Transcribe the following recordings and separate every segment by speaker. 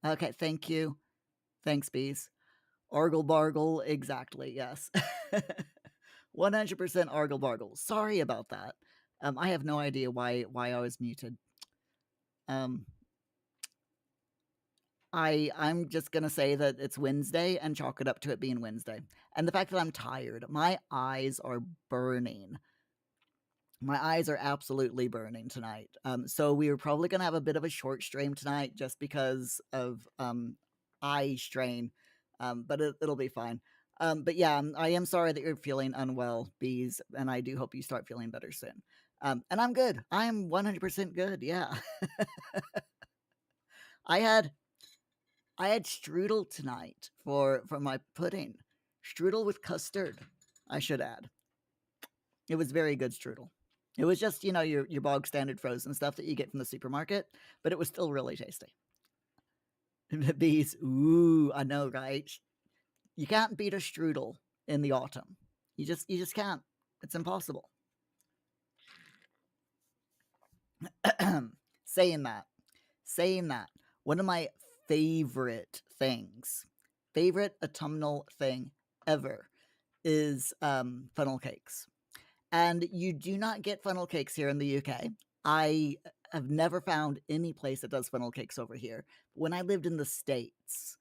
Speaker 1: Okay, thank you. Thanks, bees. Argle bargle, exactly, yes. 100% argle bargle. Sorry about that. I have no idea why I was muted. I'm just gonna say that it's Wednesday and chalk it up to it being Wednesday. And the fact that I'm tired, my eyes are burning. My eyes are absolutely burning tonight. So we are probably gonna have a bit of a short stream tonight just because of eye strain. But it'll be fine. But yeah, I am sorry that you're feeling unwell, bees, and I do hope you start feeling better soon. And I'm good. I am 100% good. Yeah. I had strudel tonight for my pudding. Strudel with custard, I should add. It was very good strudel. It was just, your bog standard frozen stuff that you get from the supermarket, but it was still really tasty. The bees, ooh, I know, right? You can't beat a strudel in the autumn. You just can't. It's impossible. saying that, one of my favorite autumnal thing ever is funnel cakes. And you do not get funnel cakes here in the UK. I have never found any place that does funnel cakes over here. When I lived in the States,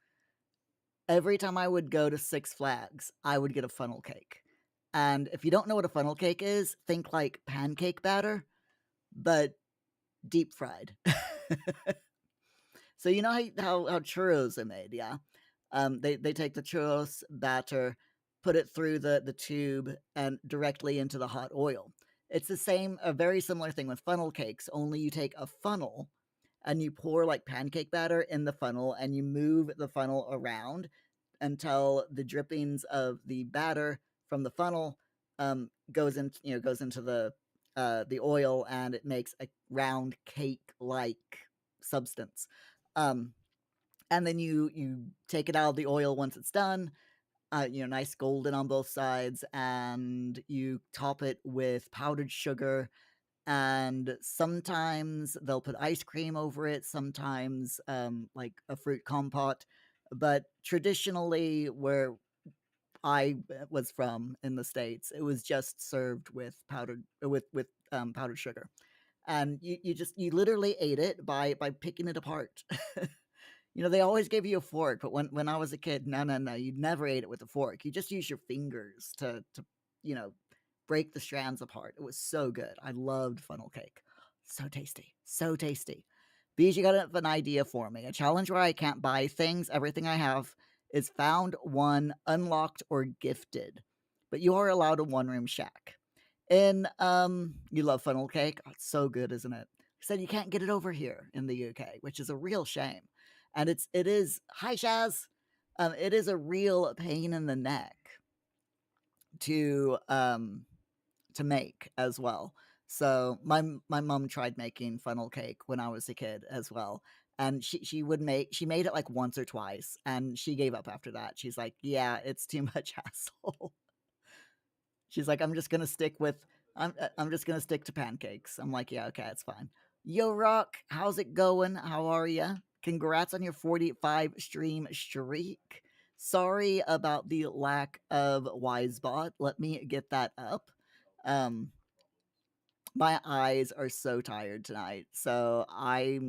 Speaker 1: every time I would go to Six Flags, I would get a funnel cake. And if you don't know what a funnel cake is, think like pancake batter, but deep fried. So you know how churros are made, yeah? They take the churros batter, put it through the tube and directly into the hot oil. It's a very similar thing with funnel cakes, only you take a funnel and you pour like pancake batter in the funnel and you move the funnel around until the drippings of the batter from the funnel goes into the oil and it makes a round cake like substance. And then you take it out of the oil once it's done, nice golden on both sides, and you top it with powdered sugar. And sometimes they'll put ice cream over it, sometimes like a fruit compote. But traditionally, where I was from in the States, it was just served with powdered sugar. And you literally ate it by picking it apart. They always gave you a fork, but when I was a kid, no, you never ate it with a fork. You just use your fingers to break the strands apart. It was so good. I loved funnel cake. So tasty. So tasty. Bees, you got an idea for me. A challenge where I can't buy things. Everything I have is found, won, unlocked, or gifted. But you are allowed a one-room shack. And you love funnel cake. Oh, it's so good, isn't it? Said you can't get it over here in the UK, which is a real shame. And it is hi Shaz. It is a real pain in the neck to make as well. So my mom tried making funnel cake when I was a kid as well. And she made it like once or twice and she gave up after that. She's like, yeah, it's too much hassle. She's like, I'm just gonna stick to pancakes. I'm like, yeah, okay, it's fine. Yo, Rock, how's it going? How are you? Congrats on your 45 stream streak. Sorry about the lack of Wisebot. Let me get that up. My eyes are so tired tonight. So I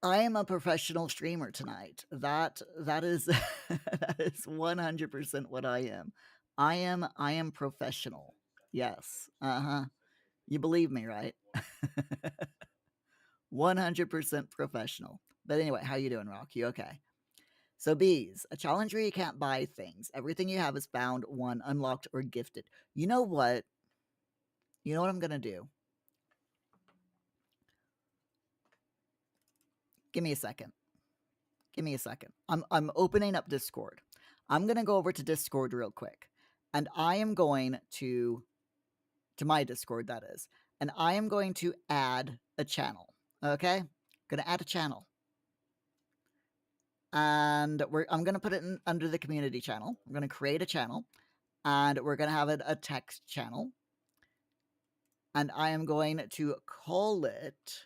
Speaker 1: am a professional streamer tonight. That is that is 100% what I am. I am professional. Yes. Uh-huh. You believe me, right? 100% professional. But anyway, how you doing, Rock? You okay? So bees, a challenge where you can't buy things. Everything you have is found, won, unlocked, or gifted. You know what? You know what I'm gonna do? Give me a second. Give me a second. I'm opening up Discord. I'm gonna go over to Discord real quick. And I am going to my Discord, that is. And I am going to add a channel. Okay? Gonna add a channel. And I'm gonna put it under the community channel. I'm gonna create a channel and we're gonna have it a text channel. And I am going to call it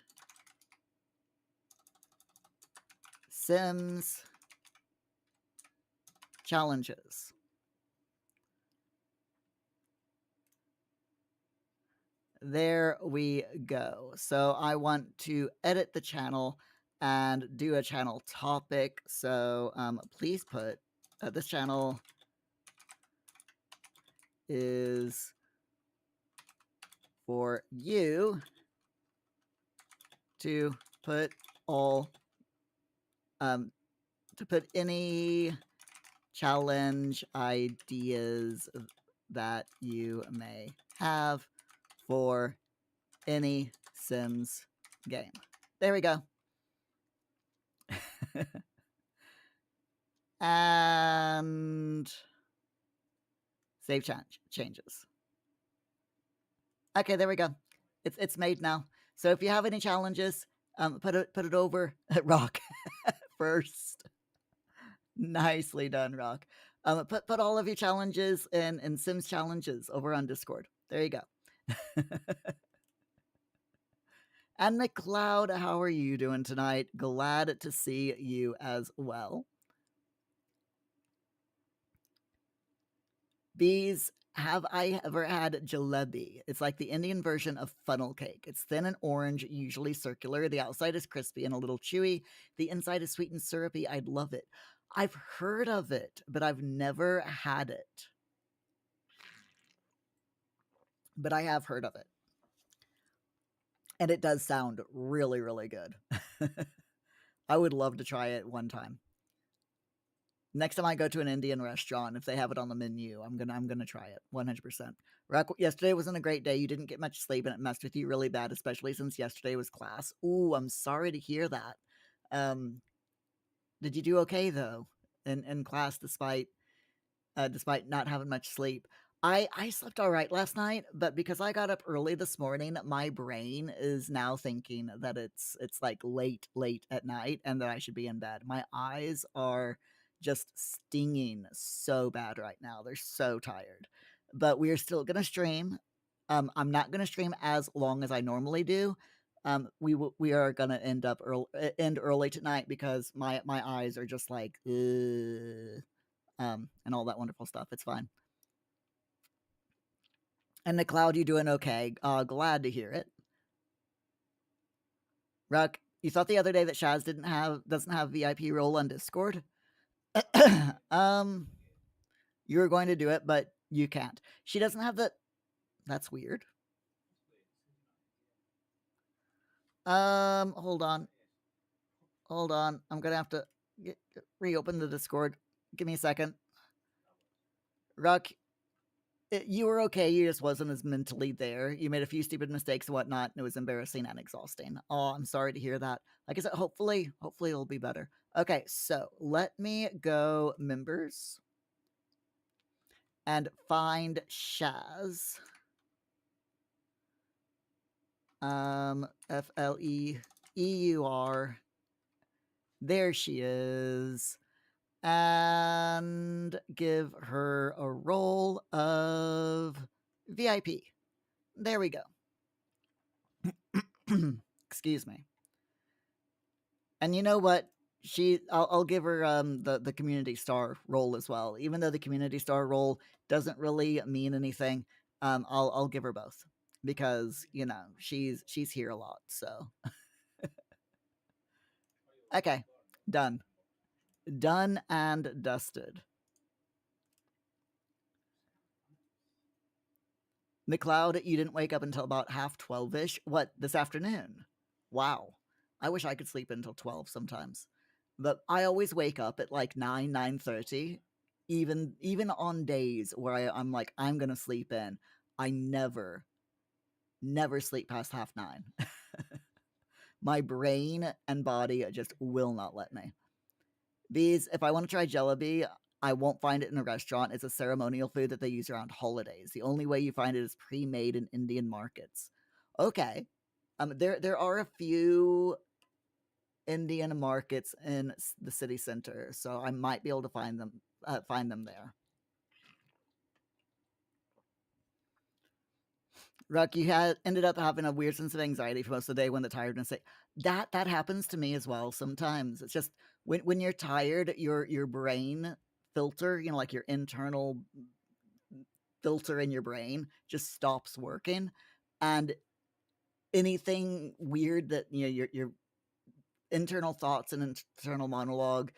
Speaker 1: Sims challenges. There we go. So I want to edit the channel and do a channel topic. So please put this channel is for you to put all to put any challenge ideas that you may have for any Sims game. There we go. And save changes. Okay, there we go. It's made now. So if you have any challenges, put it over at Rock first. Nicely done, Rock. Put all of your challenges in Sims challenges over on Discord. There you go. And McLeod, how are you doing tonight? Glad to see you as well. Bees, have I ever had jalebi? It's like the Indian version of funnel cake. It's thin and orange, usually circular. The outside is crispy and a little chewy. The inside is sweet and syrupy. I'd love it. I've heard of it, but I've never had it. But I have heard of it. And it does sound really, really good. I would love to try it one time. Next time I go to an Indian restaurant, if they have it on the menu, I'm gonna try it 100%. Yesterday wasn't a great day. You didn't get much sleep, and it messed with you really bad, especially since yesterday was class. Ooh, I'm sorry to hear that. Did you do okay though in class despite not having much sleep? I slept all right last night, but because I got up early this morning, my brain is now thinking that it's like late at night and that I should be in bed. My eyes are just stinging so bad right now. They're so tired. But we are still gonna stream. I'm not gonna stream as long as I normally do. We are gonna end early tonight because my eyes are just like and all that wonderful stuff. It's fine. And McLeod, you doing okay? Glad to hear it. Ruck, you thought the other day that Shaz doesn't have VIP role on Discord? You were going to do it, but you can't. She doesn't have the. That's weird. Hold on. I'm gonna have to reopen the Discord. Give me a second. Ruck, you were okay. You just wasn't as mentally there. You made a few stupid mistakes and whatnot, and it was embarrassing and exhausting. Oh, I'm sorry to hear that. Like I said, hopefully it'll be better. Okay, so let me go members and find Shaz. FLEEUR. There she is. And give her a role of VIP. There we go. Excuse me. And you know what? I'll give her the community star role as well. Even though the community star role doesn't really mean anything, I'll give her both because she's here a lot. So okay, done and dusted. McLeod, you didn't wake up until about 12:30ish. What, this afternoon? Wow. I wish I could sleep until 12 sometimes. But I always wake up at like 9:30. Even on days where I'm like, I'm going to sleep in, I never sleep past 9:30. My brain and body just will not let me. These, if I want to try jalebi, I won't find it in a restaurant. It's a ceremonial food that they use around holidays. The only way you find it is pre-made in Indian markets. Okay. There are a few Indian markets in the city center, so I might be able to find them there. Ruck, you had ended up having a weird sense of anxiety for most of the day when the tiredness hit. That happens to me as well sometimes. It's just when you're tired, your brain filter, like your internal filter in your brain just stops working, and anything weird that your internal thoughts and internal monologue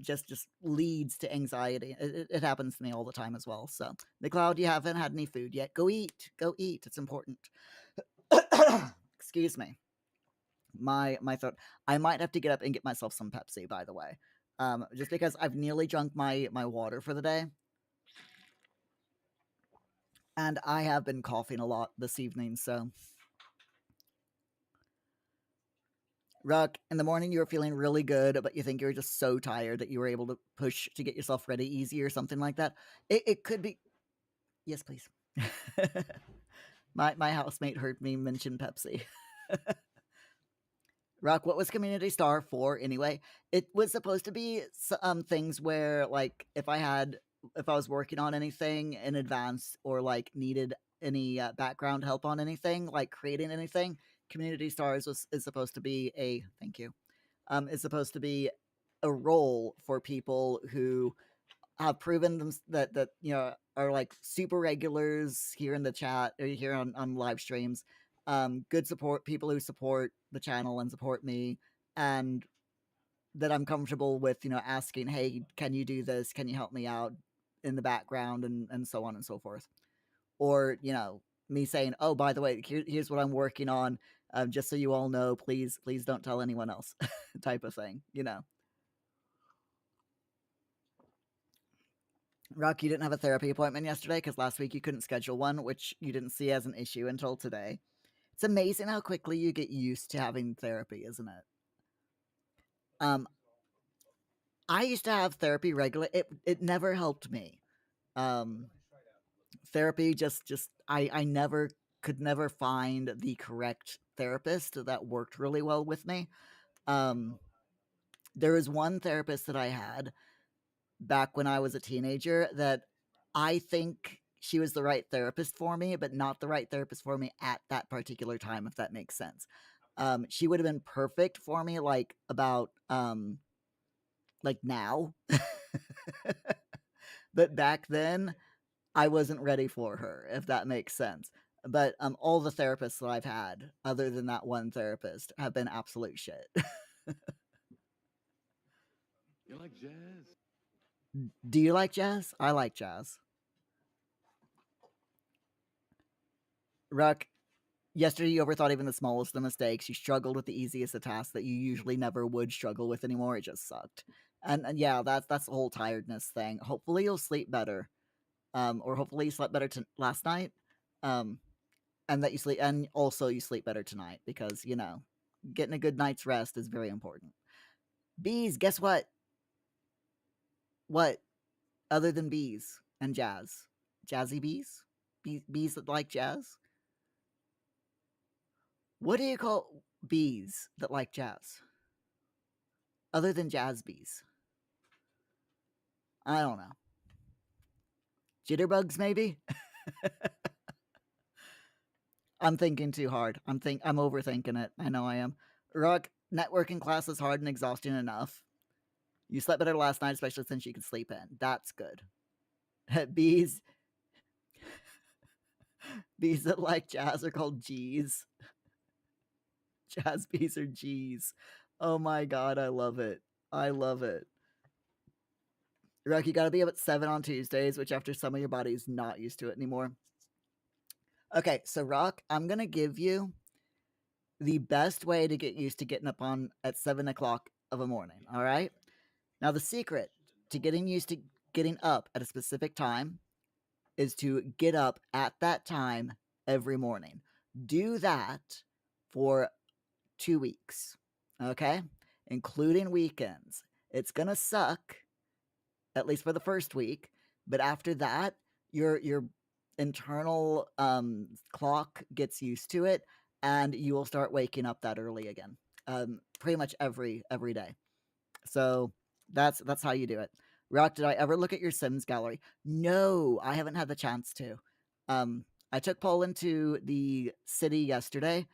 Speaker 1: just leads to anxiety. It happens to me all the time as well. So, McLeod, you haven't had any food yet. Go eat. Go eat. It's important. Excuse me. My throat. I might have to get up and get myself some Pepsi, by the way. Just because I've nearly drunk my water for the day. And I have been coughing a lot this evening, so Ruck, in the morning you were feeling really good, but you think you were just so tired that you were able to push to get yourself ready easy or something like that. It could be. Yes, please. My housemate heard me mention Pepsi. Rock, what was Community Star for anyway? It was supposed to be things where, like, if I was working on anything in advance or like needed any background help on anything, like creating anything, Community Stars is supposed to be a thank you. Is supposed to be a role for people who have proven them that are like super regulars here in the chat or here on live streams, good support people who support the channel and support me, and that I'm comfortable with asking, hey, can you do this, can you help me out in the background, and so on and so forth. Or me saying, oh, by the way, here's what I'm working on, just so you all know, please don't tell anyone else. Type of thing. Rock, you didn't have a therapy appointment yesterday because last week you couldn't schedule one, which you didn't see as an issue until today. It's amazing how quickly you get used to having therapy, isn't it? I used to have therapy regularly. It never helped me. Um, Therapy just I never could never find the correct therapist that worked really well with me. Um, there was one therapist that I had back when I was a teenager that I think she was the right therapist for me, but not the right therapist for me at that particular time, if that makes sense. She would have been perfect for me, like about like now, but back then I wasn't ready for her, if that makes sense. But all the therapists that I've had, other than that one therapist, have been absolute shit.
Speaker 2: You like jazz?
Speaker 1: Do you like jazz? I like jazz. Ruck, yesterday you overthought even the smallest of the mistakes. You struggled with the easiest of tasks that you usually never would struggle with anymore. It just sucked. And yeah, that's the whole tiredness thing. Hopefully you'll sleep better. Or hopefully you slept better last night. Um, and that you sleep, and also you sleep better tonight, because getting a good night's rest is very important. Bees, guess what? What other than bees and jazz? Jazzy bees? Bees that like jazz? What do you call bees that like jazz? Other than jazz bees? I don't know. Jitterbugs, maybe? I'm thinking too hard. I'm overthinking it. I know I am. Rug, networking class is hard and exhausting enough. You slept better last night, especially since you could sleep in. That's good. bees bees that like jazz are called G's. Jazz bees are G's. Oh my god, I love it. I love it. Rock, you gotta be up at 7 on Tuesdays, which after some of your body's not used to it anymore. Okay, so Rock, I'm gonna give you the best way to get used to getting up on at 7 o'clock of a morning. All right. Now the secret to getting used to getting up at a specific time is to get up at that time every morning. Do that for 2 weeks. Okay? Including weekends. It's going to suck, at least for the first week, but after that, your internal clock gets used to it, and you will start waking up that early again. Pretty much every day. So that's how you do it. Rock, did I ever look at your Sims gallery? No, I haven't had the chance to. I took Paul into the city yesterday.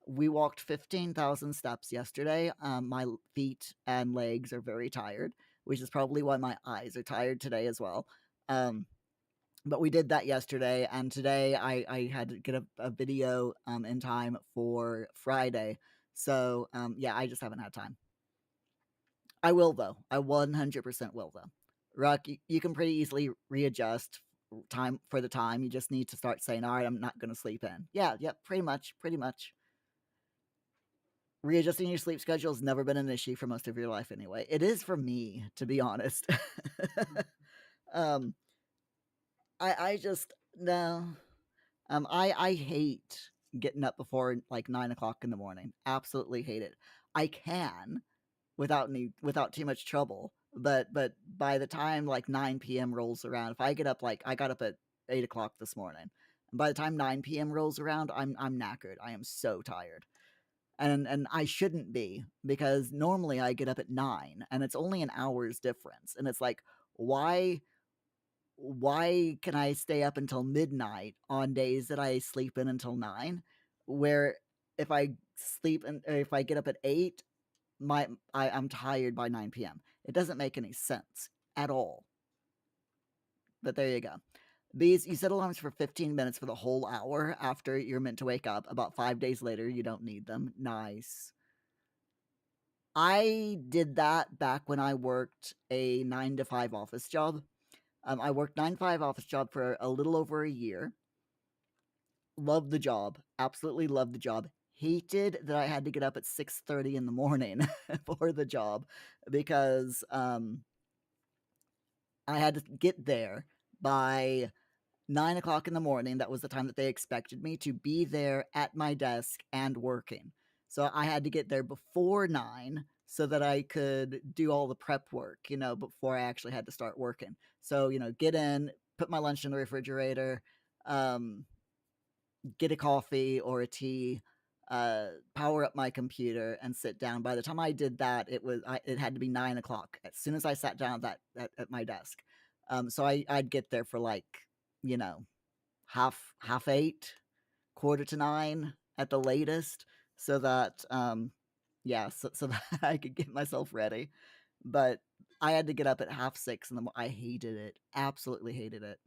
Speaker 1: We walked 15,000 steps yesterday. My feet and legs are very tired, which is probably why my eyes are tired today as well. But we did that yesterday, and today I had to get a video in time for Friday. So yeah, I just haven't had time. I will though. I 100% will though. Ruck, you can pretty easily readjust time for the time. You just need to start saying, "All right, I'm not going to sleep in." Yeah, yep, pretty much, pretty much. Readjusting your sleep schedule has never been an issue for most of your life anyway. It is for me, to be honest. um, I just no. I hate getting up before like 9 o'clock in the morning. Absolutely hate it. I can without too much trouble, but by the time like 9 p.m. rolls around, if I get up like I got up at 8 o'clock this morning, and by the time 9 p.m. rolls around, I'm knackered. I am so tired. And I shouldn't be because normally I get up at 9 and it's only an hour's difference. And it's like, why can I stay up until midnight on days that I sleep in until 9? Where if I sleep and if I get up at 8, I'm tired by 9 p.m. It doesn't make any sense at all. But there you go. Bees, you set alarms for 15 minutes for the whole hour after you're meant to wake up. About 5 days later, you don't need them. Nice. I did that back when I worked a 9 to 5 office job. I worked 9 to 5 office job for a little over a year. Loved the job. Absolutely loved the job. Hated that I had to get up at 6:30 in the morning for the job because I had to get there by 9 o'clock in the morning. That was the time that they expected me to be there at my desk and working. So I had to get there before 9 so that I could do all the prep work, before I actually had to start working. So, get in, put my lunch in the refrigerator, um, get a coffee or a tea, power up my computer, and sit down. By the time I did that, it had to be 9 o'clock. As soon as I sat down at my desk, so I'd get there for like you know half 8, quarter to 9 at the latest, so that yeah, so that I could get myself ready. But I had to get up at half 6 in the I hated it, absolutely hated it.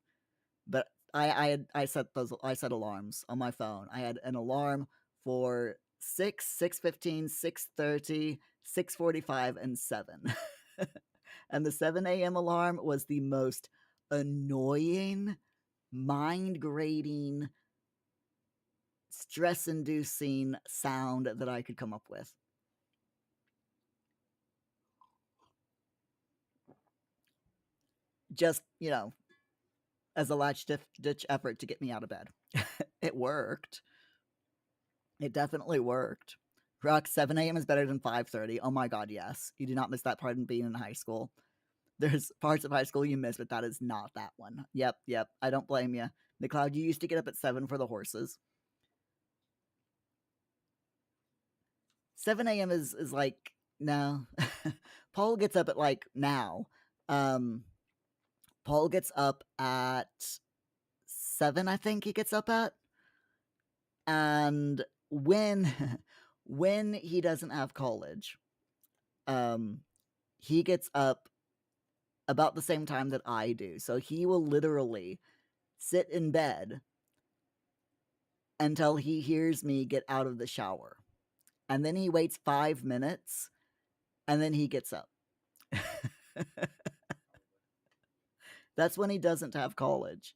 Speaker 1: But I set alarms on my phone. I had an alarm for 6, 6:15, 6:30, 6:45, and 7. And the 7 a.m. alarm was the most annoying, mind grating, stress inducing sound that I could come up with. Just, as a last ditch effort to get me out of bed. It worked. It definitely worked. Rock, 7 a.m. is better than 5:30. Oh my god, yes. You do not miss that part in being in high school. There's parts of high school you miss, but that is not that one. Yep. I don't blame you. McLeod, you used to get up at 7 for the horses. 7 a.m. is like, no. Paul gets up at like now. Paul gets up at 7, I think he gets up at. And when when he doesn't have college, he gets up about the same time that I do. So he will literally sit in bed until he hears me get out of the shower. And then he waits 5 minutes and then he gets up. That's when he doesn't have college.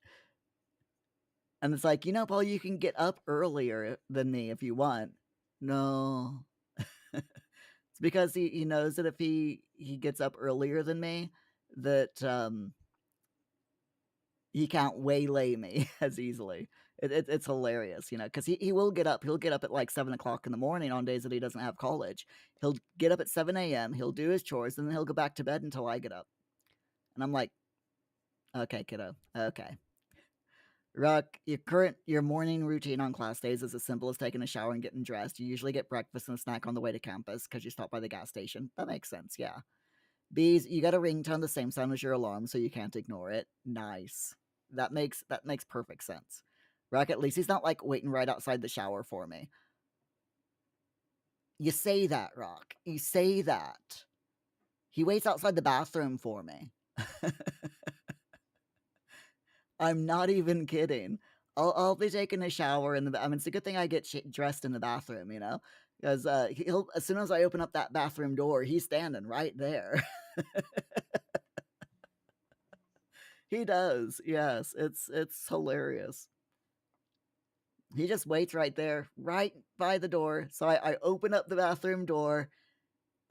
Speaker 1: And it's like, Paul, you can get up earlier than me if you want. No. It's because he knows that if he gets up earlier than me, that he can't waylay me as easily. It's hilarious, because he will get up. He'll get up at like 7 o'clock in the morning on days that he doesn't have college. He'll get up at 7 a.m. He'll do his chores, and then he'll go back to bed until I get up. And I'm like, okay, kiddo, okay. Ruck, your morning routine on class days is as simple as taking a shower and getting dressed. You usually get breakfast and a snack on the way to campus because you stop by the gas station. That makes sense, yeah. Bees, you got a ringtone the same sound as your alarm, so you can't ignore it. Nice. That makes perfect sense. Rock, at least he's not, like, waiting right outside the shower for me. You say that, Rock. You say that. He waits outside the bathroom for me. I'm not even kidding. I'll be taking a shower in the I mean, it's a good thing I get dressed in the bathroom, you know? 'Cause, he'll as soon as I open up that bathroom door, he's standing right there. He does, yes, it's hilarious. He just waits right there, right by the door, so I open up the bathroom door,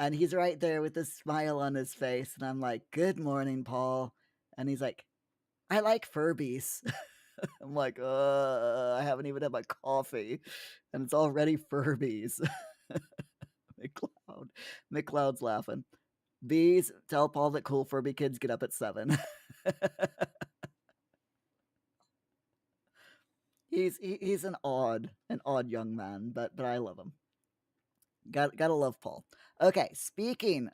Speaker 1: and he's right there with this smile on his face, and I'm like, "Good morning, Paul," and he's like, "I like Furbies." I'm like, I haven't even had my coffee, and it's already Furbies." McLeod. McLeod's laughing. Bees, tell Paul that cool Furby kids get up at 7. He's an odd young man, but I love him. Gotta love Paul. Okay, speaking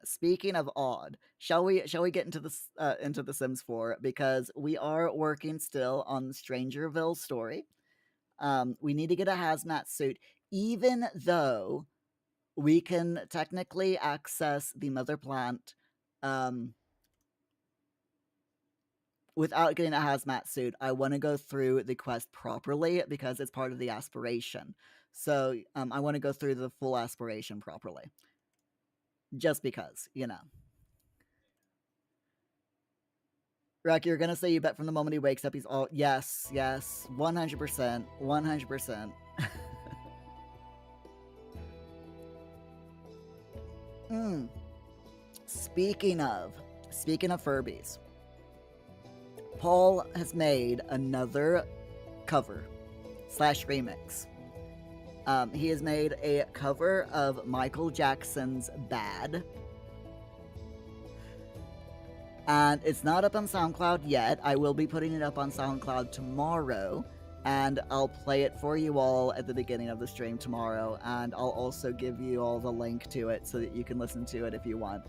Speaker 1: of odd, shall we get into the Sims 4, because we are working still on the Strangerville story. We need to get a hazmat suit, even though we can technically access the mother plant without getting a hazmat suit. I want to go through the quest properly because it's part of the aspiration. So I want to go through the full aspiration properly. Just because, you know. Rocky, you're gonna say you bet from the moment he wakes up he's all yes, 100%, 100%. Speaking of Furbies, Paul has made another cover / remix. He has made a cover of Michael Jackson's Bad. And it's not up on SoundCloud yet. I will be putting it up on SoundCloud tomorrow. And I'll play it for you all at the beginning of the stream tomorrow. And I'll also give you all the link to it so that you can listen to it if you want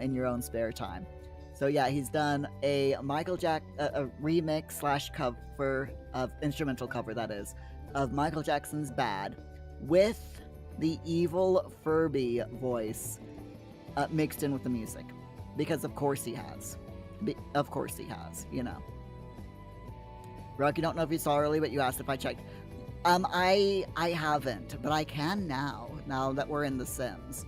Speaker 1: in your own spare time. So yeah, he's done a Michael a remix / cover of instrumental cover, that is, of Michael Jackson's Bad with the evil Furby voice mixed in with the music, because of course he has. Of course he has, you know. Rock, you don't know if you saw early, but you asked if I checked. I haven't, but I can now that we're in The Sims.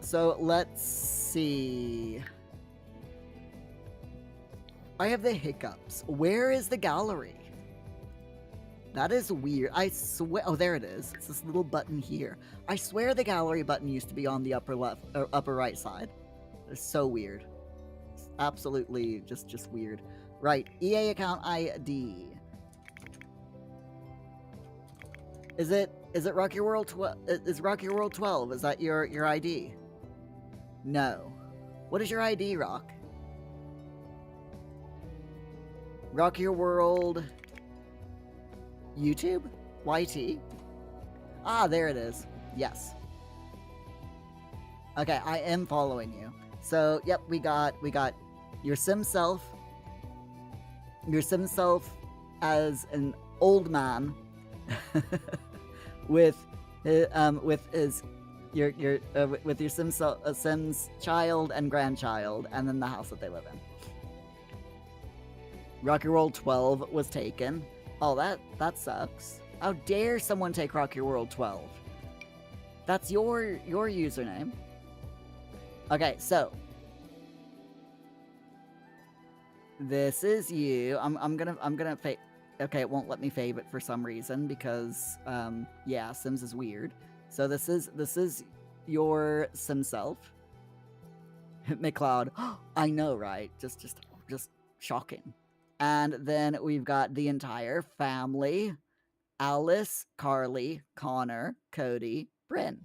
Speaker 1: So let's see. I have the hiccups. Where is the gallery? That is weird. I swear. Oh, there it is. It's this little button here. I swear the gallery button used to be on the upper left or upper right side. It's so weird. It's absolutely just weird. Right. EA account ID. Is it Rocky World 12? Is Rocky World 12? Is that your ID? No. What is your ID, Rock? Rock Your World YouTube? YT? Ah, there it is. Yes. Okay, I am following you. So, yep, we got your sim self. Your sim self as an old man with his with your Sim's child and grandchild, and then the house that they live in. Rocky World 12 was taken. Oh, that sucks. How dare someone take Rocky World 12? That's your username. Okay, so this is you. I'm gonna okay, it won't let me fave it for some reason because yeah, Sims is weird. So this is your Sim self. McLeod. I know, right? Just shocking. And then we've got the entire family. Alice, Carly, Connor, Cody, Bryn.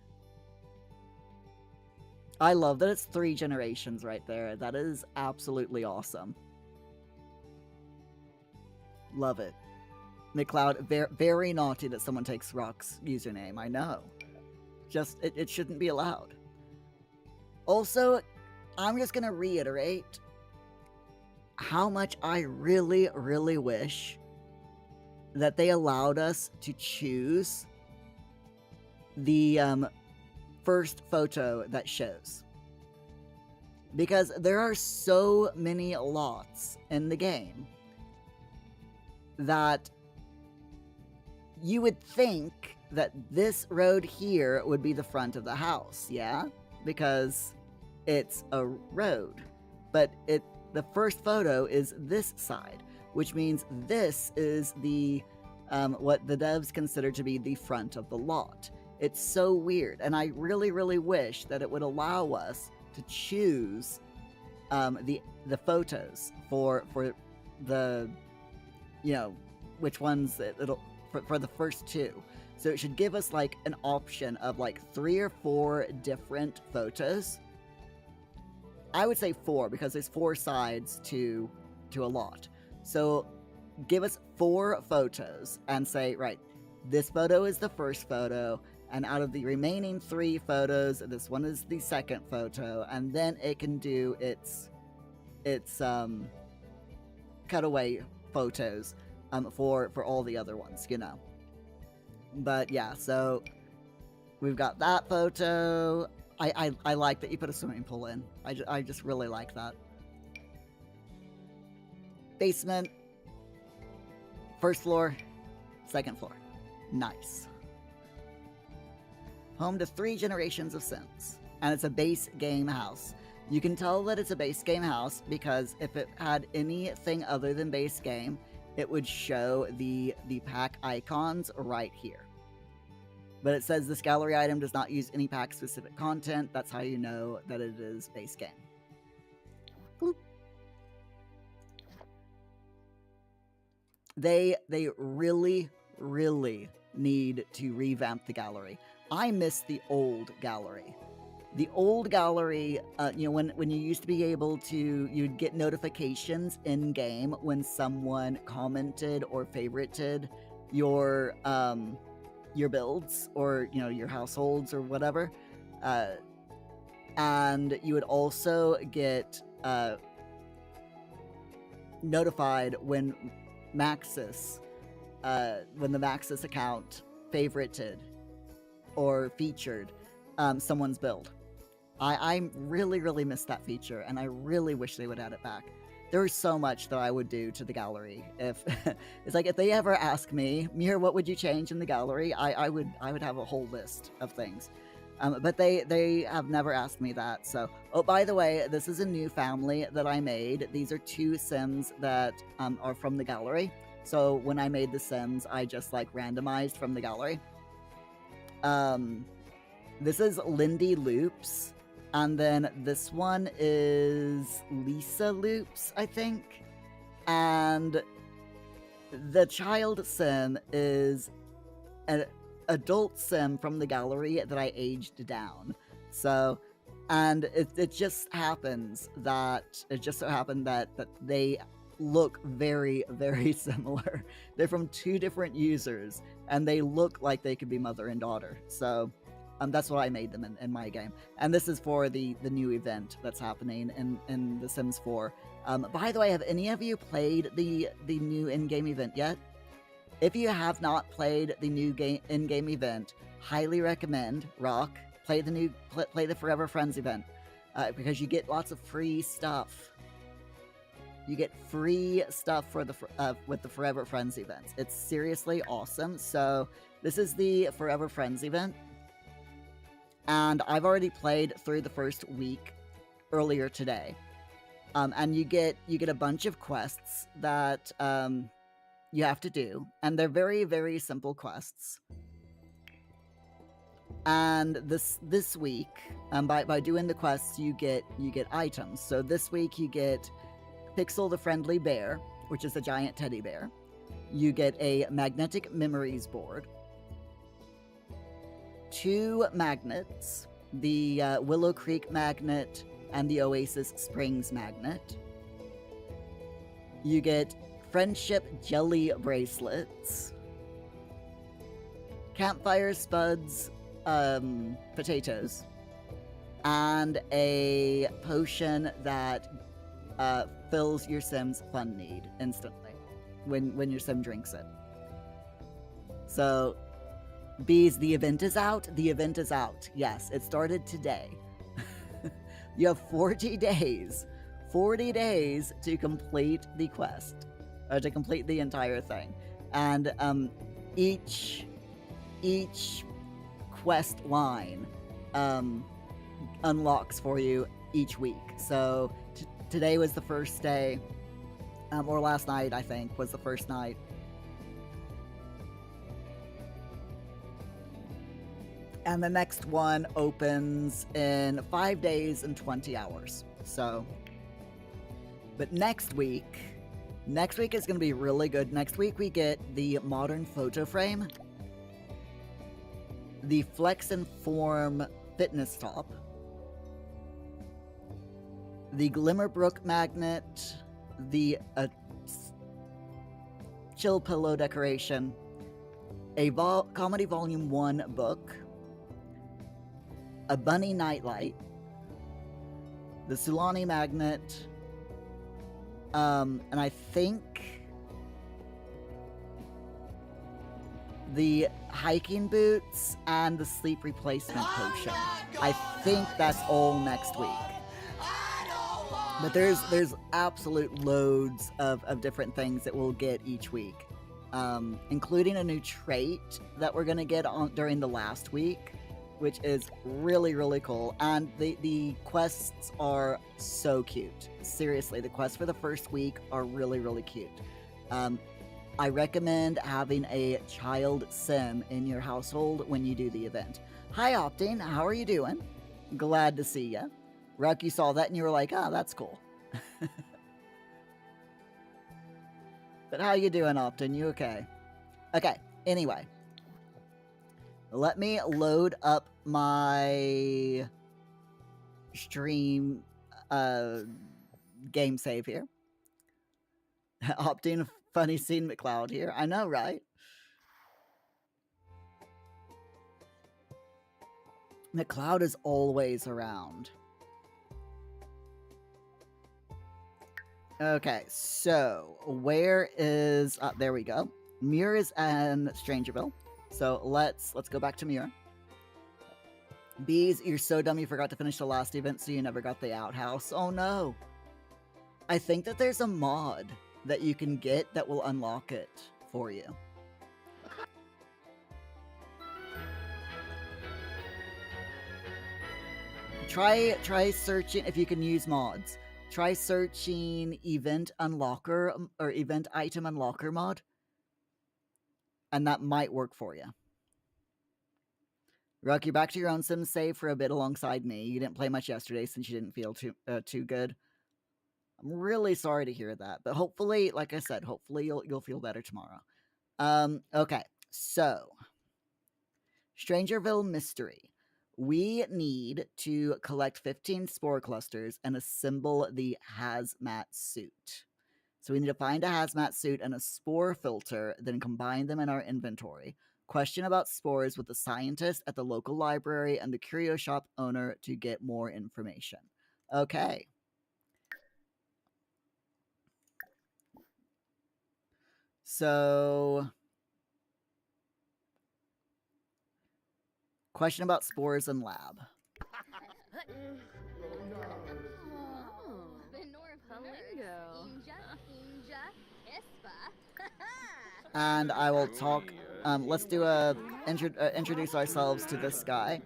Speaker 1: I love that it's 3 generations right there. That is absolutely awesome. Love it. McLeod, very naughty that someone takes Rock's username. I know. Just, it shouldn't be allowed. Also, I'm just going to reiterate, how much I really, really wish that they allowed us to choose the first photo that shows. Because there are so many lots in the game that you would think that this road here would be the front of the house, yeah? Because it's a road. But the first photo is this side, which means this is the what the devs consider to be the front of the lot. It's so weird, and I really, really wish that it would allow us to choose the photos for the, you know, which ones it'll for the first two. So it should give us like an option of like 3 or 4 different photos. I would say 4 because there's 4 sides to a lot. So give us 4 photos and say, right, this photo is the first photo, and out of the remaining 3 photos, this one is the second photo, and then it can do its cutaway photos for all the other ones, you know. But yeah, so we've got that photo. I like that you put a swimming pool in. I just really like that. Basement, first floor, second floor. Nice. Home to 3 generations of Sims, and it's a base game house. You can tell that it's a base game house because if it had anything other than base game, it would show the pack icons right here. But it says this gallery item does not use any pack specific content. That's how you know that it is base game. Bloop. They really, really need to revamp the gallery. I miss the old gallery. The old gallery, you know, when you used to be able to, you'd get notifications in game when someone commented or favorited your builds or, you know, your households or whatever, and you would also get notified when Maxis, when the Maxis account favorited or featured someone's build. I really, really miss that feature, and I really wish they would add it back. There's so much that I would do to the gallery if it's like if they ever ask me, Muir, what would you change in the gallery? I would have a whole list of things. But they have never asked me that. So, oh, by the way, this is a new family that I made. These are 2 Sims that are from the gallery. So when I made the Sims, I just like randomized from the gallery. This is Lindy Loops, and then this one is Lisa Loops, I think. And the child Sim is an adult Sim from the gallery that I aged down. So, and it just happens that that they look very, very similar. They're from 2 different users, and they look like they could be mother and daughter. So that's what I made them in my game. And this is for the new event that's happening in The Sims 4. By the way, have any of you played the new in-game event yet? If you have not played the new in-game event, highly recommend, Rock, play the Forever Friends event, because you get lots of free stuff. You get free stuff for with the Forever Friends events. It's seriously awesome. So this is the Forever Friends event, and I've already played through the first week earlier today. And you get a bunch of quests that you have to do, and they're very, very simple quests. And this week, by doing the quests, you get items. So this week you get Pixel the Friendly Bear, which is a giant teddy bear. You get a magnetic memories board, 2 magnets, the Willow Creek magnet and the Oasis Springs magnet. You get friendship jelly bracelets, campfire spuds, potatoes, and a potion that fulfills your sim's fun need instantly when your sim drinks it. So, bees, the event is out. The event is out. Yes, it started today. You have 40 days. 40 days to complete the quest, to complete the entire thing. And each quest line unlocks for you each week. So today was the first day, or last night I think was the first night. And the next one opens in 5 days and 20 hours. So, but next week is going to be really good. Next week we get the modern photo frame, the Flex and Form fitness top, the Glimmerbrook magnet, the chill pillow decoration, a comedy volume 1 book, a bunny nightlight, the Sulani magnet, and I think the hiking boots and the sleep replacement potion. I think that's all next week. But there's absolute loads of different things that we'll get each week, including a new trait that we're gonna get on during the last week, which is really, really cool. And the quests are so cute. Seriously, the quests for the first week are really, really cute. I recommend having a child sim in your household when you do the event. Hi, Opting. How are you doing? Glad to see ya. Ruck, you saw that and you were like, oh, that's cool. But how you doing, Optin? You okay? Okay, anyway. Let me load up my stream game save here. Opting funny scene McLeod here. I know, right? McLeod is always around. Okay, so where is there we go. Muir is in Strangerville. So let's go back to Muir. Bees, you're so dumb you forgot to finish the last event, so you never got the outhouse. Oh no. I think that there's a mod that you can get that will unlock it for you. Try searching if you can use mods. Try searching event unlocker or event item unlocker mod, and that might work for you. Ruck, you're back to your own sim save for a bit alongside me. You didn't play much yesterday since you didn't feel too good. I'm really sorry to hear that, but hopefully, like I said, hopefully you'll feel better tomorrow. Okay, so Strangerville Mystery. We need to collect 15 spore clusters and assemble the HAZMAT suit. So we need to find a HAZMAT suit and a spore filter, then combine them in our inventory. Question about spores with the scientist at the local library and the curio shop owner to get more information. Okay. So, question about spores in lab. And I will talk. Let's do a introduce ourselves to this guy,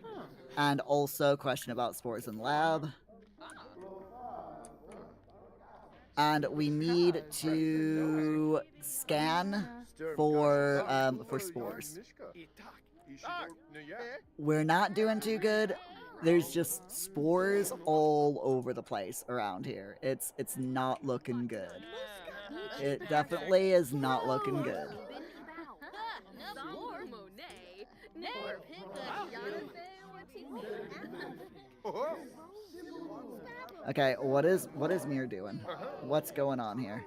Speaker 1: and also question about spores in lab. And we need to scan for spores. We're not doing too good. There's just spores all over the place around here. It's not looking good. It definitely is not looking good. Okay, what is Muir doing? What's going on here?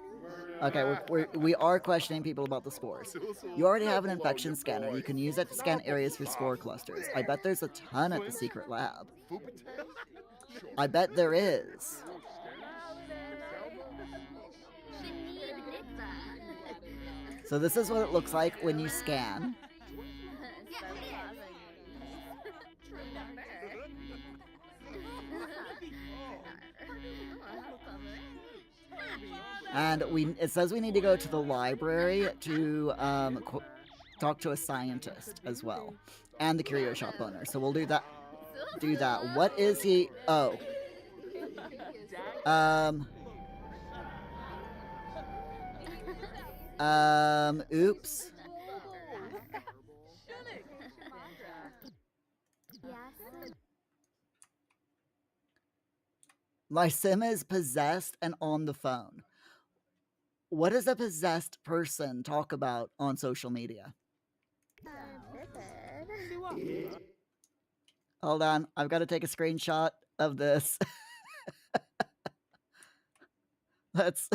Speaker 1: Okay, we are questioning people about the spores. You already have an infection scanner. You can use it to scan areas for spore clusters. I bet there's a ton at the secret lab. I bet there is. So this is what it looks like when you scan. And it says we need to go to the library to talk to a scientist as well, and the curio shop owner. So we'll do that. Do that. What is he? Oh. Oops. My sim is possessed and on the phone. What does a possessed person talk about on social media? Hold on, I've got to take a screenshot of this. Let's...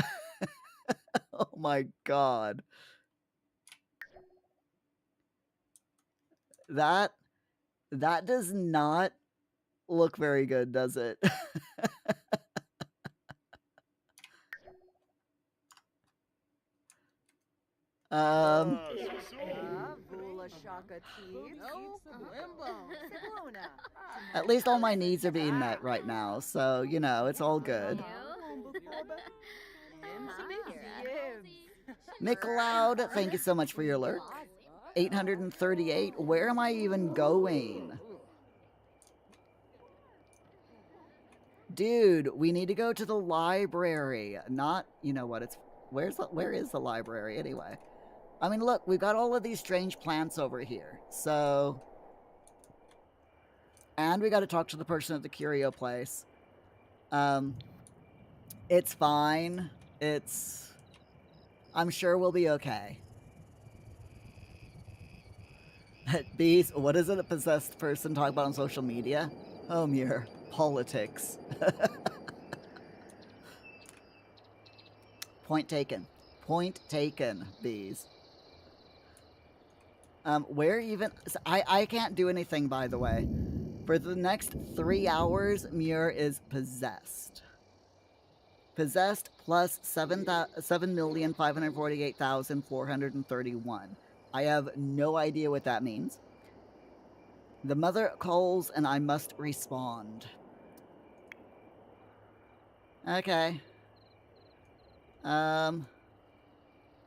Speaker 1: Oh my god. That does not look very good, does it? At least all my needs are being met right now, so, you know, it's all good. McLeod, thank you so much for your lurk. 838, where am I even going? Dude, we need to go to the library. Not, you know what, it's... Where is the library anyway? I mean, look, we've got all of these strange plants over here, so... And we got to talk to the person at the curio place. It's fine. I'm sure we'll be okay. Bees, what is it a possessed person talk about on social media? Oh, Muir, politics. Point taken. Point taken, Bees. Where even... I can't do anything, by the way. For the next 3 hours, Muir is possessed. Possessed plus 7,548,431. I have no idea what that means. The mother calls and I must respond. Okay.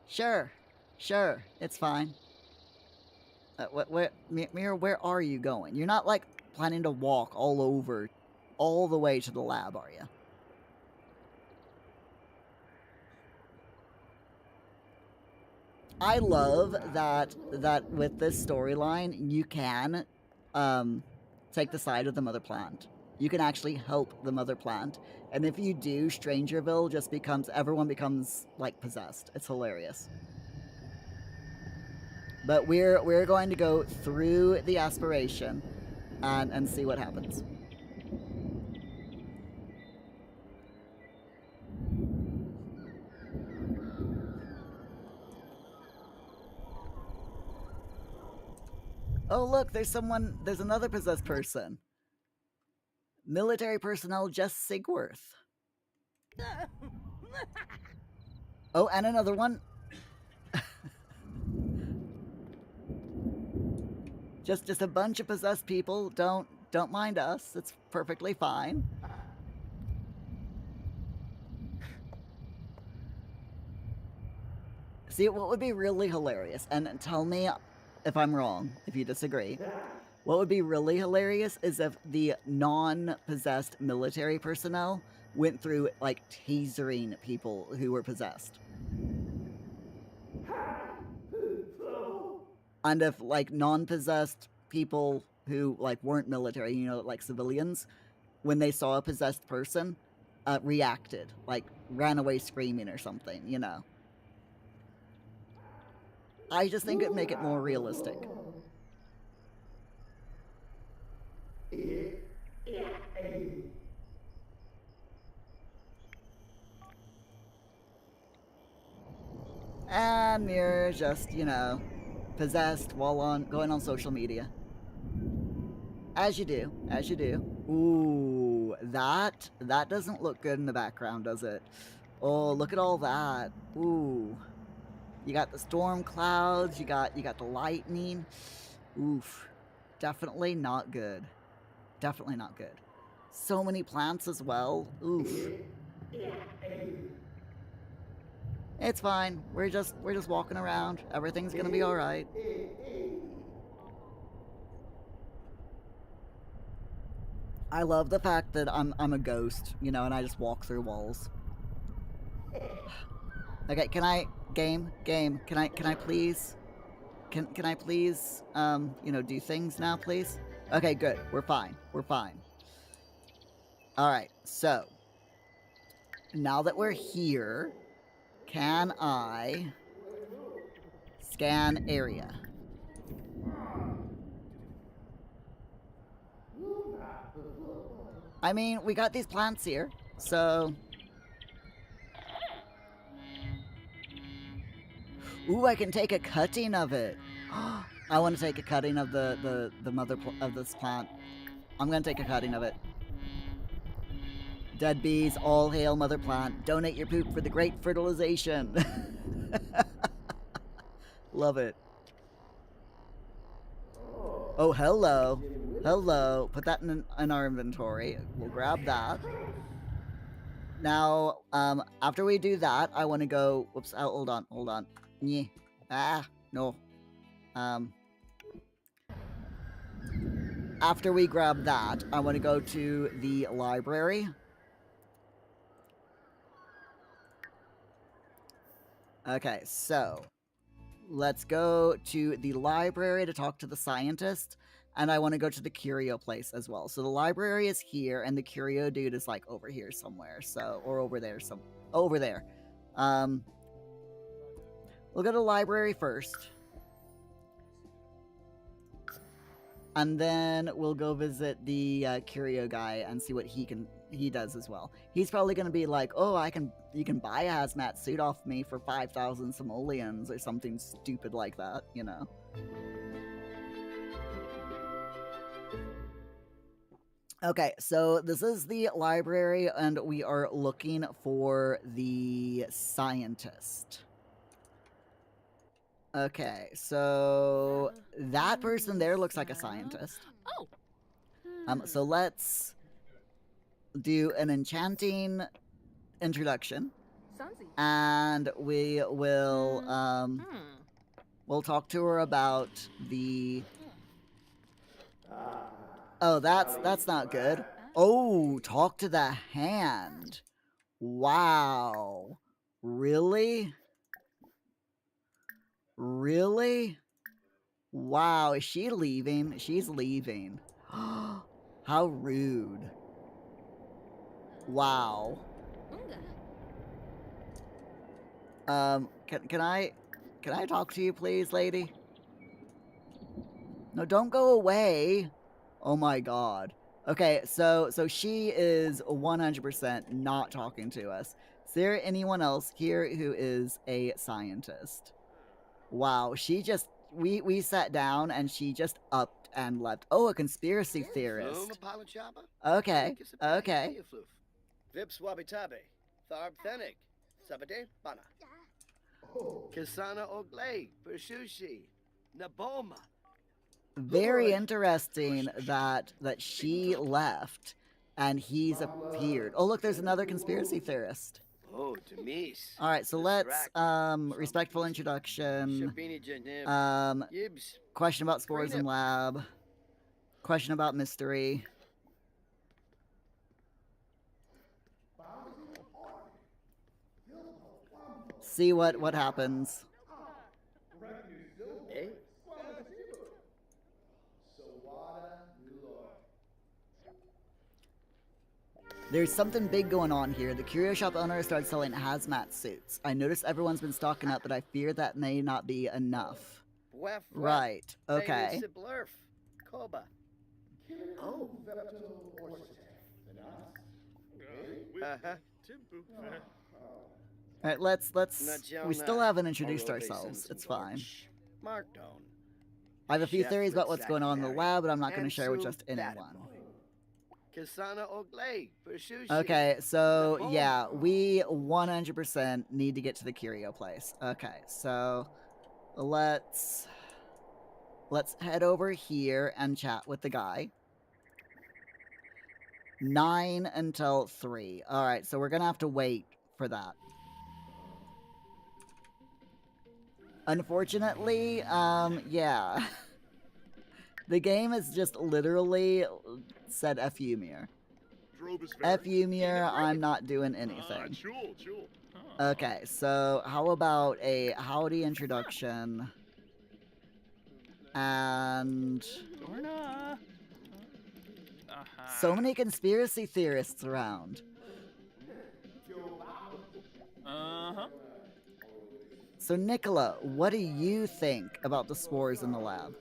Speaker 1: Sure. Sure. It's fine. Muir, where are you going? You're not, like, planning to walk all the way to the lab, are you? I love that with this storyline, you can take the side of the mother plant. You can actually help the mother plant. And if you do, Strangerville just everyone becomes, like, possessed. It's hilarious. But we're going to go through the aspiration and see what happens. Oh, look, there's another possessed person. Military personnel, Jess Sigworth. Oh, and another one. just a bunch of possessed people. Don't mind us. It's perfectly fine. See, what would be really hilarious, and tell me if I'm wrong, if you disagree. What would be really hilarious is if the non-possessed military personnel went through, like, tasering people who were possessed. And if, like, non-possessed people who, like, weren't military, you know, like civilians, when they saw a possessed person, reacted, like, ran away screaming or something, you know. I just think it'd make it more realistic. And Muir just, you know, possessed while going on social media. As you do, as you do. Ooh, that doesn't look good in the background, does it? Oh, look at all that. Ooh. You got the storm clouds, you got the lightning. Oof. Definitely not good. Definitely not good. So many plants as well. Oof. It's fine. We're just walking around. Everything's gonna be alright. I love the fact that I'm a ghost, you know, and I just walk through walls. Okay, can I game? Can I please can I please you know, do things now, please? Okay, good. We're fine. We're fine. Alright, so now that we're here, can I scan area? I mean, we got these plants here, so... Ooh, I can take a cutting of it. I want to take a cutting of the mother of this plant. I'm gonna take a cutting of it. Dead bees, all hail mother plant. Donate your poop for the great fertilization. Love it. Oh, hello. Hello. Put that in our inventory. We'll grab that. Now, after we do that, I want to go... Whoops, oh, hold on. Yeah. Ah, no. After we grab that, I want to go to the library. Okay, so let's go to the library to talk to the scientist, and I want to go to the curio place as well. So the library is here, and the curio dude is like over here somewhere. So, or over there, over there. We'll go to the library first, and then we'll go visit the curio guy and see what he does as well. He's probably gonna be like, "Oh, you can buy a hazmat suit off me for 5,000 simoleons or something stupid like that," you know. Okay, so this is the library, and we are looking for the scientist. Okay, so that person there looks like a scientist.
Speaker 3: Oh.
Speaker 1: So let's do an enchanting introduction, and we will we'll talk to her about the... Oh, that's not good. Oh, talk to the hand. Wow. Really? Really? Wow, is she leaving? She's leaving. How rude. Wow. Can I talk to you, please, lady? No, don't go away. Oh my god. Okay, so she is 100% not talking to us. Is there anyone else here who is a scientist? Wow, she just... We sat down and she just upped and left. Oh, a conspiracy theorist. Okay, okay.
Speaker 4: Vips wabitabe, tharb thenig, sabade bana. Kisana ogle, pershushi, naboma.
Speaker 1: Very interesting that she left and he's appeared. Oh, look, there's another conspiracy theorist.
Speaker 4: Oh, Demise.
Speaker 1: All right, so let's respectful introduction. Question about spores in lab. Question about mystery. See what happens. There's something big going on here. The curio shop owner started selling hazmat suits. I noticed everyone's been stocking up, but I fear that may not be enough. Right, okay.
Speaker 4: Oh.
Speaker 1: Alright, let's... We still haven't introduced ourselves. It's fine. I have a few theories about what's going on in the lab, but I'm not going to share with just anyone.
Speaker 4: Kasana Ogle for sushi.
Speaker 1: Okay, so yeah, we 100% need to get to the curio place. Okay, so let's head over here and chat with the guy. 9 until 3. All right, so we're gonna have to wait for that. Unfortunately, yeah. The game has just literally said F you, Muir. F you, Muir, I'm not doing anything. Okay, so how about a howdy introduction and so many conspiracy theorists around. So Nicola, what do you think about the spores in the lab?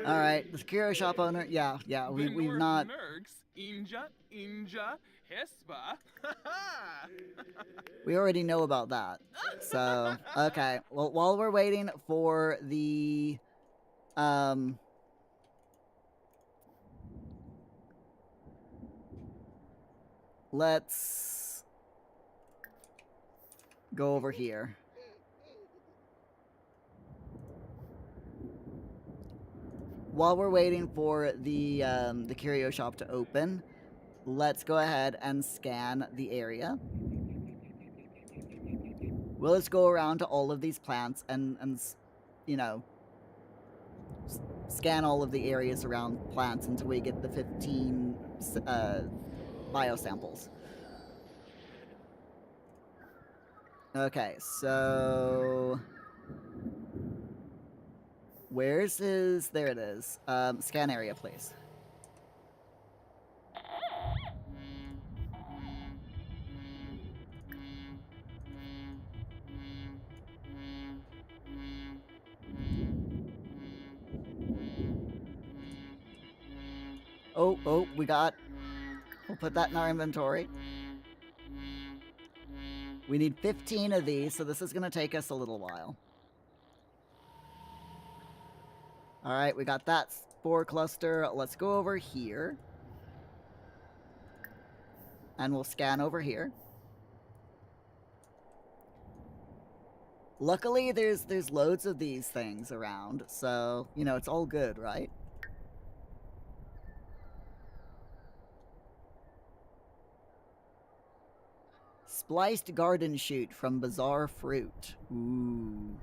Speaker 1: All right, the curio shop owner. Yeah, we've not. We already know about that. So okay. Well, while we're waiting for the let's go over here. While we're waiting for the curio shop to open, let's go ahead and scan the area. We'll just go around to all of these plants and you know, scan all of the areas around plants until we get the 15 biosamples. Okay, so where's his? There it is. Scan area, please. Oh, we got. We'll put that in our inventory. We need 15 of these, so this is going to take us a little while. All right, we got that spore cluster. Let's go over here. And we'll scan over here. Luckily, there's loads of these things around, so, you know, it's all good, right? Spliced garden shoot from Bizarre Fruit. Ooh.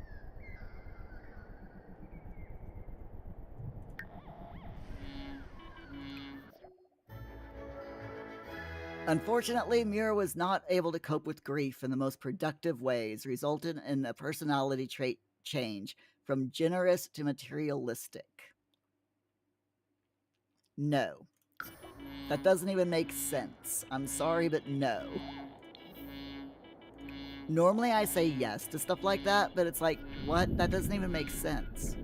Speaker 1: Unfortunately, Muir was not able to cope with grief in the most productive ways, resulting in a personality trait change from generous to materialistic. No. That doesn't even make sense. I'm sorry, but no. Normally I say yes to stuff like that, but it's like, what? That doesn't even make sense.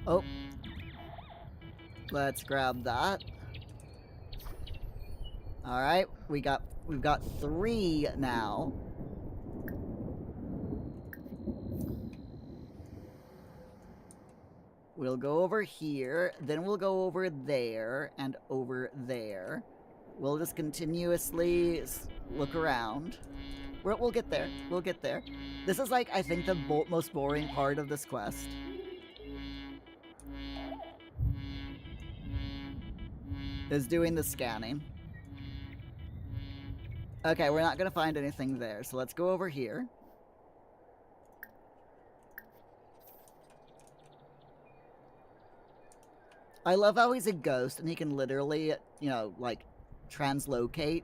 Speaker 1: Oh. Let's grab that. Alright, we've got 3 now. We'll go over here, then we'll go over there, and over there. We'll just continuously look around. We'll get there. We'll get there. This is like, I think, the most boring part of this quest. Is doing the scanning. Okay, we're not gonna find anything there, so let's go over here. I love how he's a ghost and he can literally, you know, like, translocate,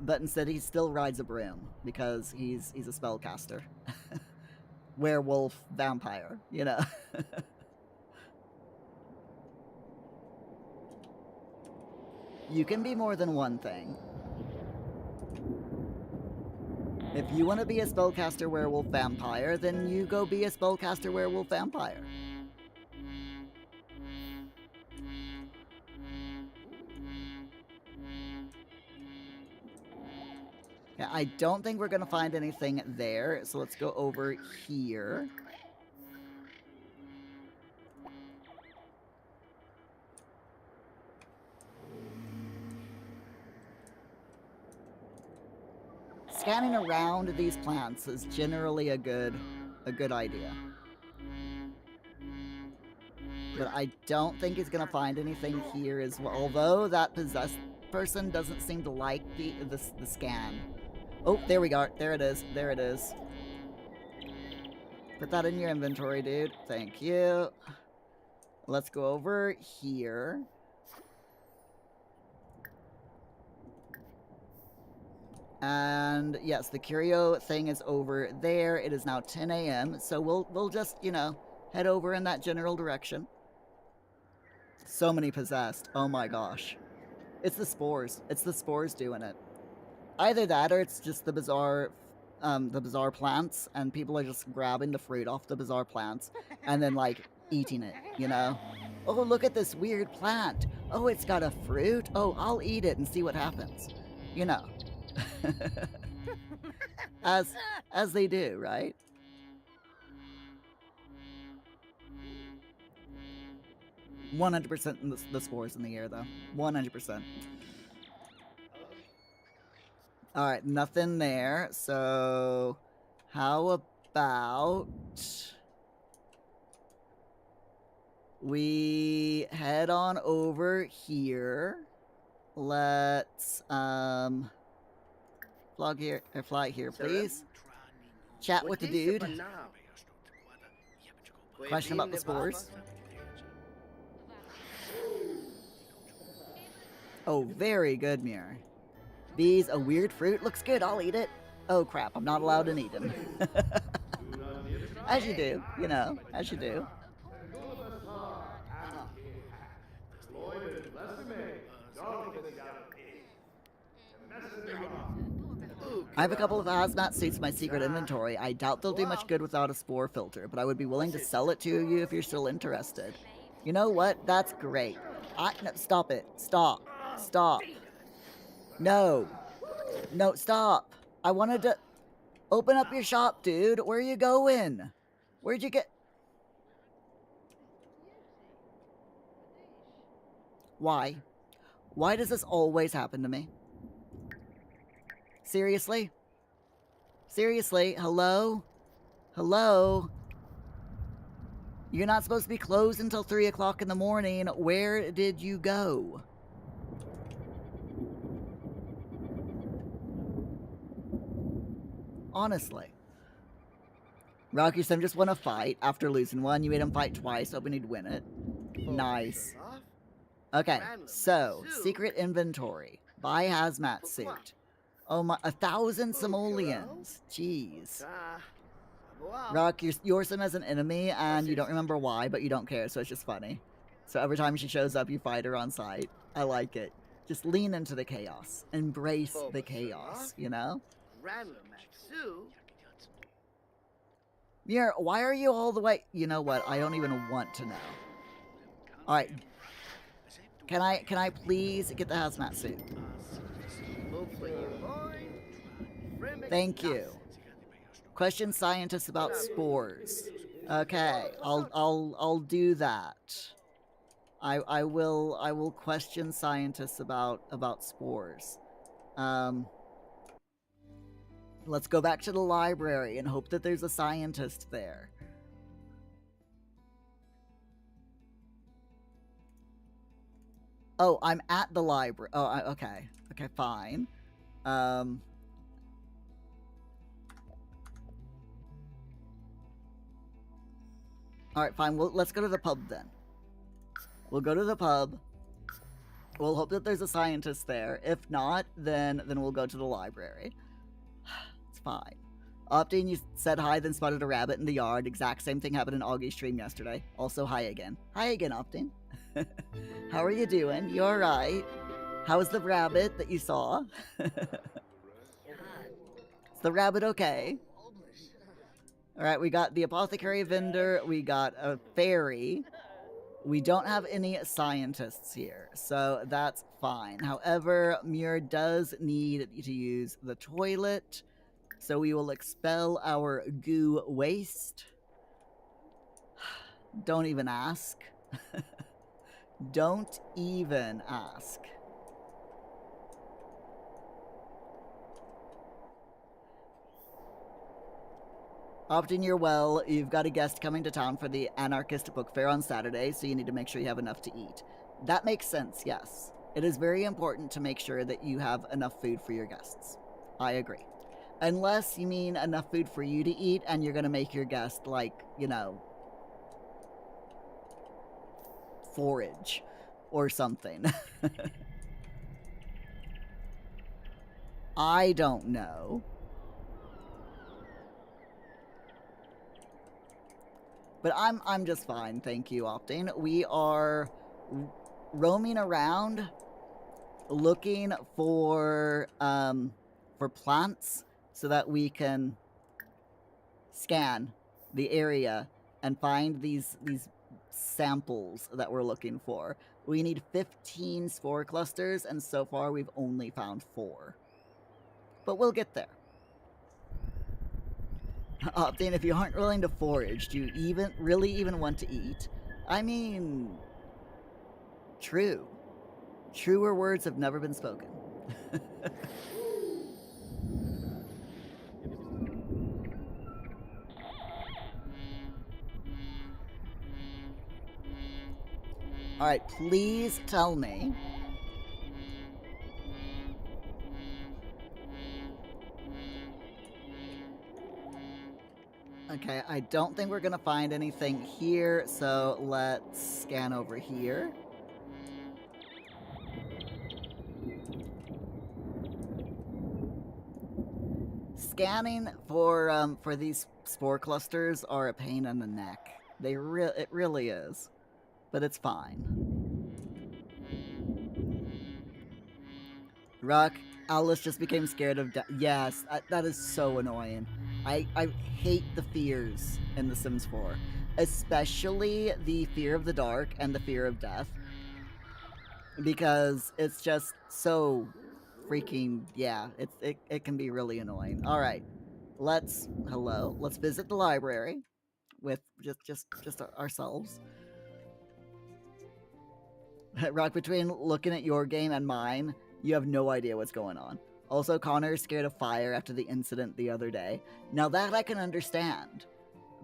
Speaker 1: but instead he still rides a broom because he's a spellcaster. Werewolf, vampire, you know. You can be more than one thing. If you want to be a spellcaster werewolf vampire, then you go be a spellcaster werewolf vampire. Yeah, I don't think we're going to find anything there, so let's go over here. Scanning around these plants is generally a good idea. But I don't think he's gonna find anything here as well. Although that possessed person doesn't seem to like the scan. Oh, there we go. There it is. There it is. Put that in your inventory, dude. Thank you. Let's go over here. And yes, the curio thing is over there. It is now 10 a.m. So we'll just, you know, head over in that general direction. So many possessed. Oh my gosh. It's the spores. It's the spores doing it. Either that or it's just the bizarre plants, and people are just grabbing the fruit off the bizarre plants and then like eating it, you know? Oh, look at this weird plant. Oh, it's got a fruit. Oh, I'll eat it and see what happens. You know. as they do, right? %, the spores in the air, though. 100%. All right, nothing there. So, how about we head on over here? Let's fly here, please. Chat with the dude. Question about the spores. Oh, very good, Muir. Bees, a weird fruit. Looks good. I'll eat it. Oh, crap. I'm not allowed to eat them. As you do. You know, as you do. I have a couple of hazmat suits in my secret inventory. I doubt they'll do much good without a spore filter, but I would be willing to sell it to you if you're still interested. You know what? That's great. No, stop it. Stop. Stop. No. No, stop. I wanted to... Open up your shop, dude. Where are you going? Where'd you get... Why? Why does this always happen to me? Seriously? Seriously? Hello? Hello? You're not supposed to be closed until 3 o'clock in the morning. Where did you go? Honestly. Rocky Sim just won a fight after losing one. You made him fight twice, hoping he'd win it. Nice. Okay, so, secret inventory. Buy hazmat suit. Oh my, 1,000 simoleons. Jeez. Rock, you're sim as an enemy, and you don't remember why, but you don't care, so it's just funny. So every time she shows up, you fight her on sight. I like it. Just lean into the chaos. Embrace the chaos, you know? Muir, why are you all the way... You know what? I don't even want to know. Alright. Can I please get the hazmat suit? Thank you. Question scientists about spores. Okay, I'll do that. I will question scientists about spores. Let's go back to the library and hope that there's a scientist there. Oh, I'm at the library. Oh, okay. Okay, fine. Alright, fine. Let's go to the pub then. We'll go to the pub. We'll hope that there's a scientist there. If not, then we'll go to the library. It's fine. Optine, you said hi, then spotted a rabbit in the yard. Exact same thing happened in Augie's stream yesterday. Also, hi again. Hi again, Optine. How are you doing? You alright? How was the rabbit that you saw? the rabbit okay? Alright, we got the apothecary vendor, we got a fairy. We don't have any scientists here, so that's fine. However, Muir does need to use the toilet, so we will expel our goo waste. Don't even ask. Don't even ask. Opting you're well, you've got a guest coming to town for the anarchist book fair on Saturday, so you need to make sure you have enough to eat. That makes sense, yes. It is very important to make sure that you have enough food for your guests. I agree. Unless you mean enough food for you to eat and you're going to make your guest, like, you know, forage or something. I don't know. But I'm just fine, thank you, Opting. We are roaming around looking for plants so that we can scan the area and find these samples that we're looking for. We need 15 spore clusters, and so far we've only found 4. But we'll get there. Opting, if you aren't willing to forage, do you really even want to eat? I mean, true. Truer words have never been spoken. Alright, please tell me. Okay, I don't think we're gonna find anything here, so let's scan over here. Scanning for these spore clusters are a pain in the neck. It really is, but it's fine. Ruck, Alice just became scared of death. Yes, that is so annoying. I hate the fears in The Sims 4, especially the fear of the dark and the fear of death, because it's just so freaking, yeah, it can be really annoying. All right, let's visit the library with just ourselves. Rock, between looking at your game and mine, you have no idea what's going on. Also, Connor is scared of fire after the incident the other day. Now that I can understand,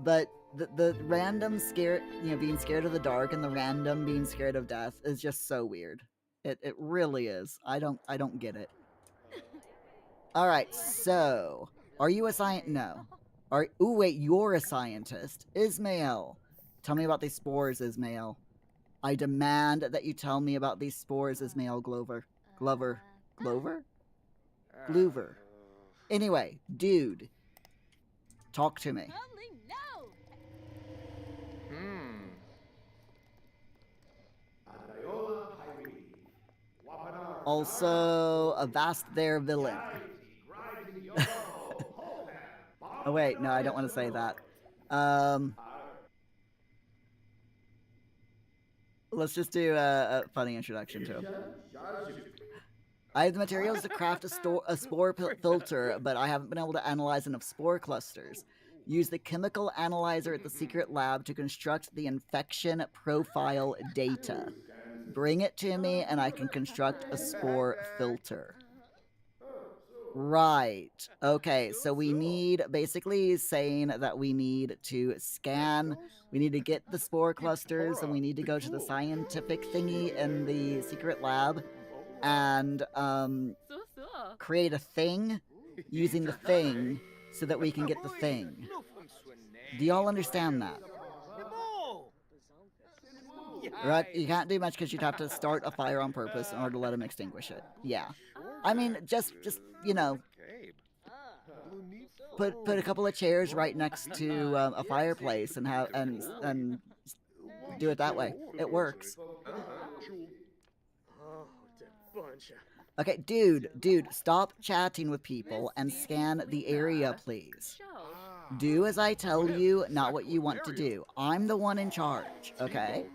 Speaker 1: but the random scare, being scared of the dark and the random being scared of death is just so weird. It really is. I don't get it. All right, so are you a scientist? No. Ooh, wait, you're a scientist, Ismail. Tell me about these spores, Ismail. I demand that you tell me about these spores, Ismail Glover. Glover. Anyway, dude. Talk to me. Also, avast their villain. Oh wait, no, I don't want to say that. Let's just do a funny introduction to him. I have the materials to craft a spore filter, but I haven't been able to analyze enough spore clusters. Use the chemical analyzer at the secret lab to construct the infection profile data. Bring it to me and I can construct a spore filter. Right. Okay, so we need, basically saying that we need to scan, we need to get the spore clusters, and we need to go to the scientific thingy in the secret lab and create a thing using the thing so that we can get the thing. Do y'all understand that? Right? You can't do much because you'd have to start a fire on purpose in order to let him extinguish it. Yeah. I mean, just put a couple of chairs right next to a fireplace and do it that way. It works. Okay, dude, stop chatting with people and scan the area, please. Do as I tell you, not what you want to do. I'm the one in charge, okay?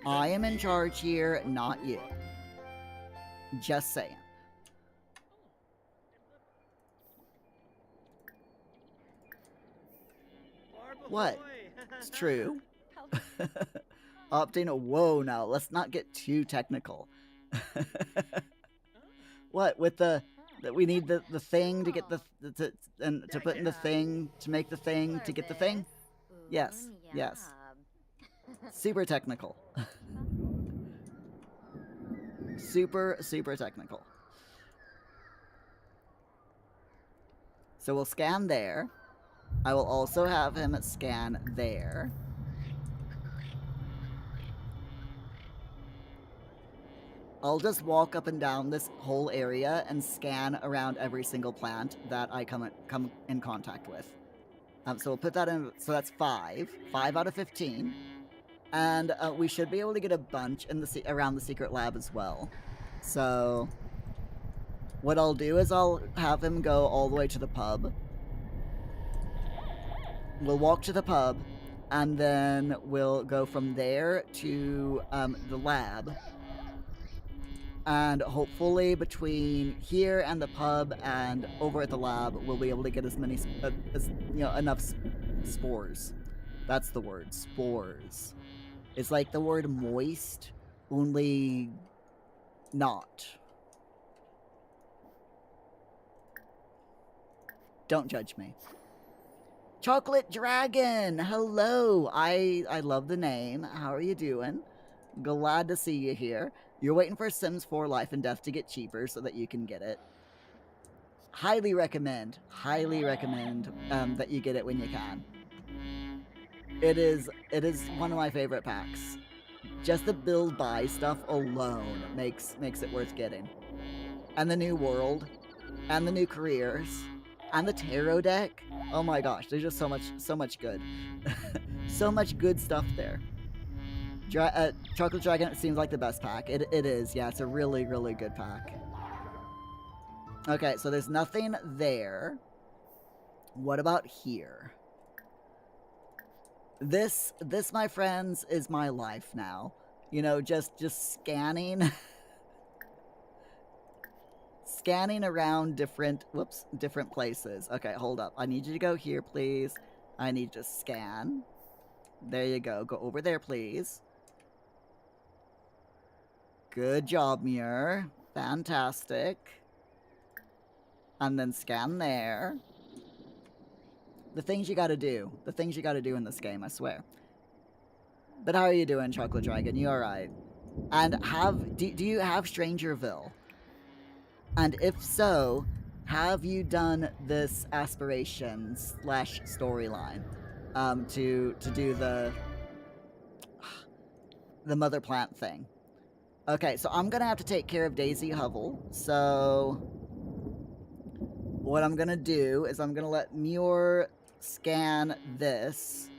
Speaker 1: I am in charge here, not you. Just saying. What? It's true. Opting. Whoa, now let's not get too technical. What with the that we need the thing to get the to put in the thing to make the thing to get the thing? Yes. Yes. Super technical. super technical. So we'll scan there. I will also have him scan there. I'll just walk up and down this whole area and scan around every single plant that I come in contact with. So we'll put that in. So that's 5 out of 15, and we should be able to get a bunch in the around the secret lab as well. So what I'll do is I'll have him go all the way to the pub. We'll walk to the pub, and then we'll go from there to the lab. And hopefully between here and the pub and over at the lab, we'll be able to get as many, enough spores. That's the word, spores. It's like the word moist, only not. Don't judge me. Chocolate Dragon, hello. I love the name. How are you doing? Glad to see you here. You're waiting for Sims 4 Life and Death to get cheaper so that you can get it. Highly recommend that you get it when you can. It is one of my favorite packs. Just the build buy stuff alone makes it worth getting. And the new world, and the new careers, and the tarot deck. Oh my gosh, there's just so much good. So much good stuff there. Chocolate Dragon seems like the best pack. It is, yeah, it's a really good pack. Okay, so there's nothing there. What about here? This, my friends, is my life now. You know, just scanning... scanning around different places. Okay, hold up. I need you to go here, please. I need to scan. There you go. Go over there, please. Good job, Muir. Fantastic. And then scan there. The things you gotta do. The things you gotta do in this game, I swear. But how are you doing, Chocolate Dragon? You alright? And do you have Strangerville? And if so, have you done this aspiration / storyline to do the mother plant thing? Okay, so I'm gonna have to take care of Daisy Hovel. So what I'm gonna do is I'm gonna let Muir scan this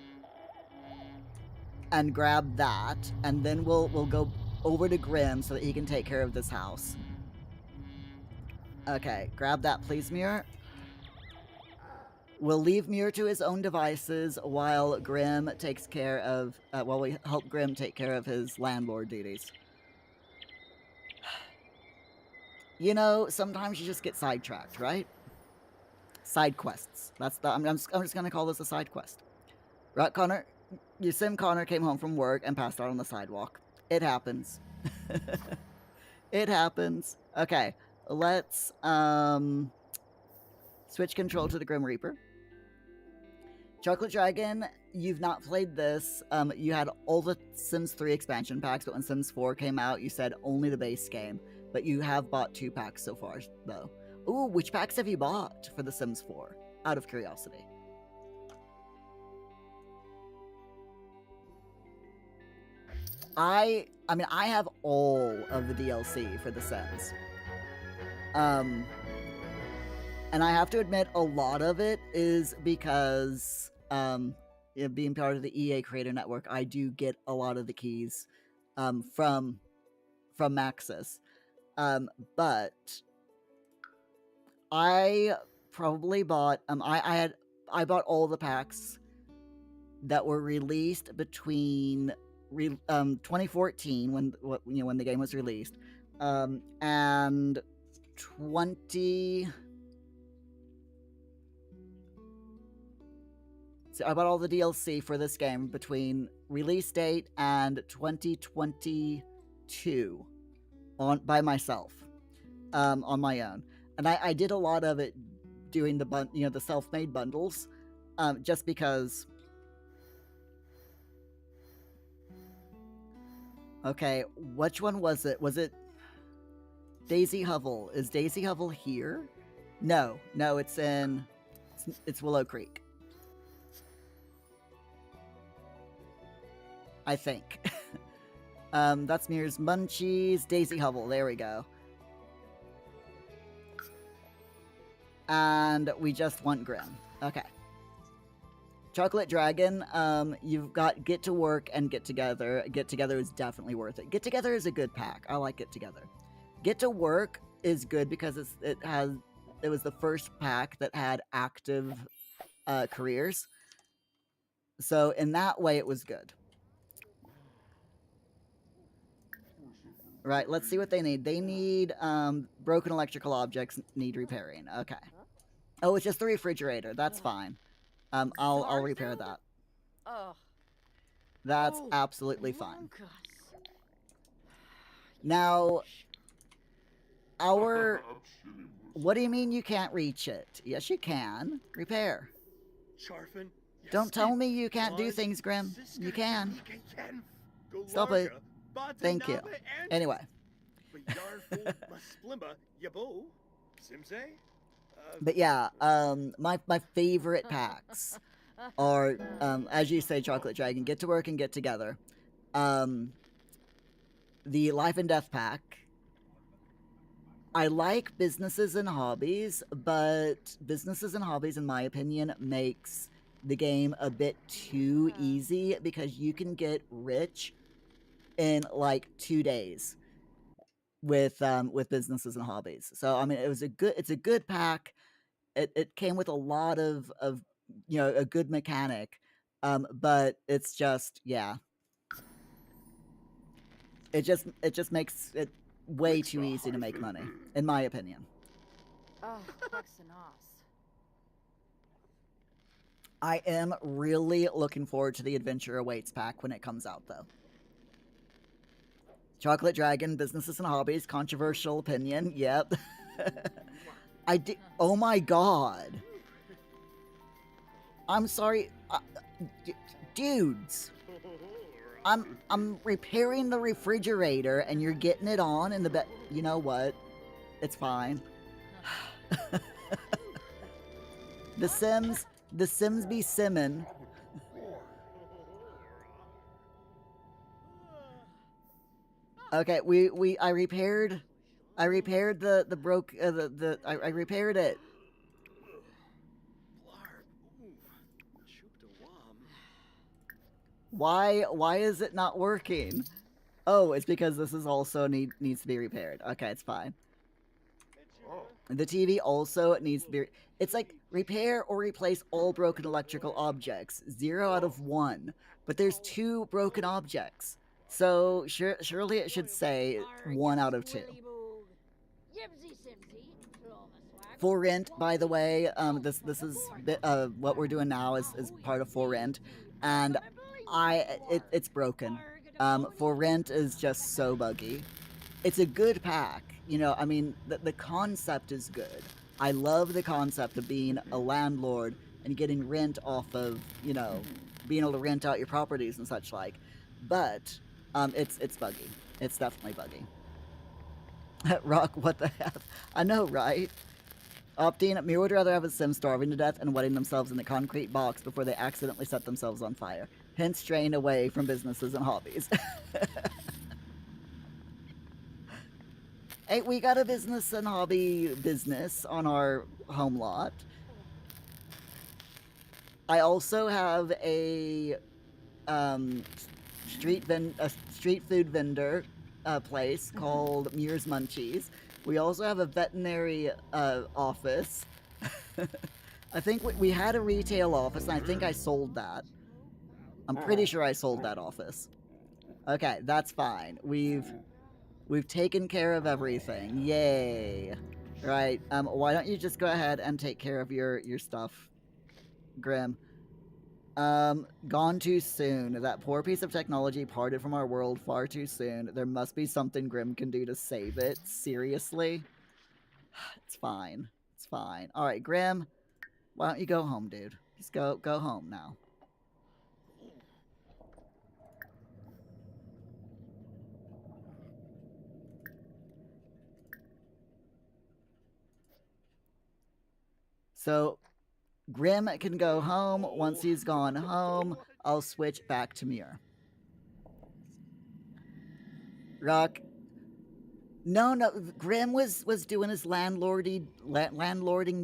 Speaker 1: and grab that, and then we'll go over to Grimm so that he can take care of this house. Okay, grab that, please, Muir. We'll leave Muir to his own devices while Grimm takes care of, while we help Grimm take care of his landlord duties. You know, sometimes you just get sidetracked, right? Side quests. I'm just gonna call this a side quest. Right, Connor? Your sim Connor came home from work and passed out on the sidewalk. It happens. It happens. Okay. Let's switch control to the Grim Reaper. Chocolate Dragon, you've not played this. You had all the Sims 3 expansion packs, but when Sims 4 came out, you said only the base game. But you have bought 2 packs so far, though. Ooh, which packs have you bought for The Sims 4? Out of curiosity. I mean, I have all of the DLC for The Sims. And I have to admit, a lot of it is because, being part of the EA Creator Network, I do get a lot of the keys from Maxis. But I probably bought I bought all the packs that were released between 2014 when the game was released, and 20. So I bought all the DLC for this game between release date and 2022 by myself, on my own, and I did a lot of it doing the self-made bundles, just because. Okay, which one was it? Was it Daisy Hovel? Is Daisy Hovel here? No, it's Willow Creek, I think. That's Muir's Munchies, Daisy Hovel. There we go. And we just want Grim. Okay. Chocolate Dragon, you've got Get to Work and Get Together. Get Together is definitely worth it. Get Together is a good pack. I like Get Together. Get to Work is good because it was the first pack that had active careers. So in that way, it was good. Right, let's see what they need. They need broken electrical objects need repairing. Okay. Oh, it's just the refrigerator. That's fine. I'll repair that. That's absolutely fine. Now, what do you mean you can't reach it? Yes, you can. Repair. Don't tell me you can't do things, Grim. You can. Stop it. Thank you. Anyway. But yeah, my favorite packs are, as you say, Chocolate Dragon, Get to Work and Get Together. The Life and Death pack. I like Businesses and Hobbies, but Businesses and Hobbies, in my opinion, makes the game a bit too easy because you can get rich in like 2 days with Businesses and Hobbies. So I mean, it's a good pack. It came with a lot of a good mechanic, but it's just, yeah, it just makes it way too easy to make money, in my opinion. I am really looking forward to the Adventure Awaits pack when it comes out, though. Chocolate Dragon, Businesses and Hobbies, controversial opinion. Yep. Oh my god. I'm sorry. Dudes. I'm repairing the refrigerator and you're getting it on in the bed. You know what? It's fine. The Sims be simmin'. Okay, I repaired the broke I repaired it. Why is it not working? Oh, it's because this is also needs to be repaired. Okay, it's fine. The TV also needs to be. It's like repair or replace all broken electrical objects. 0 out of 1. But there's 2 broken objects. So surely it should say 1 out of 2. For Rent, by the way, this is what we're doing now is part of For Rent, and it's broken. For Rent is just so buggy. It's a good pack, I mean, the concept is good. I love the concept of being a landlord and getting rent off of, being able to rent out your properties and such like. But it's buggy. It's definitely buggy. Rock, what the F? I know, right? Opting, Muir would rather have a sim starving to death and wetting themselves in the concrete box before they accidentally set themselves on fire. Hence straying away from businesses and hobbies. Hey, we got a business and hobby business on our home lot. I also have a street food vendor place called Muir's Munchies. We also have a veterinary office. I think we had a retail office, and I think I sold that. I'm pretty sure I sold that office. Okay, that's fine. We've taken care of everything. Yay! Right. Why don't you just go ahead and take care of your stuff, Grim? Gone too soon. That poor piece of technology parted from our world far too soon. There must be something Grim can do to save it. Seriously? It's fine. It's fine. All right, Grim, why don't you go home, dude? Just go home now. So, Grim can go home. Once he's gone home, I'll switch back to Muir. Rock. No, Grim was doing his landlording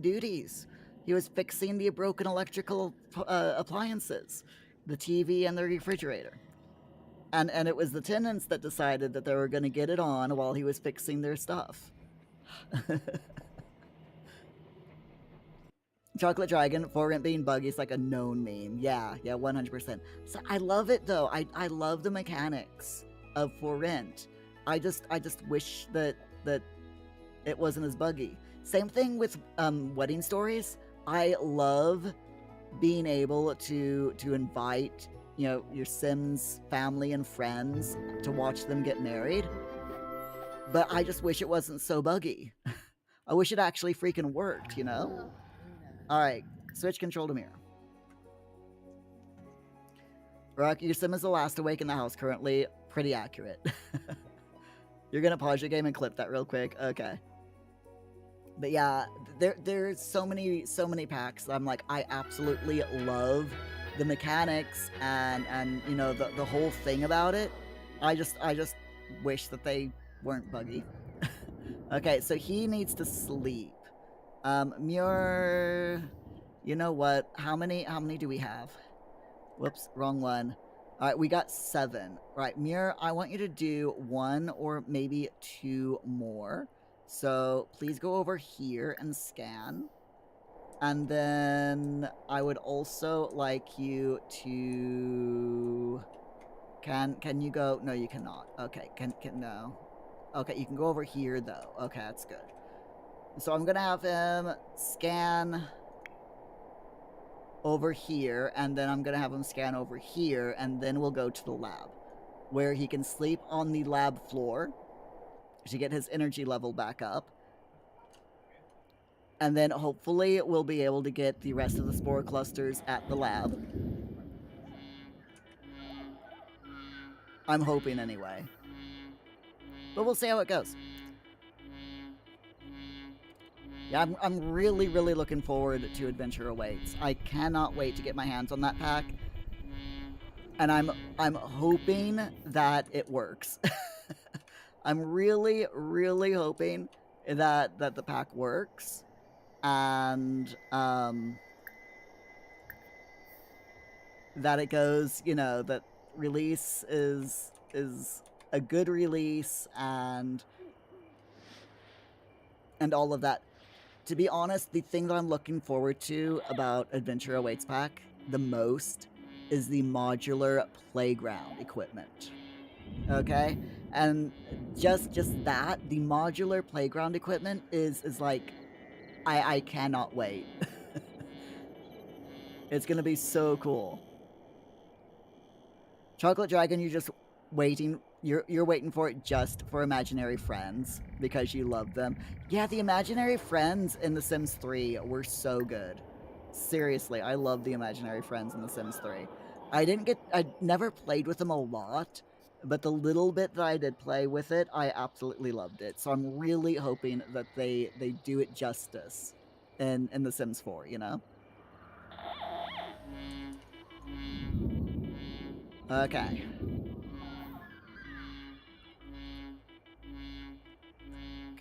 Speaker 1: duties. He was fixing the broken electrical appliances, the TV and the refrigerator. And it was the tenants that decided that they were going to get it on while he was fixing their stuff. Chocolate Dragon, for rent being buggy, is like a known meme. Yeah, 100%. So I love it though. I love the mechanics of For Rent. I just wish that it wasn't as buggy. Same thing with wedding stories. I love being able to invite, you know, your Sims family and friends to watch them get married. But I just wish it wasn't so buggy. I wish it actually freaking worked, you know? Alright, switch control to Muir. Rock, your Sim is the last awake in the house currently. Pretty accurate. You're gonna pause your game and clip that real quick? Okay. But yeah, there's so many packs that I'm like, I absolutely love the mechanics and you know, the whole thing about it. I just wish that they weren't buggy. Okay, so he needs to sleep. Muir, you know what? How many do we have? Whoops, wrong one. All right, we got 7. Right, Muir, I want you to do 1 or maybe 2 more. So please go over here and scan. And then I would also like you to... Can you go? No, you cannot. Okay, no. Okay, you can go over here though. Okay, that's good. So I'm gonna have him scan over here, and then I'm gonna have him scan over here, and then we'll go to the lab, where he can sleep on the lab floor to get his energy level back up. And then hopefully we'll be able to get the rest of the spore clusters at the lab. I'm hoping anyway. But we'll see how it goes. Yeah, I'm really looking forward to Adventure Awaits. I cannot wait to get my hands on that pack. And I'm hoping that it works. I'm really hoping that the pack works. And that it goes, you know, that release is a good release and all of that. To be honest, the thing that I'm looking forward to about Adventure Awaits pack the most is the modular playground equipment. Okay? And just that, the modular playground equipment is like, I cannot wait. It's gonna be so cool. Chocolate Dragon, you're just waiting. You're waiting for it just for imaginary friends because you love them. Yeah, the imaginary friends in The Sims 3 were so good. Seriously, I love the imaginary friends in The Sims 3. I never played with them a lot, but the little bit that I did play with it, I absolutely loved it. So I'm really hoping that they do it justice in The Sims 4, you know? Okay.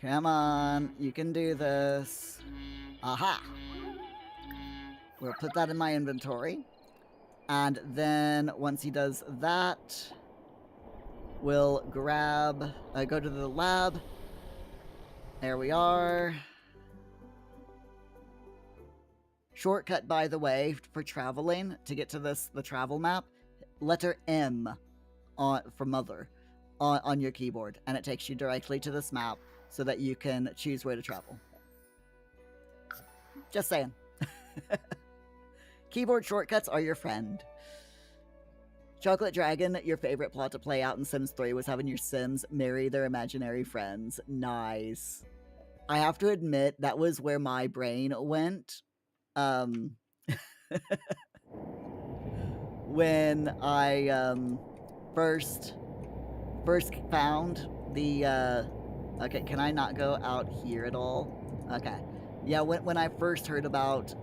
Speaker 1: Come on, you can do this. Aha! We'll put that in my inventory. And then once he does that, we'll grab, go to the lab. There we are. Shortcut, by the way, for traveling to get to the travel map. Letter M for mother on your keyboard, and it takes you directly to this map so that you can choose where to travel. Just saying. Keyboard shortcuts are your friend. Chocolate Dragon, your favorite plot to play out in Sims 3 was having your Sims marry their imaginary friends. Nice. I have to admit, that was where my brain went. When I first found the okay, can I not go out here at all? Okay. Yeah, when I first heard about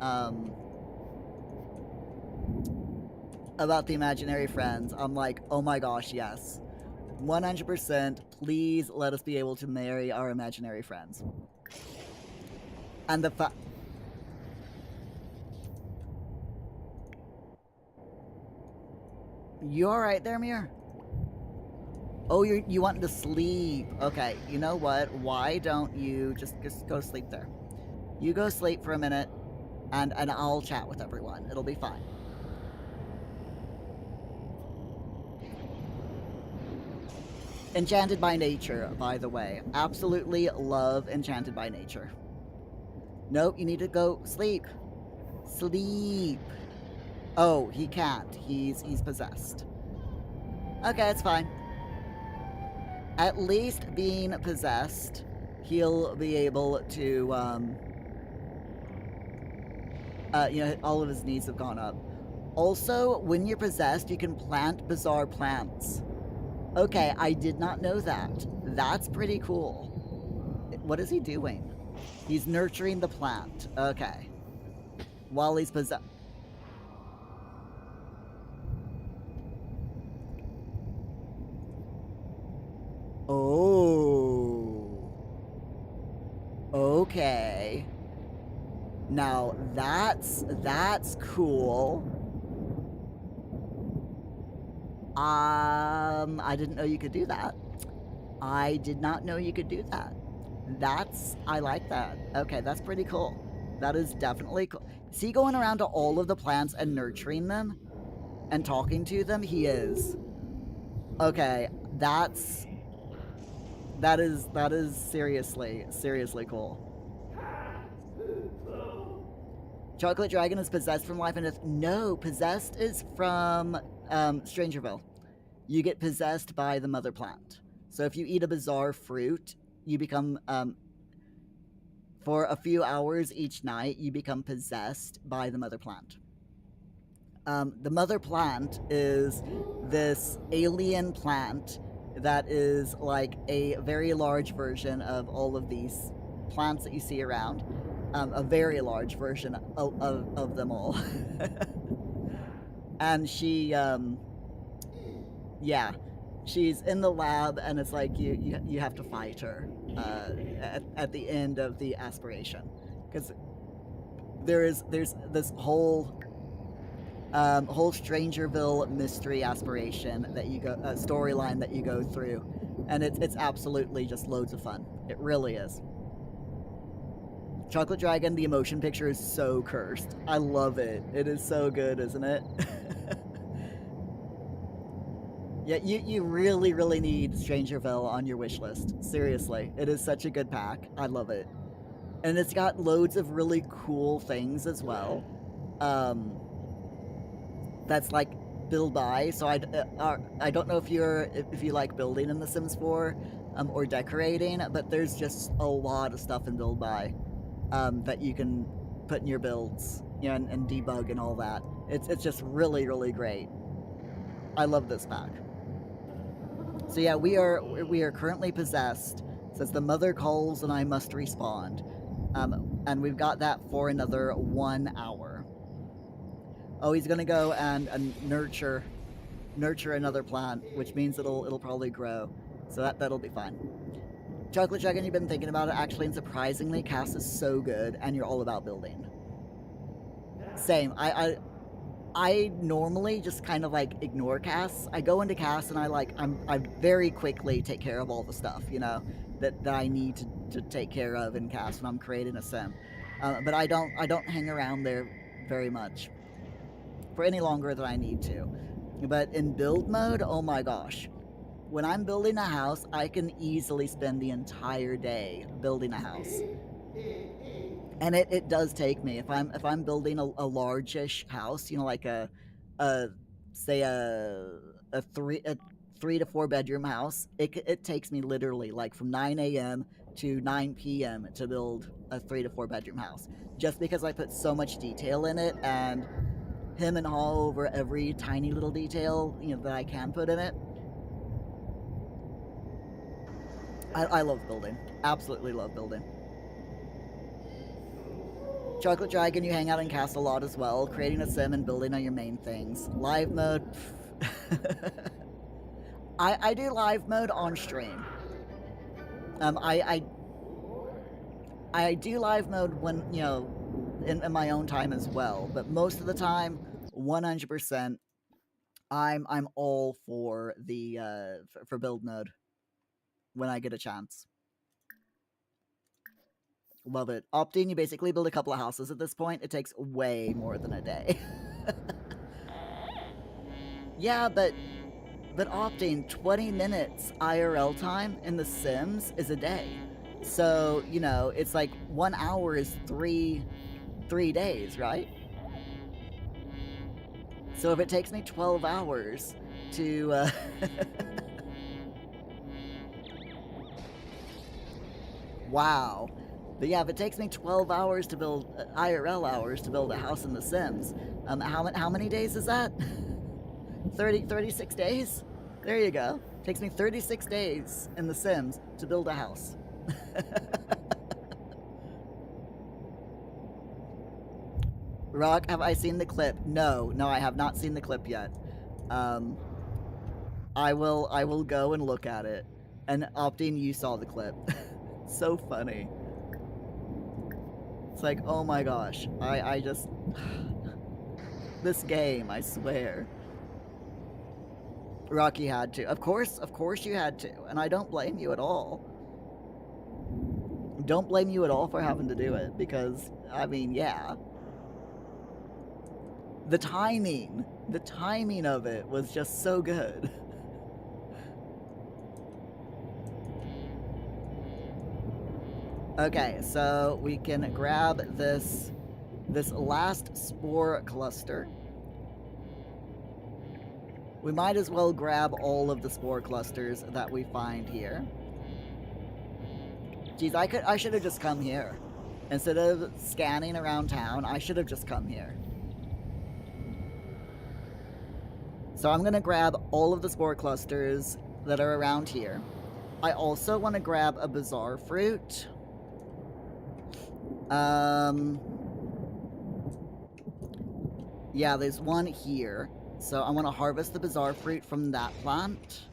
Speaker 1: the imaginary friends, I'm like, oh my gosh, yes. 100%, please let us be able to marry our imaginary friends. And the You alright there, Muir? Oh, you want to sleep. Okay, you know what? Why don't you just go sleep there? You go sleep for a minute, and I'll chat with everyone. It'll be fine. Enchanted by Nature, by the way. Absolutely love Enchanted by Nature. Nope, you need to go sleep. Sleep. Oh, he can't. He's possessed. Okay, it's fine. At least being possessed, he'll be able to, you know, all of his needs have gone up. Also, when you're possessed, you can plant bizarre plants. Okay, I did not know that. That's pretty cool. What is he doing? He's nurturing the plant. Okay. While he's possessed. Oh. Okay. Now that's cool. I didn't know you could do that. I did not know you could do that. I like that. Okay, that's pretty cool. That is definitely cool. Is he going around to all of the plants and nurturing them? And talking to them? He is. Okay, that is seriously cool. Chocolate Dragon is possessed from life and death. No, possessed is from Strangerville. You get possessed by the mother plant. So if you eat a bizarre fruit, you become for a few hours each night, you become possessed by the mother plant. The mother plant is this alien plant that is like a very large version of all of these plants that you see around. A very large version of them all. And she, yeah, she's in the lab, and it's like you have to fight her at the end of the aspiration, because there's this whole Strangerville mystery aspiration that you go storyline that you go through, and it's absolutely just loads of fun. It really is. Chocolate Dragon, the emotion picture is so cursed. I love it. It is so good, isn't it? Yeah, you really need Strangerville on your wish list. Seriously, it is such a good pack. I love it. And it's got loads of really cool things as well. That's like build by. So I don't know if you like building in The Sims 4 or decorating, but there's just a lot of stuff in build by that you can put in your builds, you know, and debug and all that. It's just really great. I love this pack. So yeah, we are currently possessed. It says the mother calls and I must respond. And we've got that for another 1 hour. Oh, he's gonna go and nurture another plant, which means it'll probably grow. So that'll be fine. Chocolate Dragon, you've been thinking about it actually, and surprisingly, cast is so good, and you're all about building. Same. I normally just kind of like ignore casts. I go into casts and I very quickly take care of all the stuff, you know, that I need to take care of in casts when I'm creating a sim. But I don't hang around there very much for any longer than I need to. But in build mode, oh my gosh. When I'm building a house, I can easily spend the entire day building a house. And it does take me, if I'm building a largish house, you know, like say a 3 to 4 bedroom house, it takes me literally like from 9 a.m. to 9 p.m. to build a 3 to 4 bedroom house, just because I put so much detail in it and him and haw over every tiny little detail, you know, that I can put in it. I love building. Absolutely love building. Chocolate Dragon, you hang out in cast a lot as well, creating a sim and building on your main things. Live mode. I do live mode on stream. I do live mode when, you know, in my own time as well, but most of the time, 100%, I'm all for the for build mode when I get a chance. Love it. Opting, you basically build a couple of houses at this point. It takes way more than a day. Yeah, but opting 20 minutes IRL time in The Sims is a day. So, you know, it's like 1 hour is three days, right? So if it takes me 12 hours to wow. But yeah, if it takes me 12 hours to build IRL hours to build a house in The Sims, how many days is that? 36 days? There you go. Takes me 36 days in The Sims to build a house. Rock, have I seen the clip? No, I have not seen the clip yet. I will go and look at it. And Opting, you saw the clip. So funny. It's like, oh my gosh, I just this game, I swear. Rocky had to. Of course you had to, and I don't blame you at all. Don't blame you at all for having to do it, because, I mean, yeah. The timing of it was just so good. Okay, so we can grab this last spore cluster. We might as well grab all of the spore clusters that we find here. Geez, I should have just come here. Instead of scanning around town, I should have just come here. So I'm gonna grab all of the spore clusters that are around here. I also want to grab a bizarre fruit. Yeah, there's one here. So I want to harvest the bizarre fruit from that plant.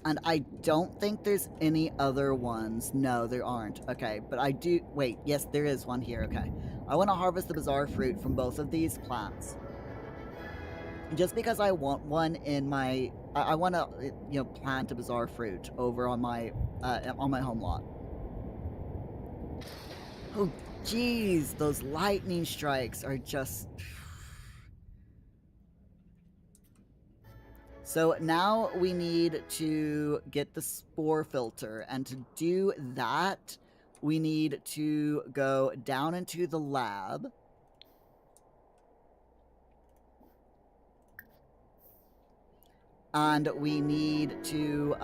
Speaker 1: And I don't think there's any other ones. No, there aren't. Okay, but I do... Wait, yes, there is one here. Okay. I want to harvest the bizarre fruit from both of these plants. Just because I want one in my... I want to, you know, plant a bizarre fruit over on my home lot. Oh, jeez, those lightning strikes are just... So now we need to get the spore filter, and to do that, we need to go down into the lab. And we need to,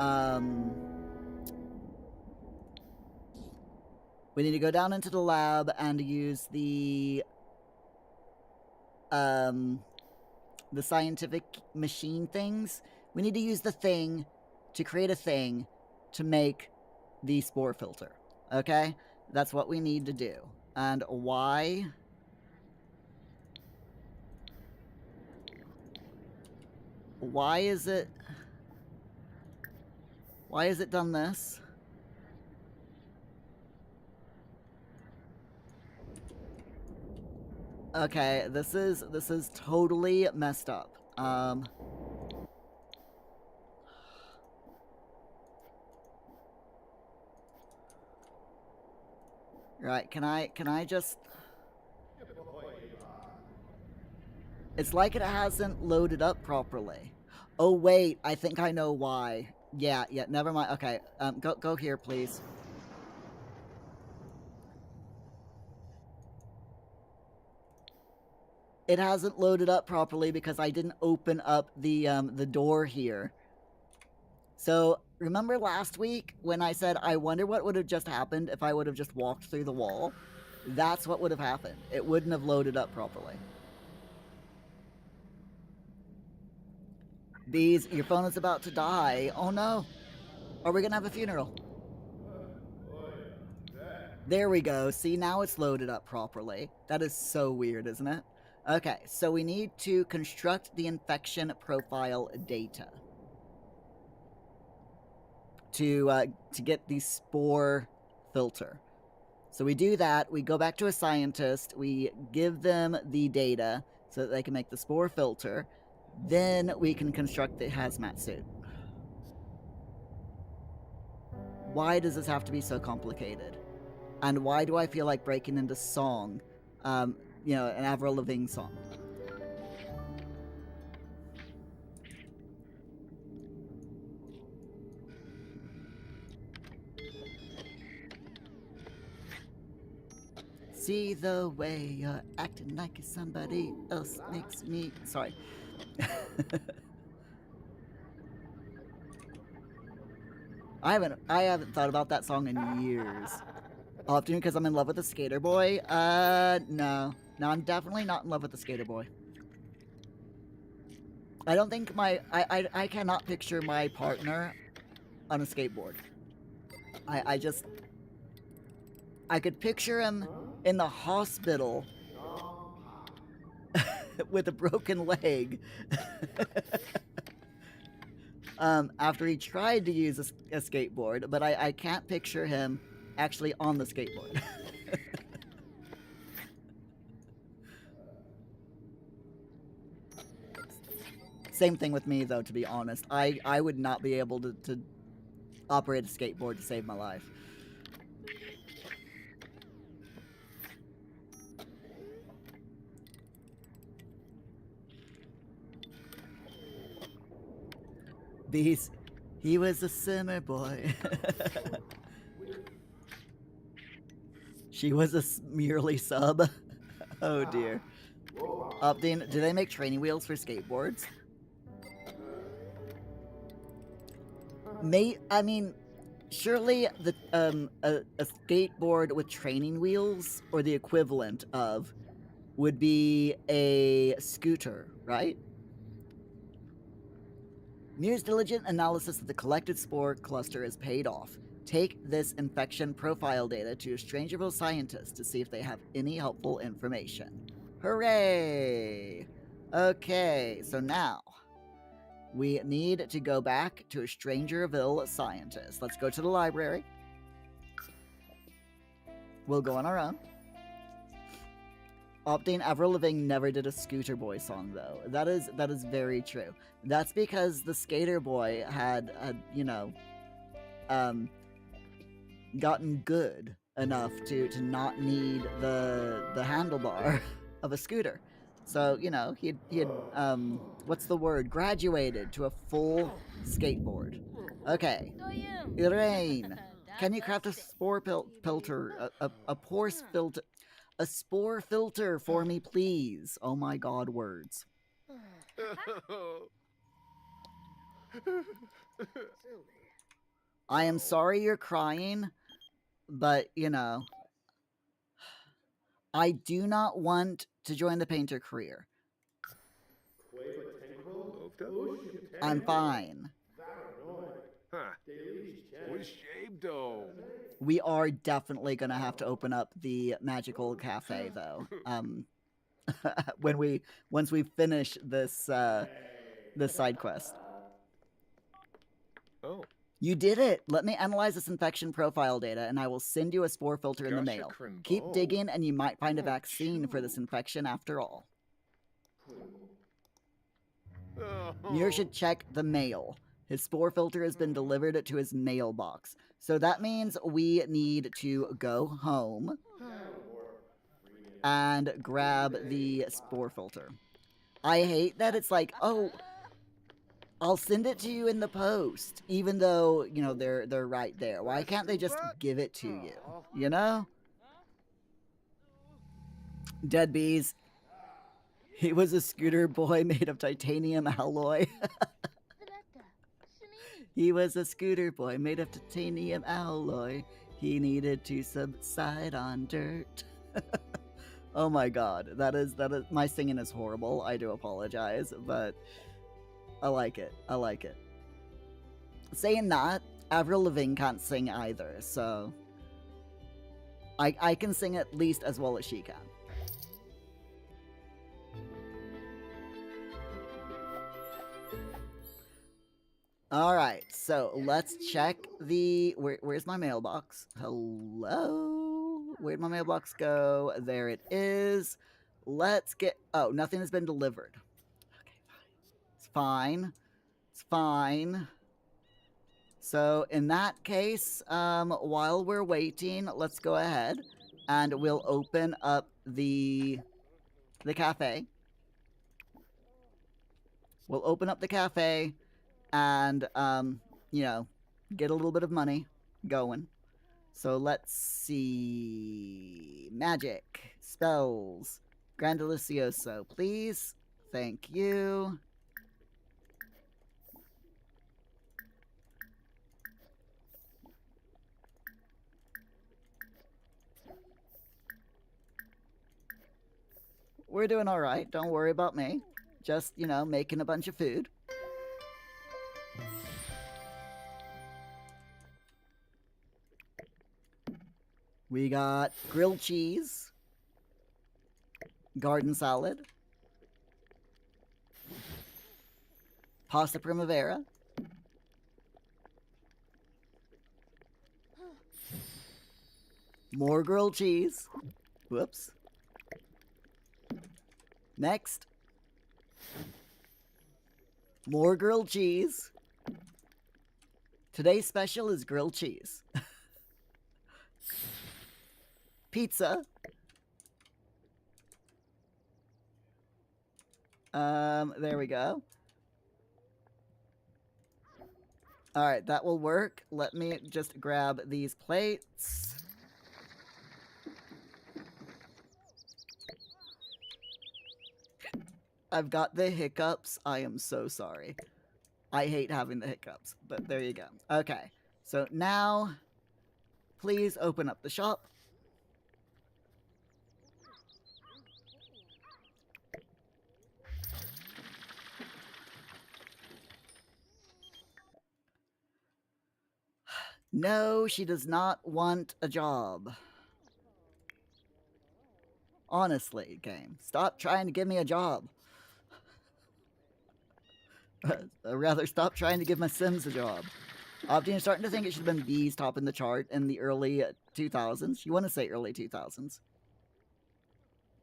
Speaker 1: go down into the lab and use the scientific machine things. We need to use the thing to create a thing to make the spore filter. Okay? That's what we need to do. And why? Why is it done this? Okay, this is totally messed up. Right, can I just... It's like it hasn't loaded up properly. Oh wait, I think I know why. Yeah, never mind. Okay, go here, please. It hasn't loaded up properly because I didn't open up the door here. So remember last week when I said I wonder what would have just happened if I would have just walked through the wall? That's what would have happened. It wouldn't have loaded up properly. Bees, your phone is about to die. Oh no. Are we gonna have a funeral? There we go. See, now it's loaded up properly. That is so weird, isn't it? Okay, so we need to construct the infection profile data to get the spore filter. So we do that, we go back to a scientist, we give them the data so that they can make the spore filter, then we can construct the hazmat suit. Why does this have to be so complicated? And why do I feel like breaking into song? You know, an Avril Lavigne song. See the way you're acting like somebody else makes me... Sorry. I haven't thought about that song in years. Often because I'm in love with the skater boy? No. No, I'm definitely not in love with the skater boy. I don't think I cannot picture my partner on a skateboard. I could picture him in the hospital with a broken leg. After he tried to use a skateboard, but I can't picture him actually on the skateboard. Same thing with me, though, to be honest. I would not be able to operate a skateboard to save my life. Beast, he was a simmer boy. She was a merely sub. Oh dear. Update, do they make training wheels for skateboards? I mean, surely the a skateboard with training wheels, or the equivalent of, would be a scooter, right? Muir's diligent analysis of the collected spore cluster is paid off. Take this infection profile data to a Strangerville scientist to see if they have any helpful information. Hooray! Okay, so now we need to go back to a Strangerville scientist. Let's go to the library. We'll go on our own. Opting Avril Lavigne never did a Scooter Boy song, though. That is very true. That's because the Skater Boy had you know, gotten good enough to not need the handlebar of a scooter. So, you know, he had what's the word? Graduated to a full skateboard. Okay. Elaine, can you craft a spore filter, a pore filter, a spore filter for me, please? Oh my god, words. I am sorry you're crying, but, you know, I do not want to join the painter career. I'm fine. We are definitely gonna have to open up the magical cafe, though. Once we finish this this side quest.
Speaker 2: Oh.
Speaker 1: You did it! Let me analyze this infection profile data, and I will send you a spore filter in the
Speaker 2: Gusha
Speaker 1: mail.
Speaker 2: Crimbo.
Speaker 1: Keep digging, and you might find a
Speaker 2: Oh,
Speaker 1: vaccine for this
Speaker 2: choo.
Speaker 1: infection after all.
Speaker 4: Oh.
Speaker 1: Muir should check the mail. His spore filter has been delivered to his mailbox. So that means we need to go home and grab the spore filter. I hate that it's like, oh, I'll send it to you in the post, even though, you know, they're right there. Why can't they just give it to you? You know? Dead bees. He was a scooter boy made of titanium alloy. He was a scooter boy made of titanium alloy. He needed to subside on dirt. Oh my god, that is my singing is horrible. I do apologize, but I like it. I like it. Saying that, Avril Lavigne can't sing either, so I can sing at least as well as she can. Alright, so let's check the... Where's my mailbox? Hello? Where'd my mailbox go? There it is. Let's get... Oh, nothing has been delivered. Okay, fine. It's fine. It's fine. So in that case, while we're waiting, let's go ahead and we'll open up the cafe. We'll open up the cafe and, you know, get a little bit of money going. So let's see. Magic. Spells. Grandilicioso, please. Thank you. We're doing alright. Don't worry about me. Just, you know, making a bunch of food. We got grilled cheese, garden salad, pasta primavera, more grilled cheese. Whoops. Next. More grilled cheese. Today's special is grilled cheese. Pizza. There we go. Alright, that will work. Let me just grab these plates. I've got the hiccups. I am so sorry. I hate having the hiccups, but there you go. Okay, so now, please open up the shop. No, she does not want a job. Honestly, game, stop trying to give me a job. Rather, stop trying to give my Sims a job. Optine is starting to think it should have been bees topping the chart in the early 2000s. You want to say early 2000s.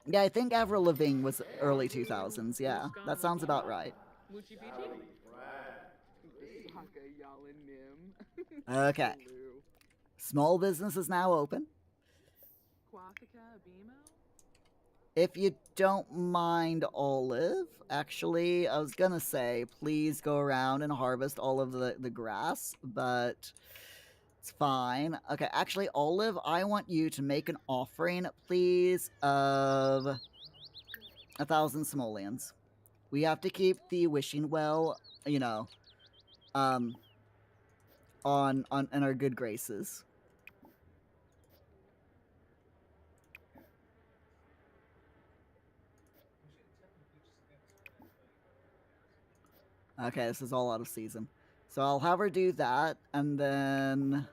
Speaker 1: Yeah, I think Avril Lavigne was early 2000s. Yeah, that sounds about right. Okay. Small business is now open. If you don't mind, Olive, actually, I was gonna say, please go around and harvest all of the grass, but it's fine. Okay, actually, Olive, I want you to make an offering, please, of 1,000 simoleons. We have to keep the wishing well, you know, in our good graces. Okay, this is all out of season. So I'll have her do that, and then...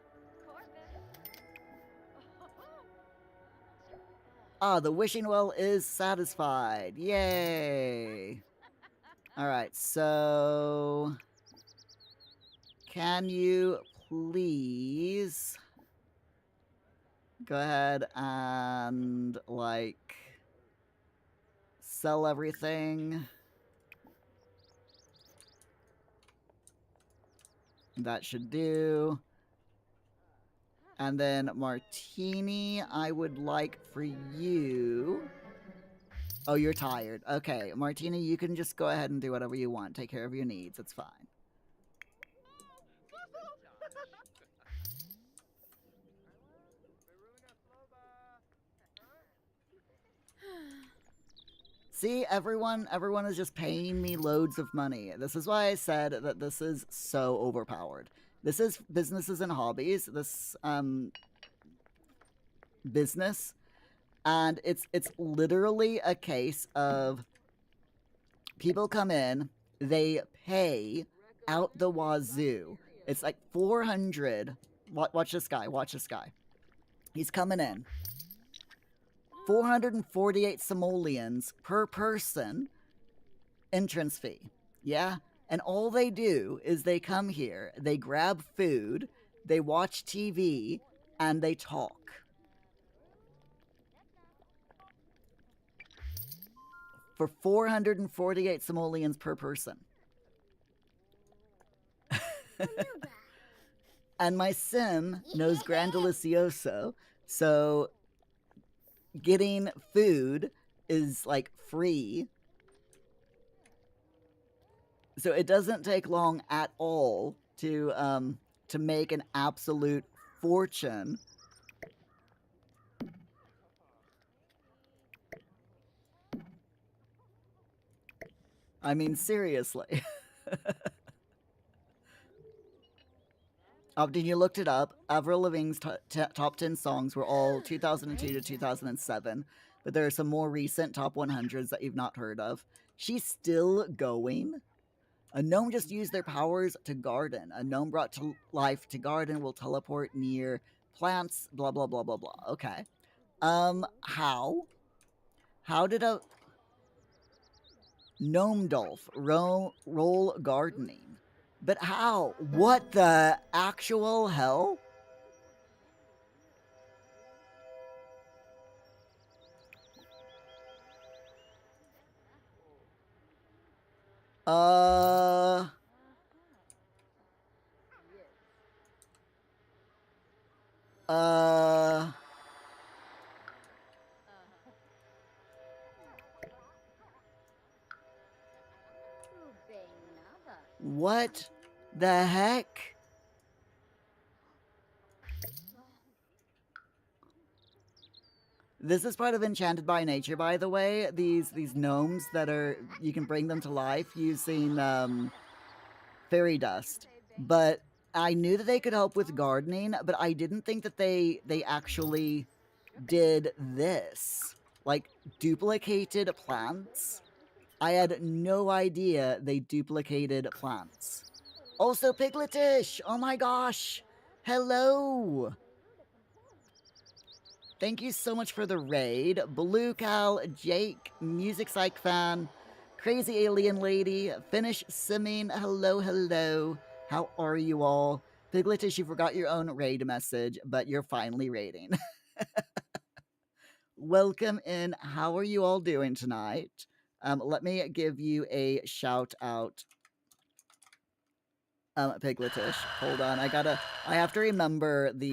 Speaker 1: Ah, the wishing well is satisfied. Yay! Alright, so... Can you please go ahead and, like, sell everything. That should do. And then Martini, I would like for you... Oh, you're tired. Okay, Martini, you can just go ahead and do whatever you want. Take care of your needs. It's fine. See, everyone is just paying me loads of money. This is why I said that this is so overpowered. This is businesses and hobbies. This business, and it's literally a case of people come in, they pay out the wazoo. It's like 400. Watch this guy. Watch this guy. He's coming in. 448 simoleons per person entrance fee. Yeah? And all they do is they come here, they grab food, they watch TV, and they talk. For 448 simoleons per person. And my sim knows Gran Delicioso, so getting food is like free. So it doesn't take long at all to make an absolute fortune. I mean, seriously. Optin, you looked it up. Avril Lavigne's top 10 songs were all 2002 to 2007, but there are some more recent top 100s that you've not heard of. She's still going. A gnome just used their powers to garden. A gnome brought to life to garden will teleport near plants, blah, blah, blah, blah, blah. Okay. How? How did a gnome dolph roll gardening? But how? What the actual hell? What the heck? This is part of Enchanted by Nature, by the way. These gnomes that are, you can bring them to life using fairy dust. But I knew that they could help with gardening, but I didn't think that they actually did this. Like, duplicated plants. I had no idea they duplicated plants. Also, Pigletish! Oh my gosh! Hello! Thank you so much for the raid. Blue Cal, Jake, Music Psych Fan, Crazy Alien Lady, Finish Simming, hello, hello. How are you all? Pigletish, you forgot your own raid message, but you're finally raiding. Welcome in. How are you all doing tonight? Let me give you a shout out. Pigletish. Hold on. I have to remember the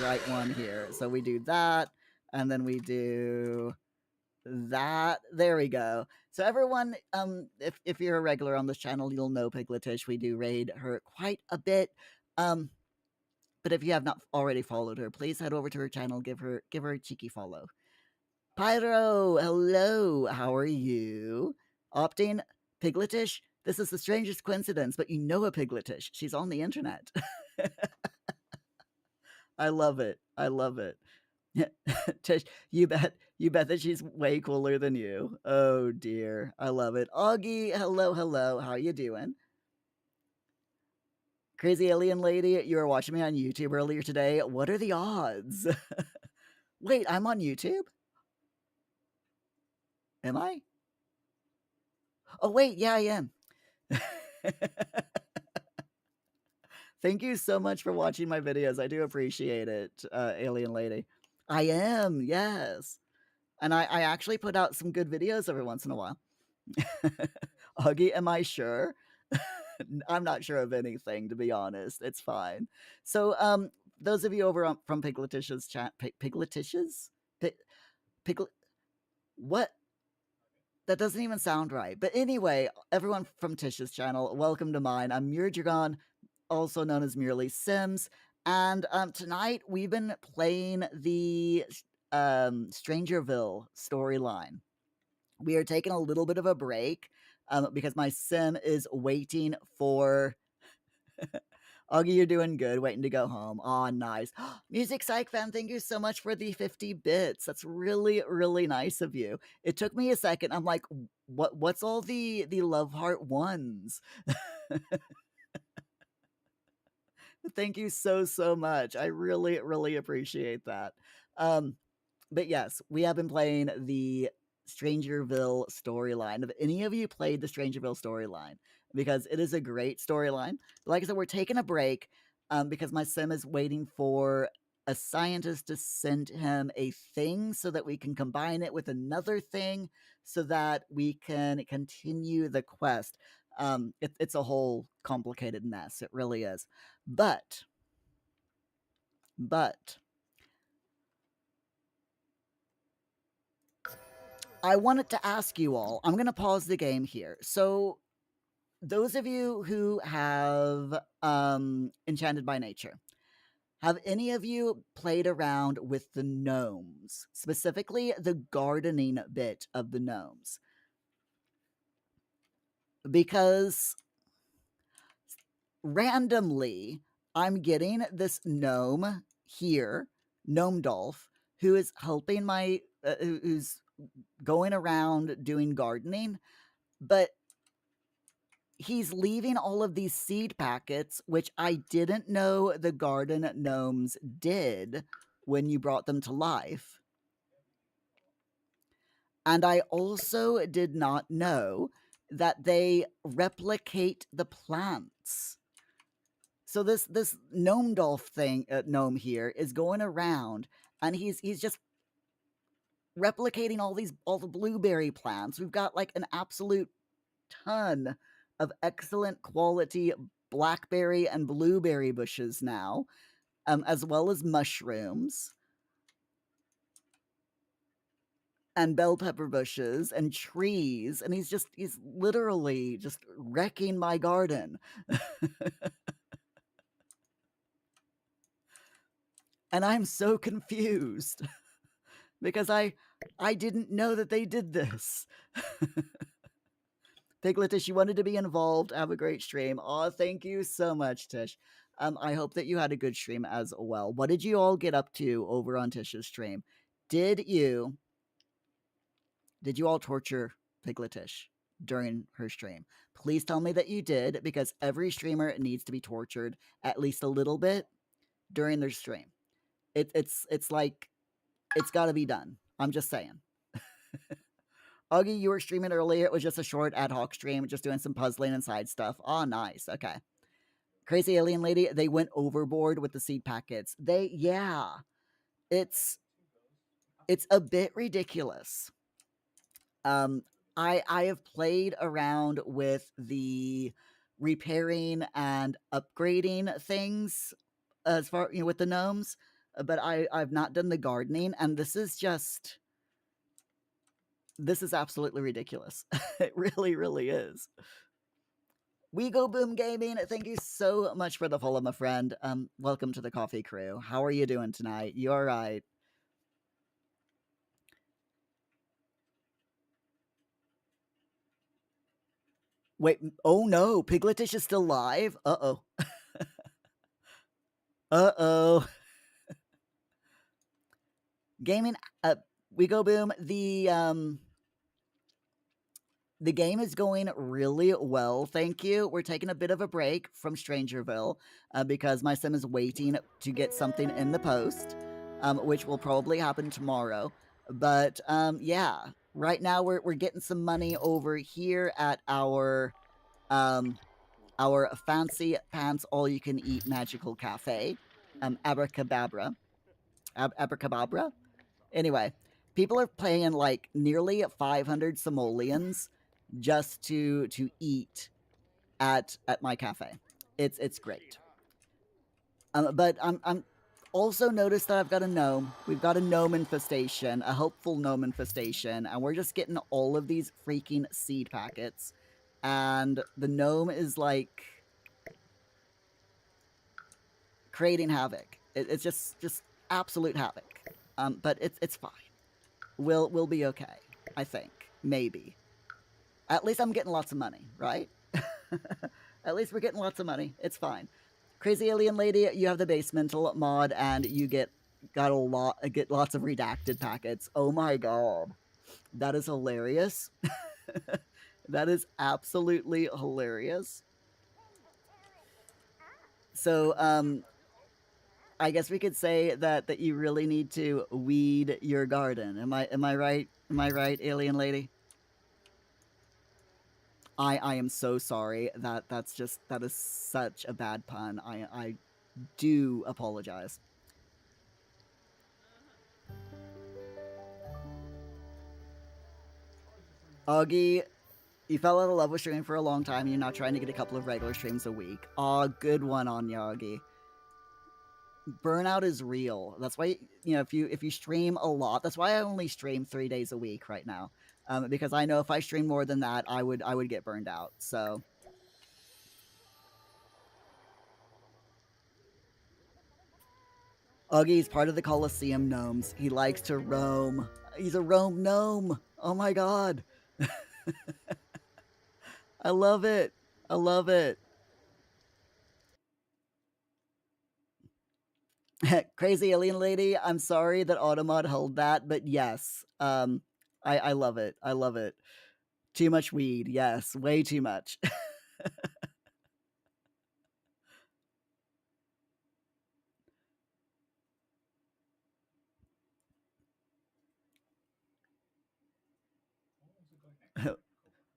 Speaker 1: right one here. So we do that, and then we do that. There we go. So everyone, if you're a regular on this channel, you'll know Pigletish. We do raid her quite a bit. But if you have not already followed her, please head over to her channel, give her a cheeky follow. Pyro, hello, how are you? Opting, Pigletish, this is the strangest coincidence, but you know a Pigletish. She's on the internet. I love it. I love it. Tish, you bet that she's way cooler than you. Oh dear. I love it. Augie, hello, hello. How are you doing? Crazy Alien Lady, you were watching me on YouTube earlier today. What are the odds? Wait, I'm on YouTube? Am I? Oh, wait, yeah, I am. Thank you so much for watching my videos. I do appreciate it, Alien Lady. I am, yes. And I actually put out some good videos every once in a while. Augie, am I sure? I'm not sure of anything, to be honest. It's fine. So, those of you over from Pigletish's chat, Pigletish's? Piglet, what? That doesn't even sound right. But anyway, everyone from Tish's channel, welcome to mine. I'm Muir, also known as Merely Sims. And tonight we've been playing the Strangerville storyline. We are taking a little bit of a break because my sim is waiting for... Augie, you're doing good. Waiting to go home. Aw, nice. Music Psych Fan, thank you so much for the 50 bits. That's really, really nice of you. It took me a second. I'm like, what's all the love heart ones? Thank you so, so much. I really, really appreciate that. But yes, we have been playing the Strangerville storyline. Have any of you played the Strangerville storyline? Because it is a great storyline. Like I said, we're taking a break because my sim is waiting for a scientist to send him a thing so that we can combine it with another thing so that we can continue the quest. It's a whole complicated mess. It really is. But I wanted to ask you all, I'm going to pause the game here. So those of you who have Enchanted by Nature, have any of you played around with the gnomes, specifically the gardening bit of the gnomes? Because randomly, I'm getting this gnome here, Gnome Dolph, who is helping my, who's going around doing gardening, but he's leaving all of these seed packets, which I didn't know the garden gnomes did when you brought them to life. And I also did not know that they replicate the plants. So this gnome dolph thing, gnome here is going around and he's just replicating all the blueberry plants. We've got like an absolute ton of excellent quality blackberry and blueberry bushes now, as well as mushrooms and bell pepper bushes and trees. And he's literally just wrecking my garden. And I'm so confused because I didn't know that they did this. Piglet Tish, you wanted to be involved. Have a great stream. Oh, thank you so much, Tish. I hope that you had a good stream as well. What did you all get up to over on Tish's stream? Did you all torture Piglet Tish during her stream? Please tell me that you did, because every streamer needs to be tortured at least a little bit during their stream. It's like, it's got to be done. I'm just saying. Augie, you were streaming earlier. It was just a short ad hoc stream, just doing some puzzling and side stuff. Oh, nice. Okay. Crazy Alien Lady, they went overboard with the seed packets. Yeah. It's a bit ridiculous. I have played around with the repairing and upgrading things as far, with the gnomes, but I've not done the gardening, and this is absolutely ridiculous. It really, really is. We Go Boom Gaming, thank you so much for the follow, my friend. Welcome to the coffee crew. How are you doing tonight? You all right? Wait, oh no, Pigletish is still live? Uh-oh. Uh-oh. Gaming, We Go Boom, the game is going really well, thank you. We're taking a bit of a break from Strangerville because my sim is waiting to get something in the post, which will probably happen tomorrow. But yeah, right now we're getting some money over here at our our fancy pants all-you-can-eat magical cafe, Abracadabra. Abracadabra? Anyway, people are paying like nearly 500 simoleons just to eat at my cafe. It's great. But I'm also noticed that I've got a gnome. We've got a gnome infestation, a hopeful gnome infestation, and we're just getting all of these freaking seed packets. And the gnome is like creating havoc. It's just absolute havoc. But it's fine. We'll be okay. I think maybe. At least I'm getting lots of money, right? At least we're getting lots of money. It's fine. Crazy Alien Lady, you have the basemental mod, and you get lots of redacted packets. Oh my god, that is hilarious. That is absolutely hilarious. So, I guess we could say that you really need to weed your garden. Am I right? Am I right, Alien Lady? I am so sorry. That is such a bad pun. I do apologize. Augie, you fell out of love with streaming for a long time and you're not trying to get a couple of regular streams a week. Aw, good one on you, Augie. Burnout is real. That's why, if you stream a lot, that's why I only stream 3 days a week right now. Because I know if I stream more than that, I would get burned out. So Augie's part of the Colosseum gnomes. He likes to roam. He's a roam gnome. Oh my god. I love it. I love it. Crazy Alien Lady, I'm sorry that Automod held that, but yes. I love it. I love it. Too much weed. Yes, way too much.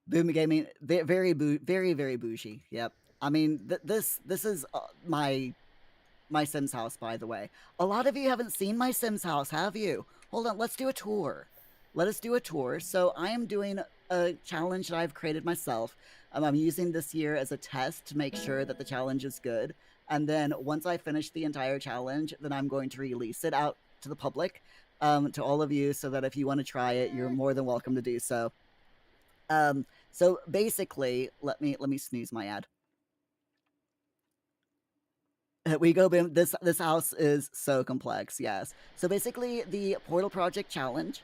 Speaker 1: Boom Gaming, very bougie. Yep. I mean, this is my Sims house, by the way. A lot of you haven't seen my Sims house, have you? Hold on, let's do a tour. Let us do a tour. So I am doing a challenge that I've created myself. I'm using this year as a test to make sure that the challenge is good. And then once I finish the entire challenge, then I'm going to release it out to the public, to all of you, so that if you want to try it, you're more than welcome to do so. So basically, let me snooze my ad. We go boom. This house is so complex. Yes. So basically, the Portal Project challenge.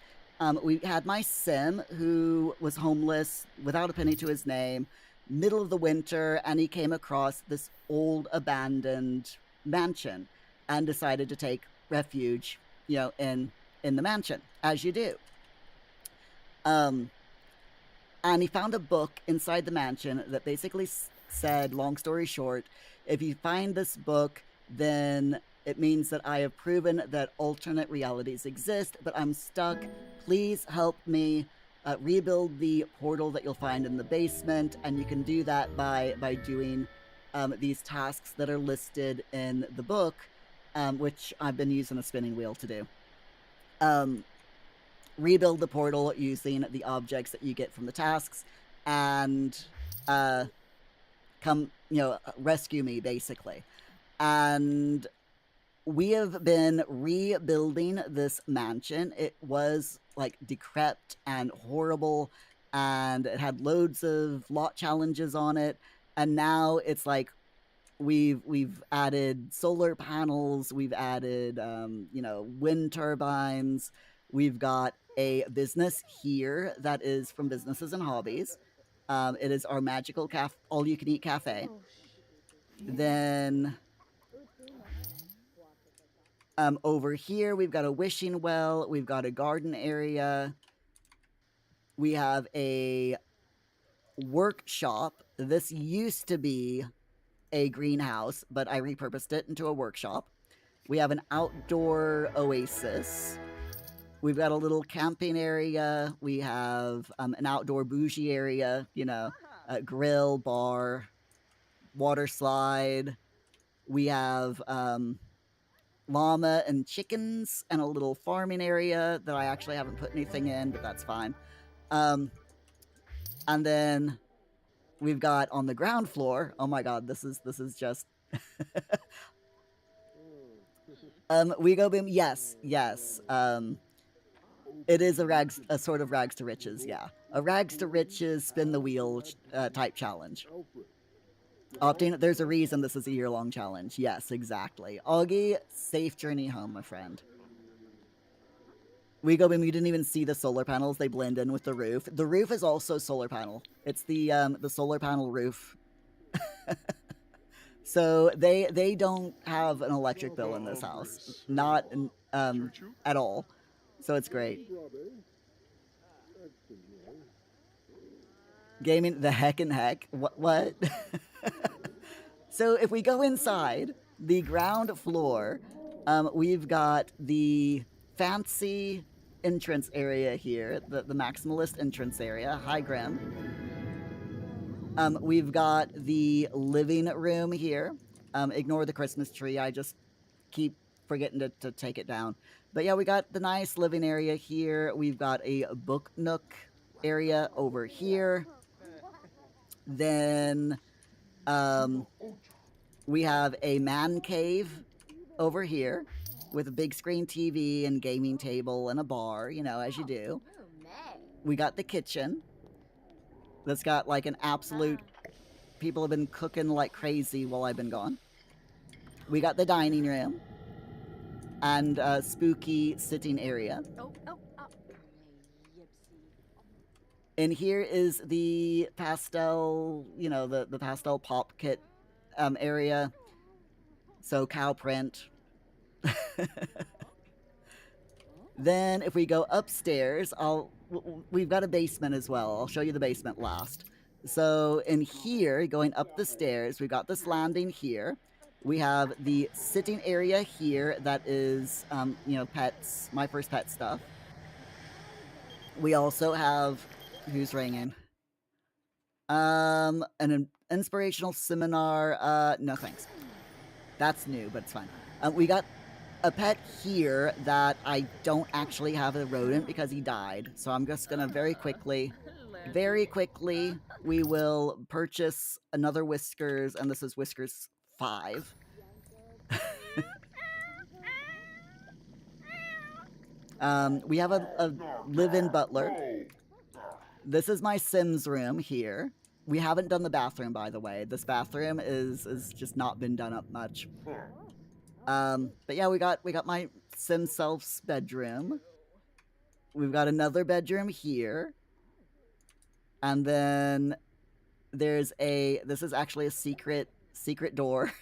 Speaker 1: We had my sim who was homeless, without a penny to his name, middle of the winter, and he came across this old abandoned mansion, and decided to take refuge, in the mansion, as you do. And he found a book inside the mansion that basically said, long story short, if you find this book, then it means that I have proven that alternate realities exist, but I'm stuck. Please help me rebuild the portal that you'll find in the basement, and you can do that by doing these tasks that are listed in the book, which I've been using a spinning wheel to do. Rebuild the portal using the objects that you get from the tasks, and come, rescue me, basically. And we have been rebuilding this mansion. It was like decrepit and horrible, and it had loads of lot challenges on it. And now it's like we've added solar panels, we've added wind turbines. We've got a business here that is from Businesses and Hobbies. It is our magical all-you-can-eat cafe. Then over here, we've got a wishing well. We've got a garden area. We have a workshop. This used to be a greenhouse, but I repurposed it into a workshop. We have an outdoor oasis. We've got a little camping area. We have an outdoor bougie area, a grill, bar, water slide. We have llama and chickens and a little farming area that I actually haven't put anything in, but that's fine. And then we've got on the ground floor. Oh my god, this is just we go boom. Yes, yes. It is a sort of rags to riches. Yeah, a rags to riches spin the wheel type challenge. Opting, there's a reason this is a year-long challenge. Yes, exactly. Augie, safe journey home, my friend. We go boom. You didn't even see the solar panels. They blend in with the roof. The roof is also solar panel. It's the solar panel roof. So they don't have an electric bill in this house, not at all. So it's great. Gaming the heck and heck. What? So if we go inside the ground floor, we've got the fancy entrance area here, the maximalist entrance area. Hi, Grim. We've got the living room here. Ignore the Christmas tree. I just keep forgetting to take it down. But yeah, we got the nice living area here. We've got a book nook area over here. Then we have a man cave over here with a big screen TV and gaming table and a bar, you know, as you do. We got the kitchen that's got like an absolute... People have been cooking like crazy while I've been gone. We got the dining room and a spooky sitting area. And here is the pastel, you know, the pastel pop kit area. So cow print. Then if we go upstairs, we've got a basement as well. I'll show you the basement last. So in here, going up the stairs, we've got this landing here. We have the sitting area here that is, you know, pets, my first pet stuff. We also have, who's ringing? An inspirational seminar. No thanks. That's new, but it's fine. We got a pet here that I don't actually have a rodent because he died. So I'm just gonna very quickly, we will purchase another Whiskers, and this is Whiskers 5. We have a live-in butler. This is my Sims room here. We haven't done the bathroom, by the way. This bathroom is just not been done up much. But yeah, we got my Sim Self's bedroom. We've got another bedroom here. And then there's this is actually a secret door.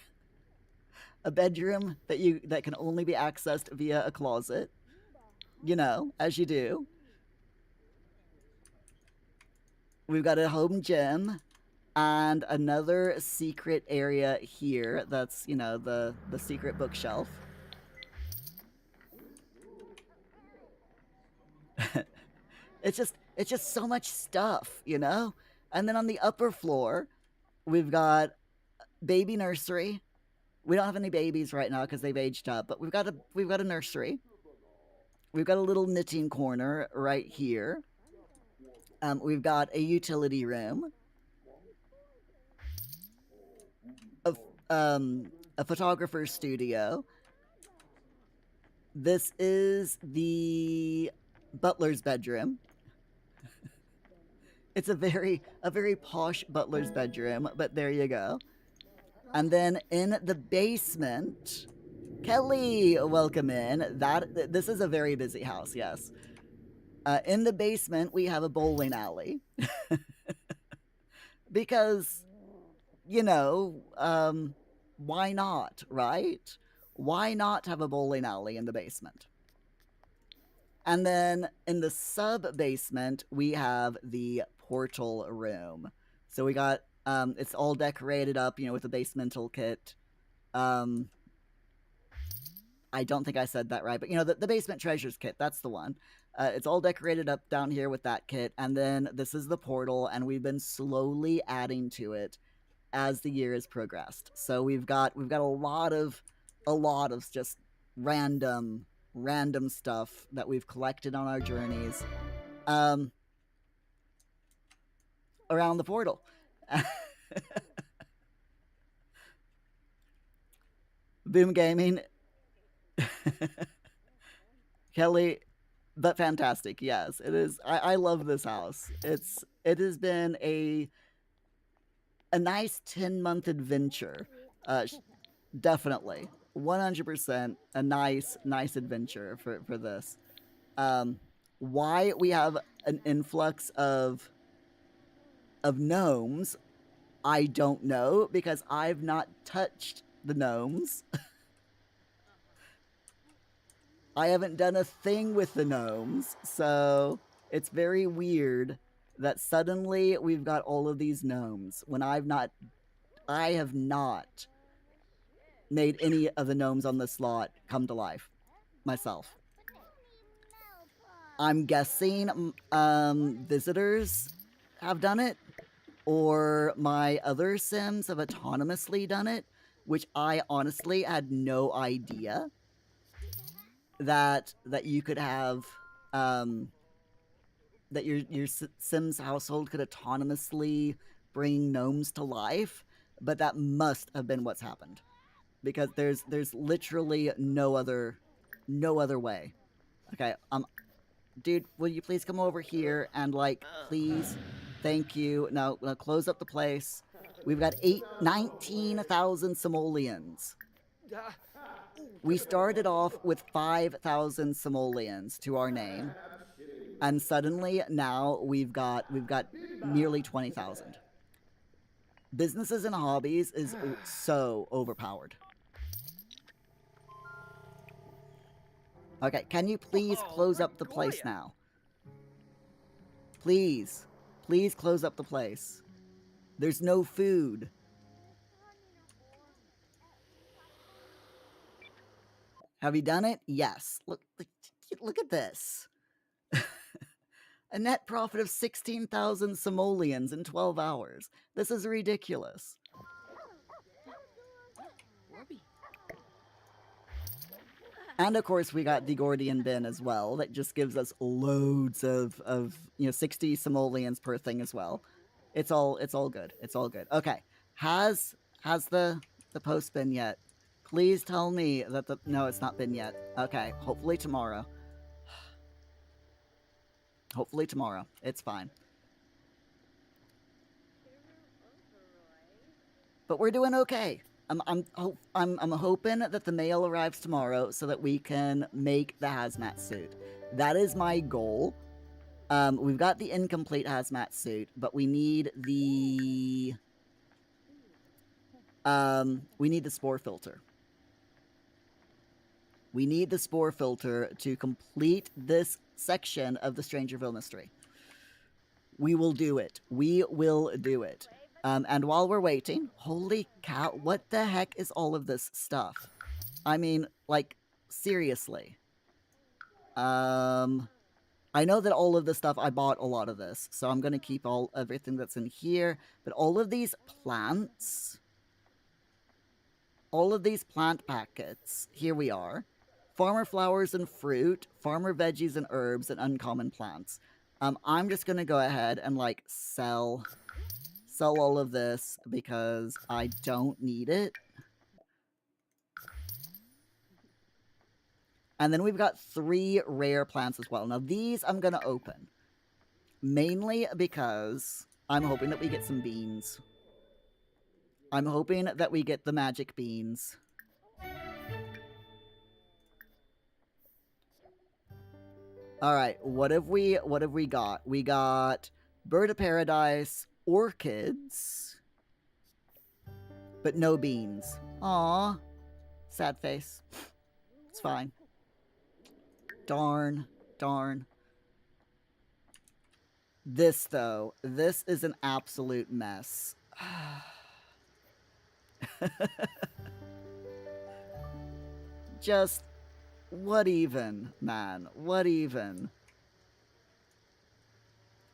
Speaker 1: A bedroom that can only be accessed via a closet. You know, as you do. We've got a home gym and another secret area here that's, you know, the secret bookshelf. It's just so much stuff, you know? And then on the upper floor, we've got baby nursery. We don't have any babies right now because they've aged up, but we've got a nursery. We've got a little knitting corner right here. We've got a utility room. A photographer's studio. This is the butler's bedroom. It's a very posh butler's bedroom, but there you go. And then in the basement, Kelly, welcome in. This is a very busy house, yes. In the basement, we have a bowling alley. Because, you know, why not, right? Why not have a bowling alley in the basement? And then in the sub-basement, we have the portal room. So we got, it's all decorated up, you know, with the basemental kit. I don't think I said that right, but, you know, the basement treasures kit, that's the one. It's all decorated up down here with that kit. And then this is the portal, and we've been slowly adding to it as the year has progressed. So we've got a lot of just random stuff that we've collected on our journeys around the portal. Boom Gaming. Kelly, but fantastic. Yes, it is. I love this house. It has been a nice 10-month adventure. Definitely 100% a nice adventure for this. Why we have an influx of gnomes, I don't know, because I've not touched the gnomes. I haven't done a thing with the gnomes, so it's very weird that suddenly we've got all of these gnomes when I have not made any of the gnomes on this slot come to life myself. I'm guessing visitors have done it, or my other Sims have autonomously done it, which I honestly had no idea that you could have that your Sims household could autonomously bring gnomes to life, but that must have been what's happened, because there's literally no other way. Okay, dude, will you please come over here and, like, please, thank you. Now close up the place. We've got 19,000 simoleons. We started off with 5,000 simoleons to our name, and suddenly now we've got nearly 20,000. Businesses and hobbies is so overpowered. Okay, can you please close up the place now? Please close up the place. There's no food. Have you done it? Yes. Look at this. A net profit of 16,000 simoleons in 12 hours. This is ridiculous. And of course, we got the Gordian bin as well. That just gives us loads of 60 simoleons per thing as well. It's all good. It's all good. Okay, has the post been yet? Please tell me that no, it's not been yet. Okay, hopefully tomorrow. Hopefully tomorrow. It's fine. But we're doing okay. I'm hoping that the mail arrives tomorrow so that we can make the hazmat suit. That is my goal. We've got the incomplete hazmat suit, but we need the spore filter. We need the spore filter to complete this section of the Strangerville mystery. We will do it. We will do it. And while we're waiting, holy cow, what the heck is all of this stuff? I mean, like, seriously. I know that all of this stuff, I bought a lot of this, so I'm going to keep everything that's in here. But all of these plants, all of these plant packets, here we are. Farmer flowers and fruit, farmer veggies and herbs, and uncommon plants. I'm just going to go ahead and, like, sell all of this because I don't need it. And then we've got 3 rare plants as well. Now, these I'm going to open. Mainly because I'm hoping that we get some beans. I'm hoping that we get the magic beans. Alright, what have we got? We got bird of paradise, orchids, but no beans. Aw, sad face. It's fine. Darn. This, though, this is an absolute mess. Just, what even, man? What even?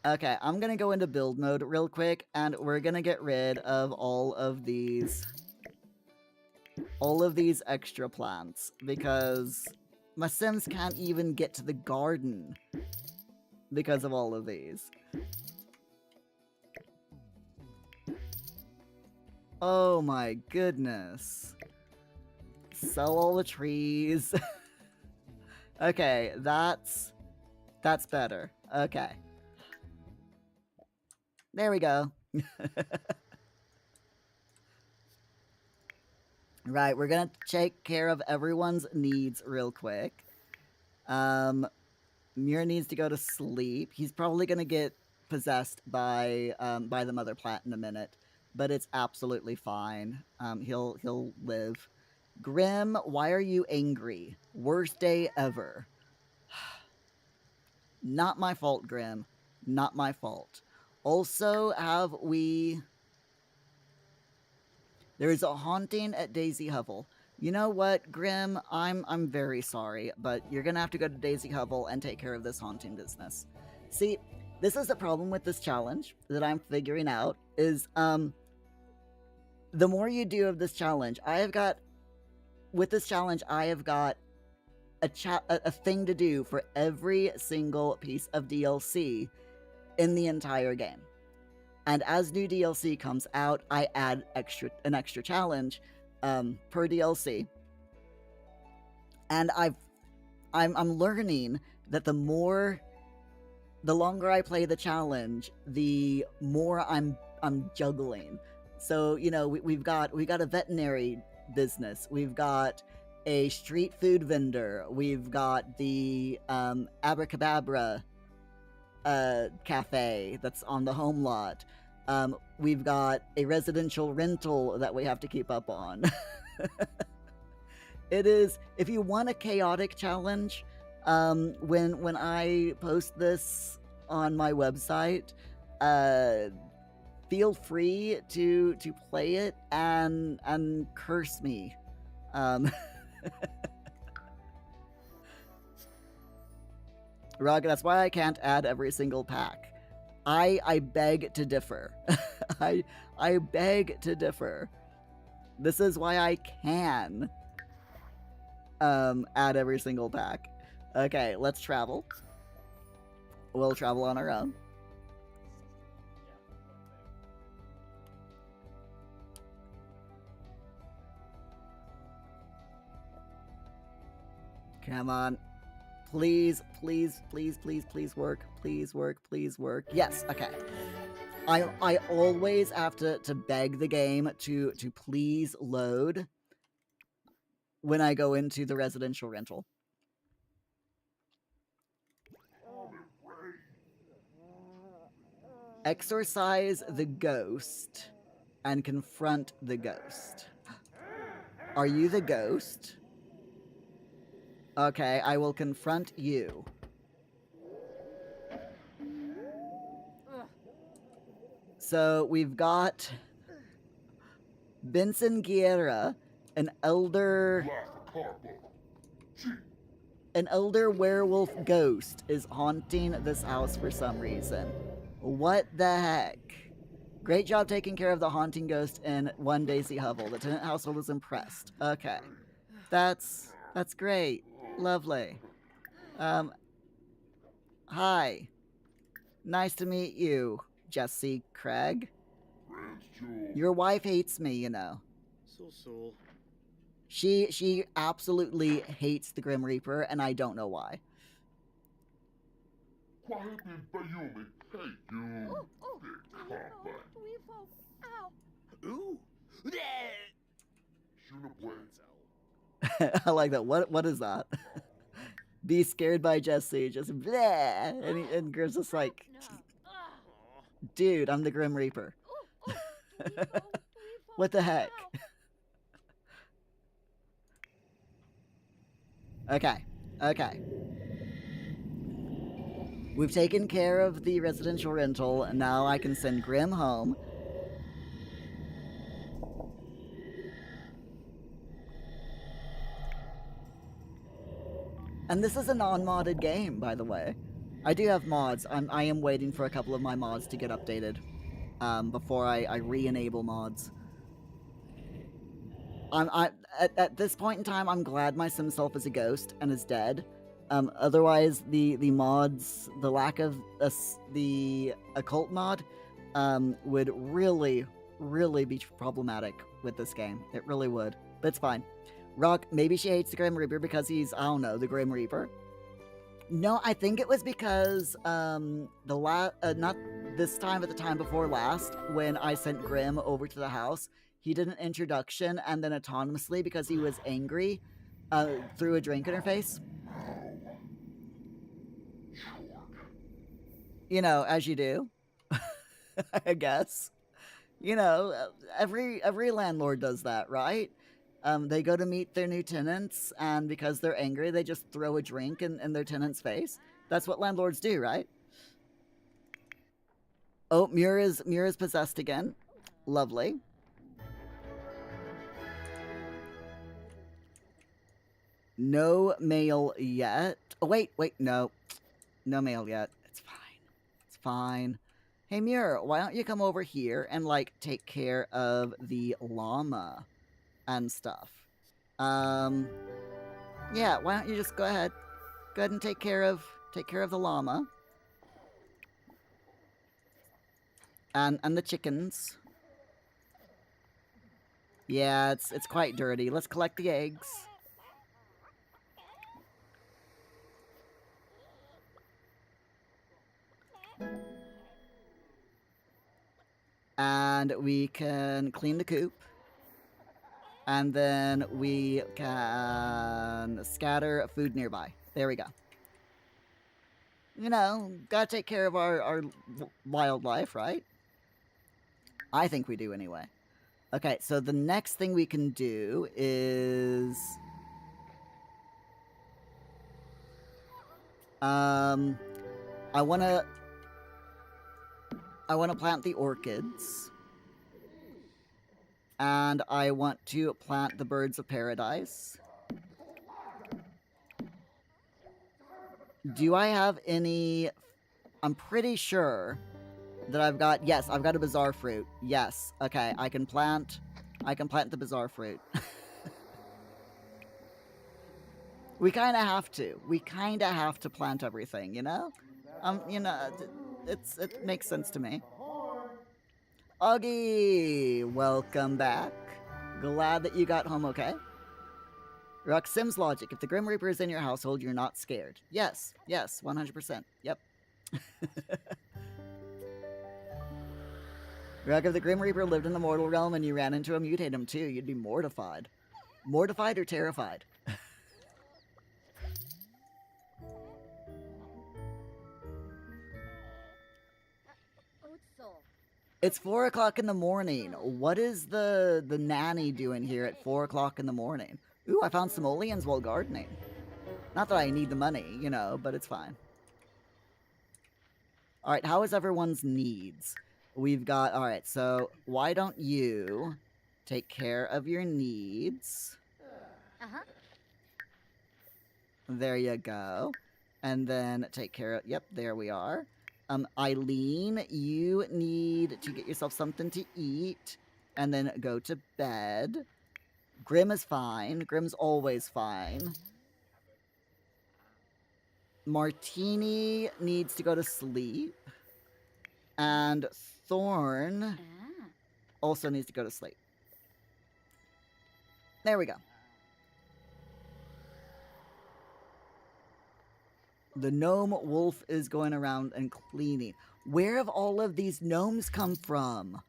Speaker 1: Okay, I'm gonna go into build mode real quick, and we're gonna get rid of all of these extra plants, because my Sims can't even get to the garden because of all of these. Oh my goodness. Sell all the trees. Okay, that's better. Okay. There we go. Right, we're gonna take care of everyone's needs real quick. Muir needs to go to sleep. He's probably gonna get possessed by the mother plant in a minute, but it's absolutely fine. He'll live. Grim, why are you angry? Worst day ever. Not my fault, Grim. Not my fault. Also, have we... There is a haunting at Daisy Hovel. You know what, Grim? I'm very sorry, but you're gonna have to go to Daisy Hovel and take care of this haunting business. See, this is the problem with this challenge that I'm figuring out, is, the more you do of this challenge, I have got a thing to do for every single piece of DLC in the entire game. And as new DLC comes out, I add an extra challenge per DLC. And I'm learning that the longer I play the challenge, the more I'm juggling. So, you know, we've got a veterinary business. We've got a street food vendor. We've got the Abracadabra cafe that's on the home lot. We've got a residential rental that we have to keep up on. It is, if you want a chaotic challenge, when I post this on my website, feel free to play it and curse me. Rug, that's why I can't add every single pack. I beg to differ. I beg to differ. This is why I can add every single pack. Okay, let's travel. We'll travel on our own. Come on. Please, please, please, please, please work. Please work, please work. Yes, okay. I always have to beg the game to please load when I go into the residential rental. Exorcise the ghost and confront the ghost. Are you the ghost? Okay, I will confront you. So we've got Benson Guerra, an elder werewolf ghost is haunting this house for some reason. What the heck? Great job taking care of the haunting ghost in one Daisy Hovel. The tenant household is impressed. Okay. That's great. Lovely. Hi. Nice to meet you, Jesse Craig. Your wife hates me, you know.
Speaker 4: So.
Speaker 1: She absolutely hates the Grim Reaper, and I don't know why.
Speaker 4: Ooh.
Speaker 1: I like that. What is that? Be scared by Jesse, just bleh, and Grim's just like, dude, I'm the Grim Reaper. What the heck? Okay. We've taken care of the residential rental, and now I can send Grim home. And this is a non-modded game, by the way. I do have mods. I am waiting for a couple of my mods to get updated before I re-enable mods. At this point in time, I'm glad my sim self is a ghost and is dead. Otherwise, the mods, the lack of the occult mod, would really be problematic with this game. It really would, but it's fine. Rock, maybe she hates the Grim Reaper because he's, I don't know, the Grim Reaper. No, I think it was because not this time, but the time before last, when I sent Grim over to the house, he did an introduction and then autonomously, because he was angry, threw a drink in her face. You know, as you do. I guess. You know, every landlord does that, right? They go to meet their new tenants, and because they're angry, they just throw a drink in their tenant's face. That's what landlords do, right? Oh, Muir is possessed again. Lovely. No mail yet. Oh, wait, no. No mail yet. It's fine. It's fine. Hey, Muir, why don't you come over here and, like, take care of the llama and stuff? Yeah, why don't you just go ahead and take care of the llama and the chickens. Yeah, it's quite dirty. Let's collect the eggs. And we can clean the coop. And then we can scatter food nearby. There we go. You know, gotta take care of our wildlife, right? I think we do anyway. Okay, so the next thing we can do is... I wanna plant the orchids. And I want to plant the birds of paradise. Do I have any... I'm pretty sure that I've got... Yes, I've got a bizarre fruit. Yes. Okay, I can plant the bizarre fruit. We kind of have to. We kind of have to plant everything, you know? You know, it makes sense to me. Augie, welcome back. Glad that you got home okay. Rock Sims logic. If the Grim Reaper is in your household, you're not scared. Yes, 100%. Yep. Rock, if the Grim Reaper lived in the mortal realm and you ran into him, you'd hate him too. You'd be mortified. Mortified or terrified? It's 4 o'clock in the morning. What is the nanny doing here at 4 o'clock in the morning? Ooh, I found simoleons while gardening. Not that I need the money, you know, but it's fine. Alright, how is everyone's needs? We've got... Alright, so why don't you take care of your needs? There you go. And then take care of... Yep, there we are. Eileen, you need to get yourself something to eat and then go to bed. Grim is fine. Grim's always fine. Martini needs to go to sleep. And Thorn also needs to go to sleep. There we go. The gnome wolf is going around and cleaning. Where have all of these gnomes come from?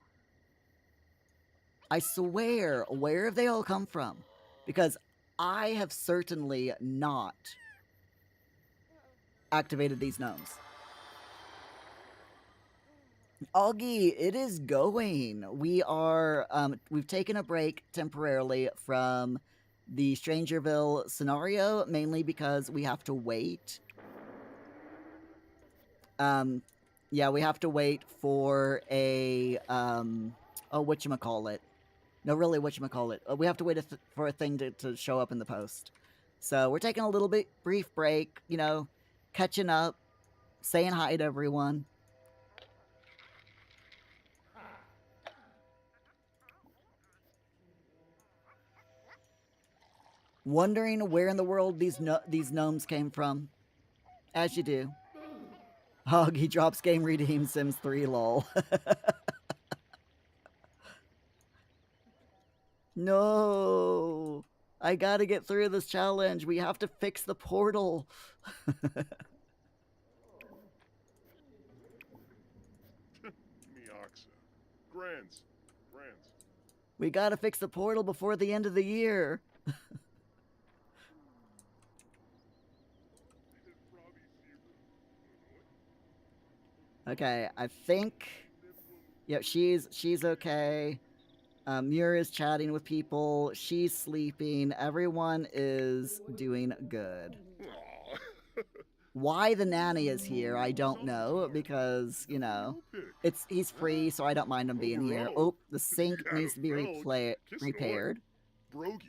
Speaker 1: I swear, where have they all come from? Because I have certainly not activated these gnomes. Augie, it is going. We are, we've taken a break temporarily from the Strangerville scenario, mainly because we have to wait. Yeah, we have to wait for a, oh, whatchamacallit. No, really, whatchamacallit. We have to wait for a thing to show up in the post. So we're taking a little bit brief break, you know, catching up, saying hi to everyone. Wondering where in the world these gnomes came from. As you do. Hog, he drops game redeemed Sims 3 lol. No. I gotta get through this challenge. We have to fix the portal.
Speaker 2: Meoxa. Grants.
Speaker 1: We gotta fix the portal before the end of the year. Okay, I think... Yep, she's okay. Muir is chatting with people. She's sleeping. Everyone is doing good. Why the nanny is here, I don't know, because, you know, he's free, so I don't mind him being here. Oh, the sink needs to be repaired.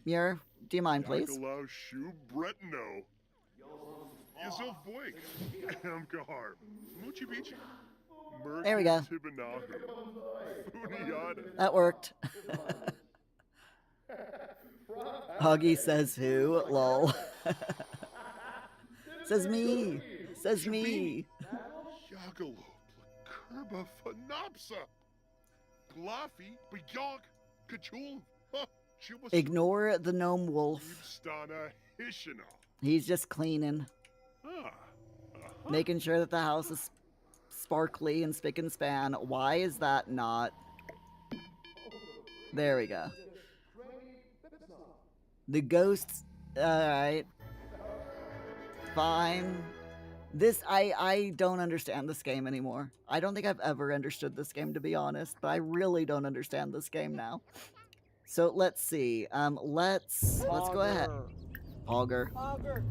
Speaker 1: Muir, do you mind, please? There we go. That worked. Huggy says who? Lol. Says me. Says me. Ignore the gnome wolf. He's just cleaning. Making sure that the house is sparkly and spick and span. Why is that not? There we go. The ghosts. Alright. Fine. This, I don't understand this game anymore. I don't think I've ever understood this game, to be honest, but I really don't understand this game now. So let's see. Let's go ahead. Pogger.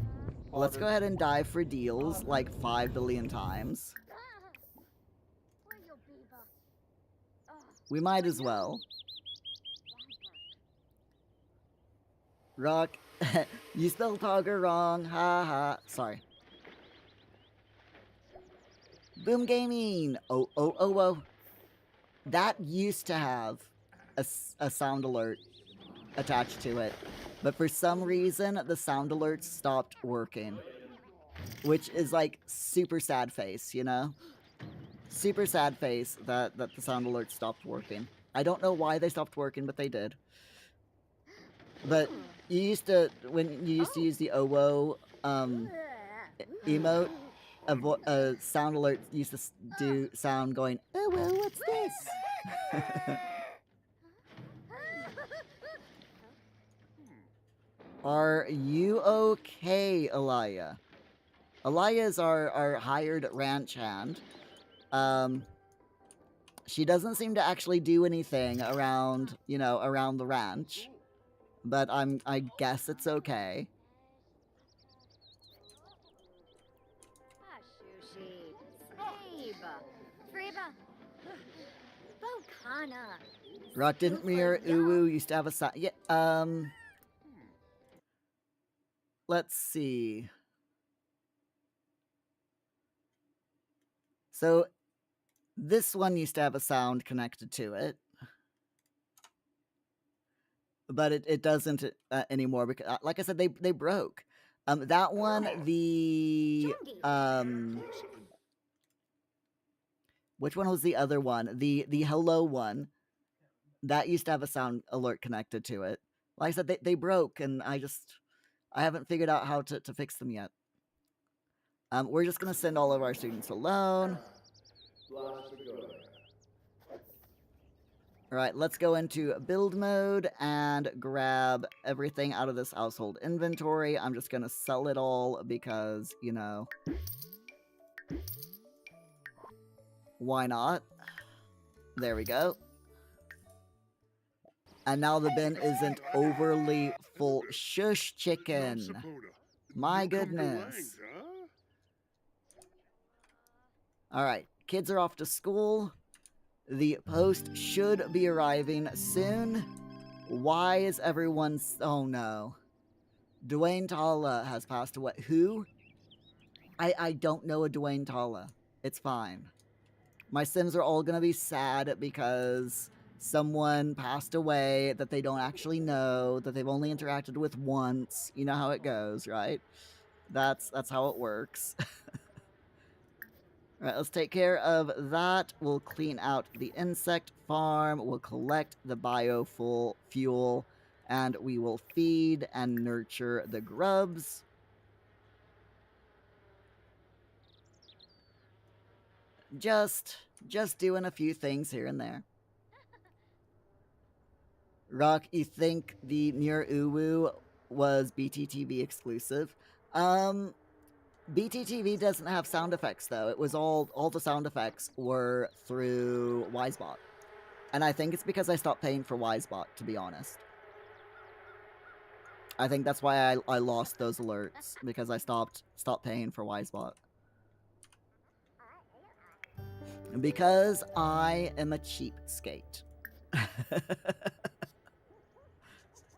Speaker 1: Let's go ahead and dive for deals like 5 billion times. We might as well. Rock. You spelled Pogger wrong. Ha ha. Sorry. Boom Gaming. Oh. That used to have a sound alert attached to it. But for some reason, the sound alerts stopped working. Which is like super sad face, you know? Super sad face that the sound alerts stopped working. I don't know why they stopped working, but they did. But you used to, when you used to use the OWO emote, a sound alert used to do sound going, oh, well, what's this? Are you okay, Alaya? Alaya is our hired ranch hand. She doesn't seem to actually do anything around, you know, around the ranch. But I guess it's okay. Rock didn't Muir Uwu used to have a sign. Yeah, let's see. So this one used to have a sound connected to it. But it doesn't anymore because, like I said, they broke. That one, the which one was the other one? The hello one. That used to have a sound alert connected to it. Like I said, they broke, and I haven't figured out how to fix them yet. We're just gonna send all of our students alone. Alright, let's go into build mode and grab everything out of this household inventory. I'm just gonna sell it all because, you know, why not? There we go. And now the bin isn't overly full. Shush, chicken. My goodness. Alright, kids are off to school. The post should be arriving soon. Why is everyone... Oh no. Dwayne Talla has passed away. Who? I don't know a Dwayne Talla. It's fine. My Sims are all gonna be sad because someone passed away that they don't actually know, that they've only interacted with once. You know how it goes, right? That's how it works. All right, let's take care of that. We'll clean out the insect farm. We'll collect the biofuel, and we will feed and nurture the grubs. Just doing a few things here and there. Rock, you think the Muir Uwu was BTTV exclusive? BTTV doesn't have sound effects though. It was all the sound effects were through WiseBot. And I think it's because I stopped paying for WiseBot, to be honest. I think that's why I lost those alerts, because I stopped paying for WiseBot. Because I am a cheapskate.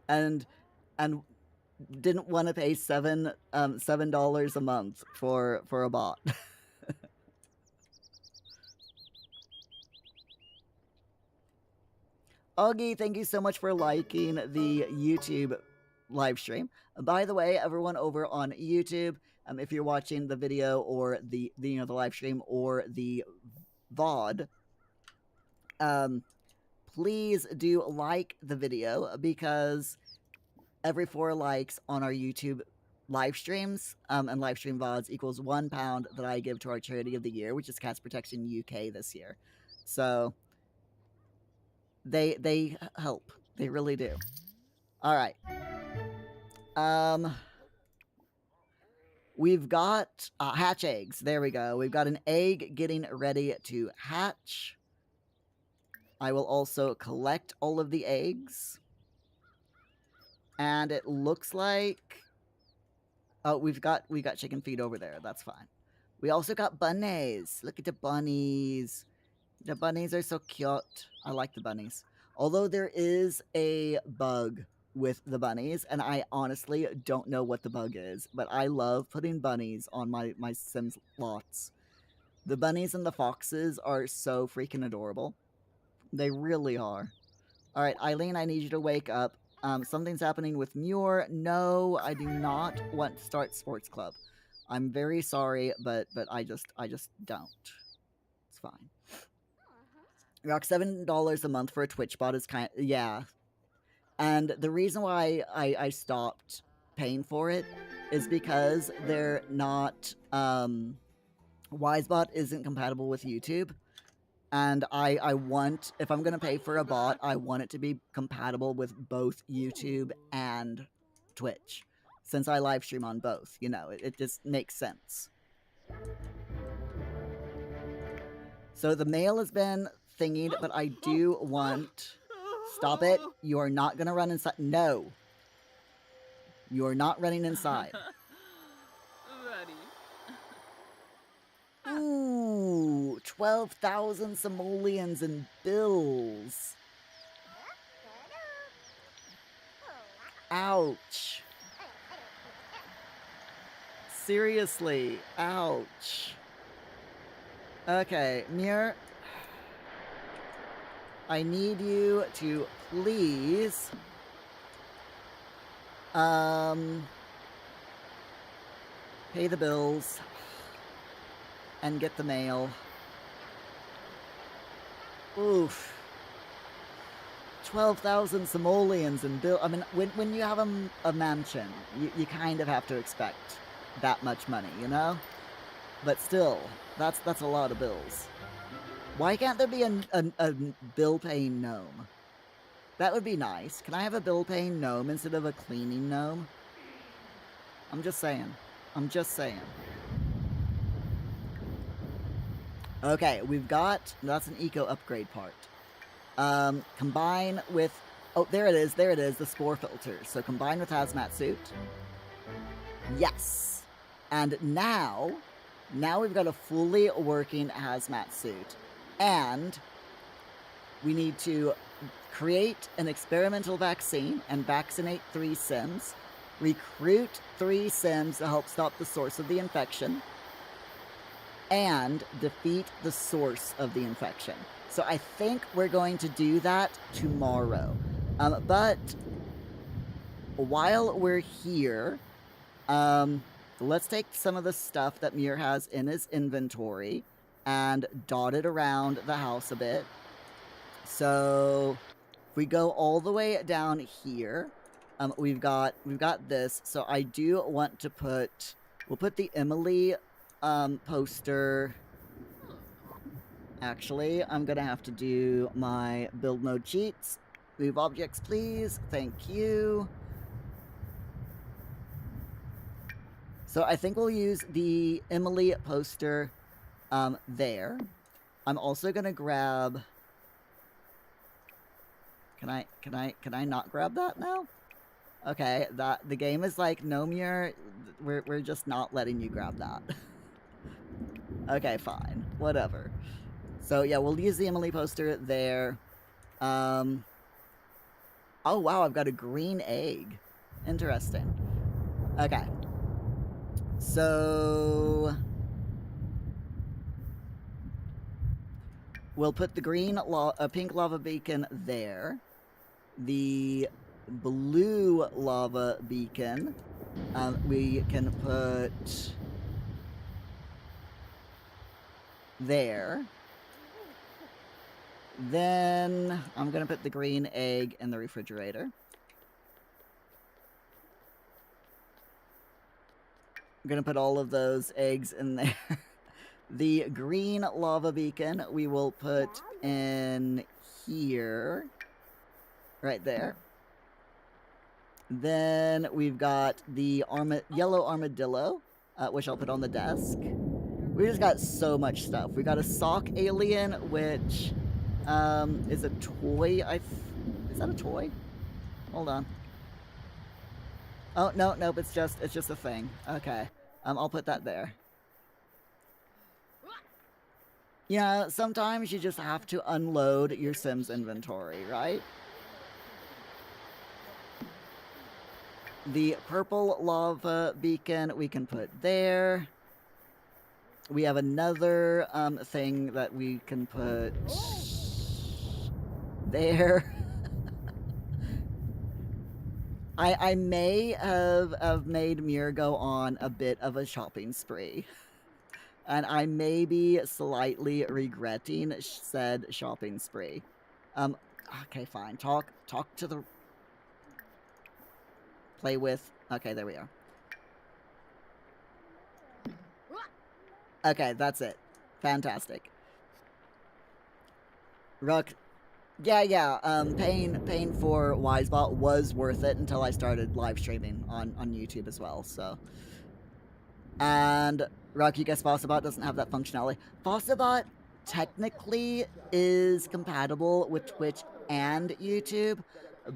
Speaker 1: and didn't want to pay $7 a month for a bot. Augie, thank you so much for liking the YouTube live stream. By the way, everyone over on YouTube, if you're watching the video or the live stream or the VOD, please do like the video, because every 4 likes on our YouTube live streams and live stream VODs equals £1 that I give to our charity of the year, which is Cats Protection UK this year. So they help. They really do. All right. We've got hatch eggs. There we go. We've got an egg getting ready to hatch. I will also collect all of the eggs. And it looks like... Oh, we got chicken feed over there. That's fine. We also got bunnies. Look at the bunnies. The bunnies are so cute. I like the bunnies. Although there is a bug with the bunnies, and I honestly don't know what the bug is, but I love putting bunnies on my Sims lots. The bunnies and the foxes are so freaking adorable. They really are. All right, Eileen, I need you to wake up. Something's happening with Muir. No, I do not want to start sports club. I'm very sorry, but I just don't. It's fine. Rock, $7 a month for a Twitch bot is kind of, yeah. And the reason why I stopped paying for it is because they're not, WiseBot isn't compatible with YouTube. And I want, if I'm going to pay for a bot, I want it to be compatible with both YouTube and Twitch. Since I live stream on both, you know, it just makes sense. So the mail has been thingied, but I do want... Stop it. You are not going to run inside. No. You are not running inside. Ooh, 12,000 simoleons in bills. Ouch. Seriously, ouch. Okay, Muir, I need you to please pay the bills and get the mail. Oof. 12,000 simoleons in bill. I mean, when you have a mansion, you kind of have to expect that much money, you know? But still, that's a lot of bills. Why can't there be a bill-paying gnome? That would be nice. Can I have a bill-paying gnome instead of a cleaning gnome? I'm just saying. I'm just saying. Okay, we've got... That's an eco upgrade part. Combine with... Oh, there it is, the spore filter. So combine with HAZMAT suit. Yes! And now we've got a fully working HAZMAT suit. And we need to create an experimental vaccine and vaccinate 3 Sims. Recruit 3 Sims to help stop the source of the infection. and defeat the source of the infection. So I think we're going to do that tomorrow. But while we're here, let's take some of the stuff that Muir has in his inventory and dot it around the house a bit. So if we go all the way down here, we've got this. So I do want to we'll put the Emily poster. Actually, I'm gonna have to do my build mode cheats. Move objects, please. Thank you. So I think we'll use the Emily poster there. I'm also gonna grab. Can I not grab that now? Okay, the game is like, no, Muir, we're just not letting you grab that. Okay, fine, whatever. So yeah, we'll use the Emily poster there. Oh wow, I've got a green egg. Interesting. Okay. So we'll put the pink lava beacon there. The blue lava beacon, we can put there. Then I'm gonna put the green egg in the refrigerator. I'm gonna put all of those eggs in there. The green lava beacon we will put in here. Right there. Then we've got the yellow armadillo, which I'll put on the desk. We just got so much stuff. We got a sock alien, which is a toy. Is that a toy? Hold on. Oh no, nope. It's just a thing. Okay. I'll put that there. Yeah, sometimes you just have to unload your Sims inventory, right? The purple lava beacon we can put there. We have another thing that we can put there. I may have made Muir go on a bit of a shopping spree. And I may be slightly regretting said shopping spree. Okay, fine. Talk to the... Play with... Okay, there we are. Okay, that's it. Fantastic. Rook... Yeah, paying for Wisebot was worth it until I started live streaming on YouTube as well, so... And Rock, you guess Fossabot doesn't have that functionality. Fossabot technically is compatible with Twitch and YouTube,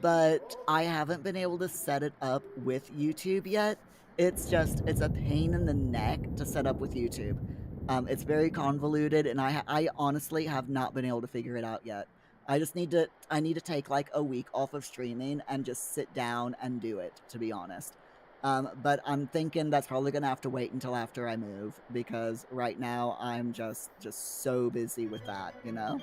Speaker 1: but I haven't been able to set it up with YouTube yet. It's a pain in the neck to set up with YouTube. It's very convoluted, and I honestly have not been able to figure it out yet. I need to take like a week off of streaming and just sit down and do it, to be honest. But I'm thinking that's probably gonna have to wait until after I move, because right now I'm just so busy with that, you know?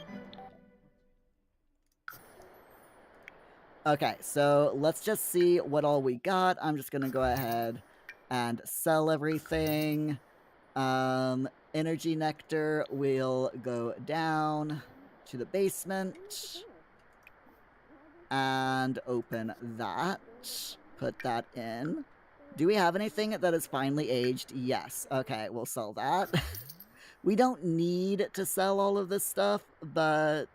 Speaker 1: Okay, so let's just see what all we got. I'm just gonna go ahead and sell everything. Energy nectar will go down to the basement and open that. Put that in. Do we have anything that is finely aged? Yes. Okay, we'll sell that. We don't need to sell all of this stuff, but...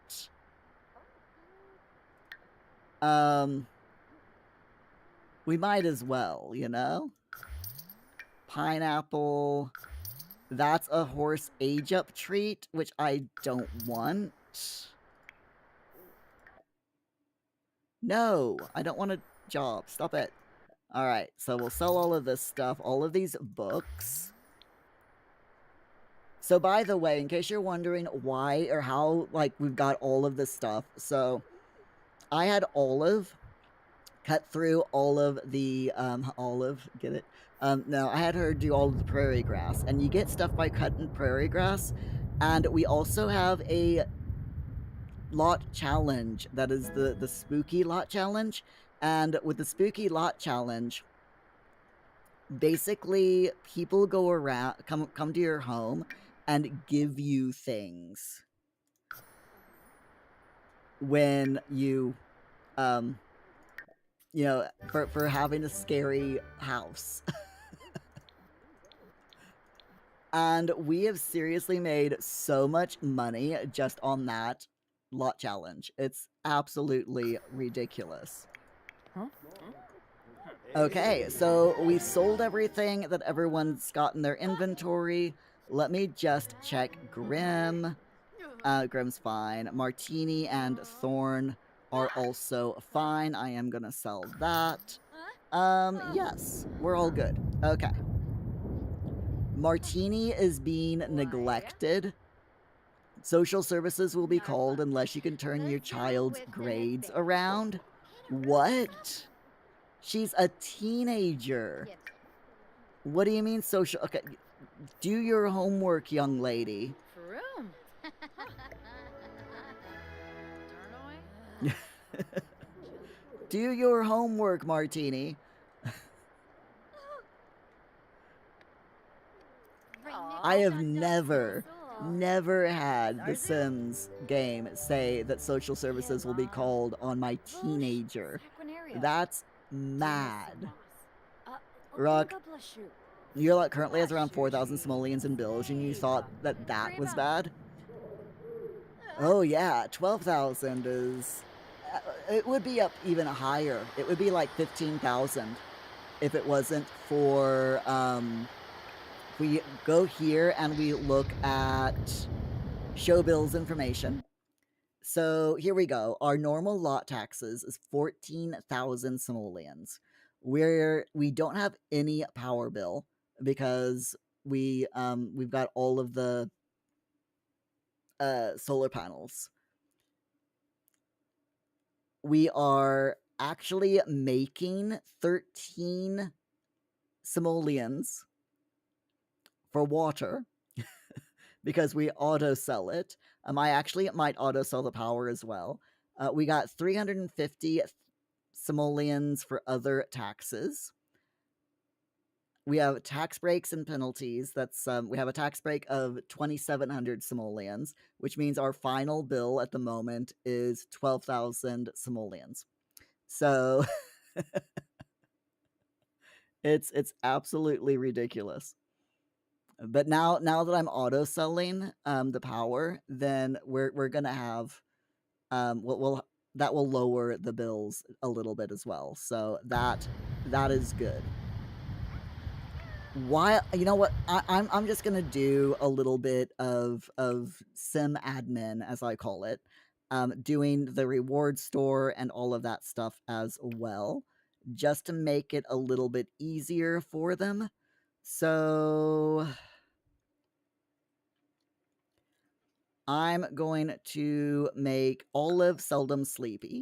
Speaker 1: we might as well, you know? Pineapple. That's a horse age-up treat, which I don't want. No, I don't want a job. Stop it. Alright, so we'll sell all of this stuff, all of these books. So by the way, in case you're wondering why or how, like, we've got all of this stuff, so I had Olive cut through all of the, get it? No, I had her do all of the prairie grass, and you get stuff by cutting prairie grass. And we also have a lot challenge that is the spooky lot challenge. And with the spooky lot challenge, basically people go around, come to your home and give you things when you for having a scary house. And we have seriously made so much money just on that lot challenge. It's absolutely ridiculous.
Speaker 3: Huh?
Speaker 1: Okay, so we sold everything that everyone's got in their inventory. Let me just check Grim. Grim's fine. Martini and Thorn are also fine. I am gonna sell that. Yes, we're all good. Okay. Martini is being neglected. Social services will be called unless you can turn your child's grades around. What? She's a teenager. What do you mean social? Okay, do your homework, young lady. Do your homework, Martini. I have never had the Sims game say that social services will be called on my teenager. That's mad. Rock, your lot currently has around 4,000 simoleons in bills, and you thought that that was bad? Oh yeah, 12,000 is... it would be up even higher. It would be like 15,000 if it wasn't for... we go here and we look at show bills information. So here we go. Our normal lot taxes is 14,000 simoleons. We don't have any power bill because we've got all of the solar panels. We are actually making 13 simoleons for water because we auto sell it. I actually might auto sell the power as well. We got 350 simoleons for other taxes. We have tax breaks and penalties. That's we have a tax break of 2,700 simoleons, which means our final bill at the moment is 12,000 simoleons. So it's absolutely ridiculous. But now that I'm auto selling the power, then we're gonna have that will lower the bills a little bit as well. So that is good. Why, you know what? I'm just gonna do a little bit of sim admin, as I call it, doing the reward store and all of that stuff as well, just to make it a little bit easier for them. So I'm going to make Olive seldom sleepy.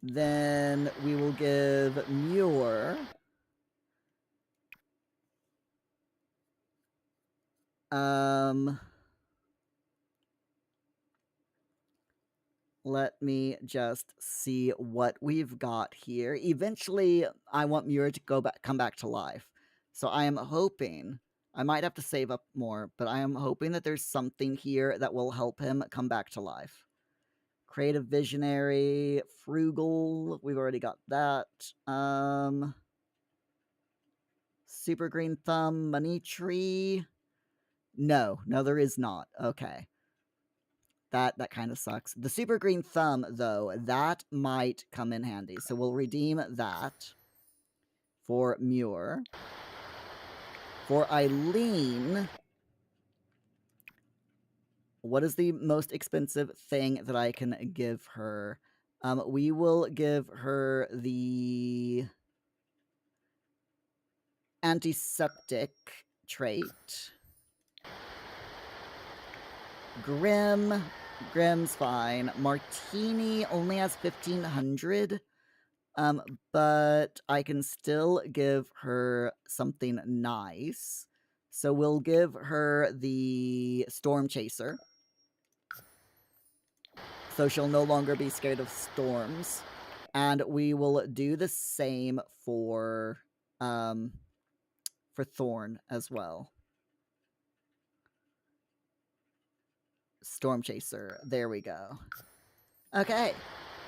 Speaker 1: Then we will give Muir let me just see what we've got here. Eventually, I want Muir to come back to life. So I am hoping, I might have to save up more, but I am hoping that there's something here that will help him come back to life. Creative Visionary, Frugal, we've already got that. Super Green Thumb, Money Tree. No, there is not. Okay. That kind of sucks. The Super Green Thumb, though, that might come in handy. So we'll redeem that for Muir. For Eileen, what is the most expensive thing that I can give her? We will give her the antiseptic trait. Grim's fine. Martini only has 1,500. But I can still give her something nice. So we'll give her the Storm Chaser. So she'll no longer be scared of storms. And we will do the same for Thorn as well. Storm Chaser. There we go. Okay.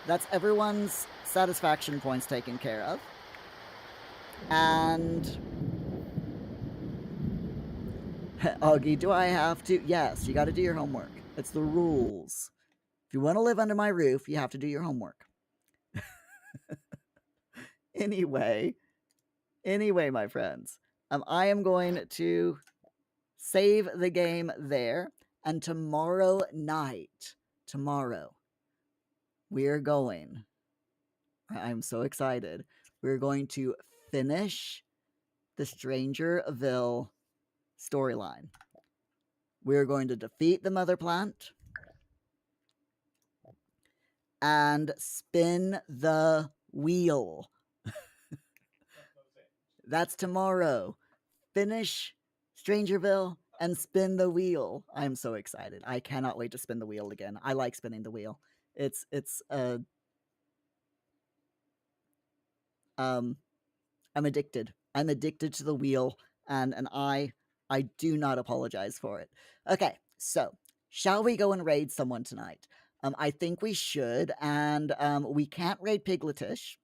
Speaker 1: That's everyone's satisfaction points taken care of. And Augie, do I have to? Yes, you got to do your homework. It's the rules. If you want to live under my roof, you have to do your homework. Anyway, my friends, I am going to save the game there. And tomorrow night, we're going. I'm so excited. We're going to finish the Strangerville storyline. We're going to defeat the Mother Plant and spin the wheel. That's tomorrow. Finish Strangerville and spin the wheel. I'm so excited. I cannot wait to spin the wheel again. I like spinning the wheel. I'm addicted. I'm addicted to the wheel, and I do not apologize for it. Okay, so shall we go and raid someone tonight? I think we should, and we can't raid Pigletish.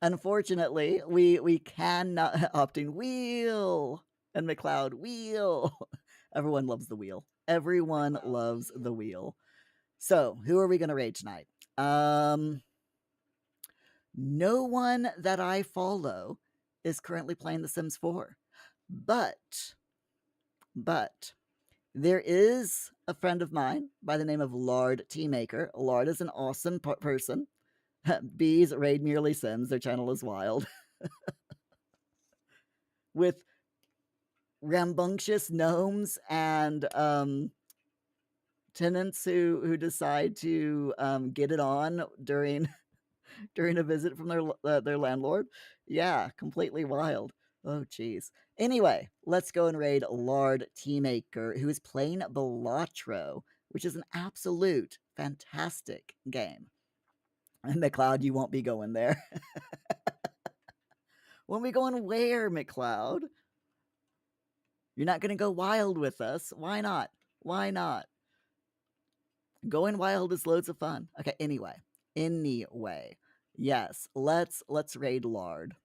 Speaker 1: Unfortunately, we cannot opting wheel and McLeod wheel. Everyone loves the wheel. Everyone loves the wheel. So, who are we going to raid tonight? No one that I follow is currently playing The Sims 4. But there is a friend of mine by the name of Lard Teamaker. Lard is an awesome person. Bees raid Merely Sims. Their channel is wild. With rambunctious gnomes and tenants who decide to get it on during a visit from their landlord. Yeah, completely wild. Oh, geez. Anyway, let's go and raid Lard Teamaker, who is playing Balatro, which is an absolute fantastic game. And McLeod, you won't be going there. Won't be going where, McLeod? You're not going to go wild with us. Why not? Why not? Going wild is loads of fun. Okay, anyway. Yes, let's raid Lard.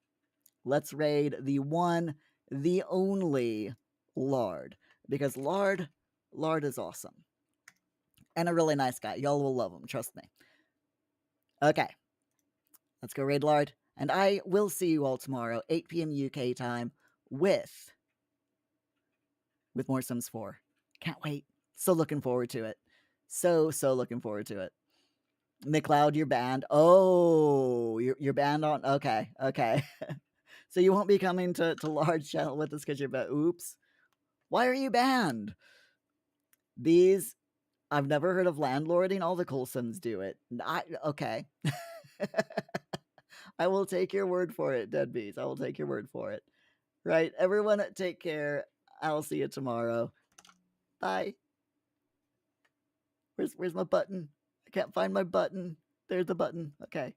Speaker 1: Let's raid the one, the only Lard. Because Lard is awesome. And a really nice guy. Y'all will love him, trust me. Okay. Let's go raid Lard. And I will see you all tomorrow, 8 p.m. UK time, with more Sims 4. Can't wait. So looking forward to it. So looking forward to it. McLeod, you're banned. Oh, you're banned on. Okay. So you won't be coming to Large channel with us because you're banned. Oops. Why are you banned? I've never heard of landlording. All the cool Sims do it. Okay. I will take your word for it, Dead Bees. I will take your word for it. Right. Everyone, take care. I'll see you tomorrow. Bye. Where's my button? I can't find my button. There's the button. Okay.